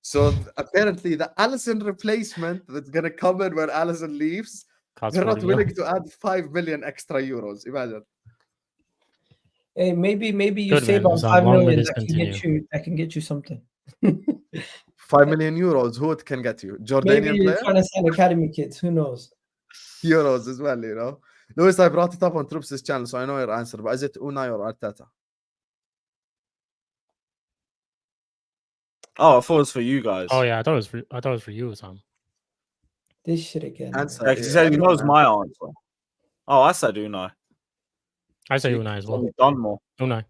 So apparently, the Allison replacement that's gonna come in when Allison leaves, Costs they're not 40 willing mil. to add 5 million extra euros. Imagine. Hey, maybe you Good, save man. on So 5 long may million this that can continue. get you something. 5 million euros. Who it can get you? Maybe Jordanian you're player? trying to sign academy kids. Who knows? Euros as well, you know. Lewis, I brought it up on Troops' channel, so I know your answer. But is it Unai or Arteta? Oh, I thought it was for you guys. Oh yeah, I thought it was for you, Tom. This shit again. Answer. bro. Yeah, 'cause he said he knows everyone my answer. Oh, I said Unai. I say See, Unai as So well. we've done more. Unai.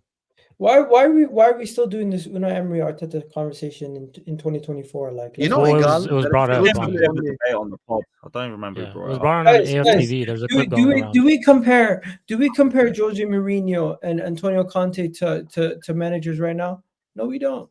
Why are we still doing this Unai Emery Arteta conversation in 2024? Like, You let's know, Well, it Egal, was- it was that brought if up you Yeah, on- we listen had the to debate on the pod. I don't even remember Yeah, who it brought was it up. brought on Guys, AFTV. There's a clip do going around. we compare Jose Mourinho and Antonio Conte to managers right now? No, we don't.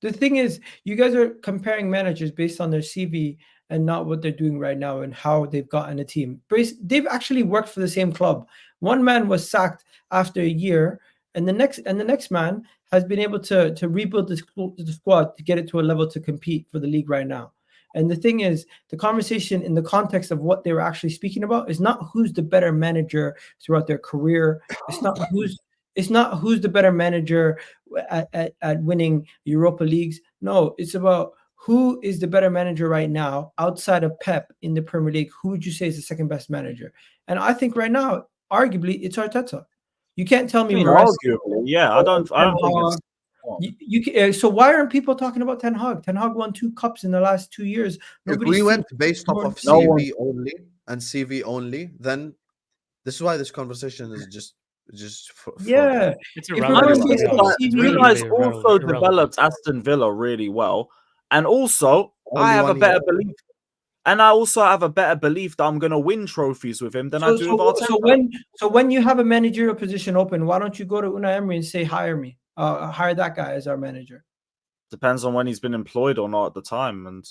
The thing is, you guys are comparing managers based on their CV and not what they're doing right now and how they've gotten a team. They've actually worked for the same club. One man was sacked after a year, and the next man has been able to rebuild the squad to get it to a level to compete for the league right now. And the thing is, the conversation in the context of what they were actually speaking about is not who's the better manager throughout their career. It's not who's the better manager at winning Europa Leagues. No, it's about who is the better manager right now outside of Pep in the Premier League. Who would you say is the second best manager? And I think right now, arguably, it's Arteta. You can't tell me Maresca. Arguably, yeah. I don't think it's. So why aren't people talking about Ten Hag? Ten Hag won 2 cups in the last 2 years. if Nobody's we seen went based off more- of No CV only and CV only, then this is why this conversation is just Yeah. It's If we're irrelevant. going based to be off honest. CV, It's You really, guys really also irrelevant. developed Aston Villa really well, and also Only I have a one better year. belief. And I also have a better belief that I'm going to win trophies with him than I do with Arteta. So when you have a managerial position open, why don't you go to Unai Emery and say hire me, hire that guy as our manager? Depends on when he's been employed or not at the time. And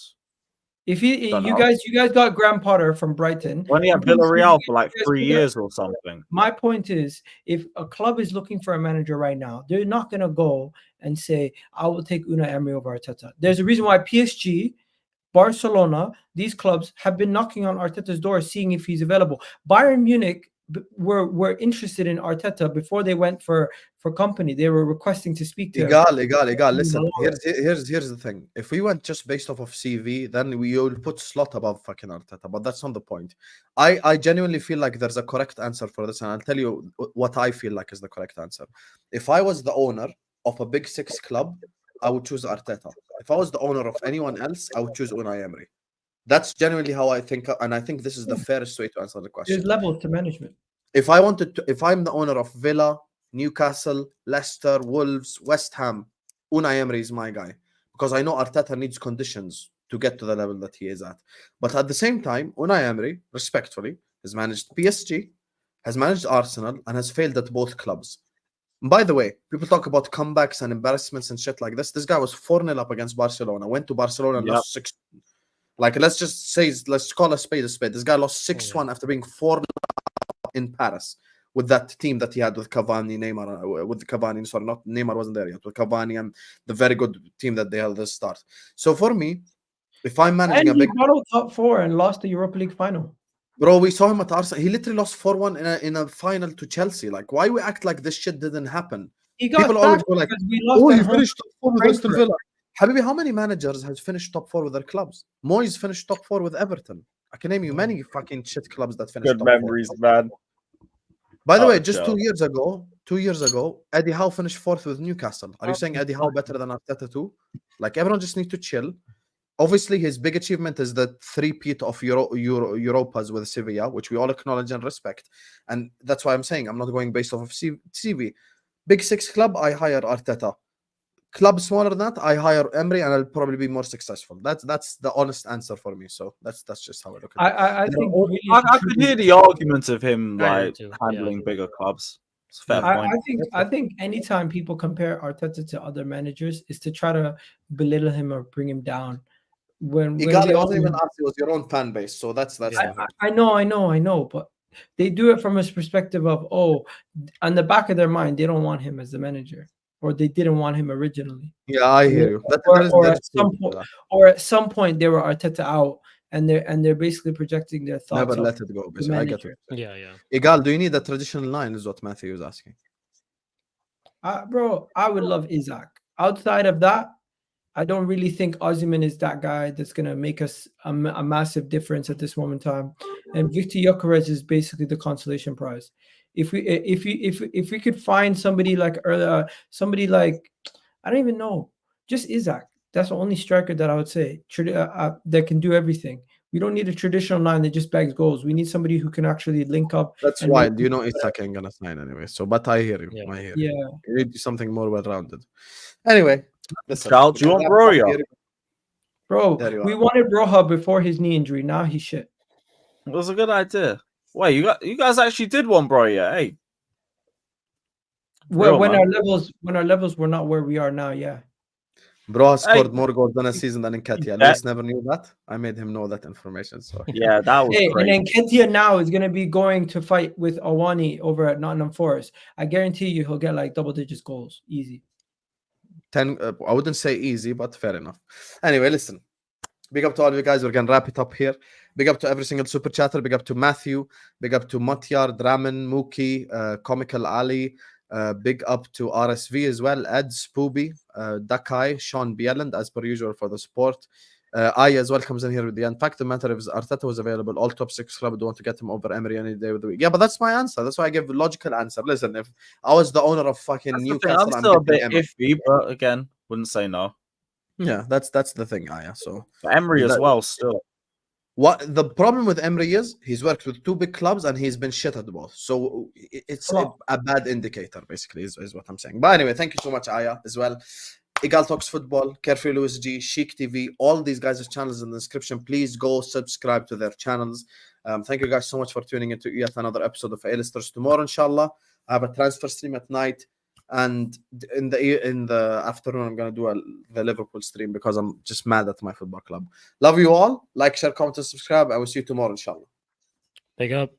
If you Don't know. guys got Graham Potter from Brighton. when he had Villarreal for like 3 years or something. My point is, if a club is looking for a manager right now, they're not going to go and say, I will take Unai Emery over Arteta. There's a reason why PSG, Barcelona, these clubs have been knocking on Arteta's door, seeing if he's available. Bayern Munich were interested in Arteta before they went for company. They were requesting to speak to him. Egal. Listen, here's the thing. If we went just based off of CV, then we'll put Slot above fucking Arteta. But that's not the point. I genuinely feel like there's a correct answer for this, and I'll tell you what I feel like is the correct answer. If I was the owner of a Big Six club, I would choose Arteta. If I was the owner of anyone else, I would choose Unai Emery. That's genuinely how I think, and I think this is the fairest way to answer the question. There's levels to management. If I'm the owner of Villa, Newcastle, Leicester, Wolves, West Ham, Unai Emery is my guy because I know Arteta needs conditions to get to the level that he is at. But at the same time, Unai Emery, respectfully, has managed PSG, has managed Arsenal, and has failed at both clubs. By the way, people talk about comebacks and embarrassments and shit like this. This guy was 4-0 up against Barcelona, went to Barcelona and lost 6. Like, let's call a spade a spade. This guy lost 6-1 after being 4 in Paris with that team that he had with Cavani, Neymar, with Cavani. Sorry, not Neymar wasn't there yet. With Cavani and the very good team that they had at the start. So for me, if I'm managing And a he big got out top 4 and lost the Europa League final. bro, we saw him at Arsenal. He literally lost 4-1 in a final to Chelsea. Like, why we act like this shit didn't happen? He got People always sacked go like, because we lost oh, at he home. finished top 4 with Aston Frankfurt. Villa. Habibi, how many managers has finished top 4 with their clubs? Moyes finished top 4 with Everton. I can name you many fucking shit clubs that finished Good top memories, 4. man. By the way, Oh, just Joe. 2 years ago, Eddie Howe finished 4th with Newcastle. Are you saying Eddie Howe better than Arteta too? Like, everyone just needs to chill. obviously his big achievement is the three-peat of Europas with Sevilla, which we all acknowledge and respect. And that's why I'm saying I'm not going based off of CV. Big six club, I hire Arteta. Club smaller than that, I hire Emery, and I'll probably be more successful. That's the honest answer for me. So that's just how I look at it. I think really I could hear the argument of him I hear like too, handling bigger clubs. It's a fair Yeah. point. I think anytime people compare Arteta to other managers is to try to belittle him or bring him down. When Egal, we it all wasn't even us; it was your own fan base. So that's Yeah. the thing. I know, but they do it from a perspective of, oh, on the back of their mind, they don't want him as the manager, or they didn't want him originally. Yeah, I hear you. Or at some point they were Arteta out, and they're basically projecting their thoughts. Never let it go. Basically. I get it. Yeah. Egal, do you need a traditional line? Is what Matthew is asking. Bro, I would love Isaac. Outside of that, I don't really think Osimhen is that guy that's gonna make us a massive difference at this moment in time. And Victor Gyökeres is basically the consolation prize. If we could find somebody like I don't even know, just Isaac. That's the only striker that I would say that can do everything. We don't need a traditional line that just bags goals. We need somebody who can actually link up. That's why you know Isaac ain't gonna sign anyway. So, but I hear you. Yeah. I hear Yeah. you. You need something more well-rounded. Anyway, listen. Scout, do you want Broja? Bro, There you we are. wanted Broja before his knee injury. Now he's shit. It was a good idea. Wait, you guys actually did one, bro? Yeah, hey. When man. our levels were not where we are now, yeah. Bro has scored Hey. more goals than a season than Nketiah. Yeah. Luis never knew that. I made him know that information. So Yeah, that was Hey, great. and then Nketiah now is gonna be going to fight with Awani over at Nottingham Forest. I guarantee you he'll get like double digits goals, easy. 10. I wouldn't say easy, but fair enough. Anyway, listen. Big up to all of you guys. We're gonna wrap it up here. Big up to every single super chatter. Big up to Matthew. Big up to Matyar, Draman, Mookie, Comical Ali. Big up to RSV as well. Ed, Spooby, Dakai, Sean Bieland, as per usual for the support. I as well comes in here with the end. Fact of the matter is Arteta was available. All top six club would want to get him over Emery any day of the week. Yeah, but that's my answer. That's why I give a logical answer. Listen, if I was the owner of fucking That's the thing, Newcastle, I'm still a getting bit Emery. iffy, but again, wouldn't say no. Yeah, that's the thing, Aya. So But Emery as That- well, still. what the problem with Emery is, he's worked with two big clubs and he's been shit at both. So it's a bad indicator, basically, is what I'm saying. But anyway, thank you so much, Aya, as well. Egal Talks Football, Carefree Louis G, Shikh TV, all these guys' channels in the description. Please go subscribe to their channels. Thank you guys so much for tuning into yet another episode of A-Listers. Tomorrow, inshallah, I have a transfer stream at night. And in the afternoon, I'm gonna do the Liverpool stream because I'm just mad at my football club. Love you all. Like, share, comment, and subscribe. I will see you tomorrow, inshallah. Big up.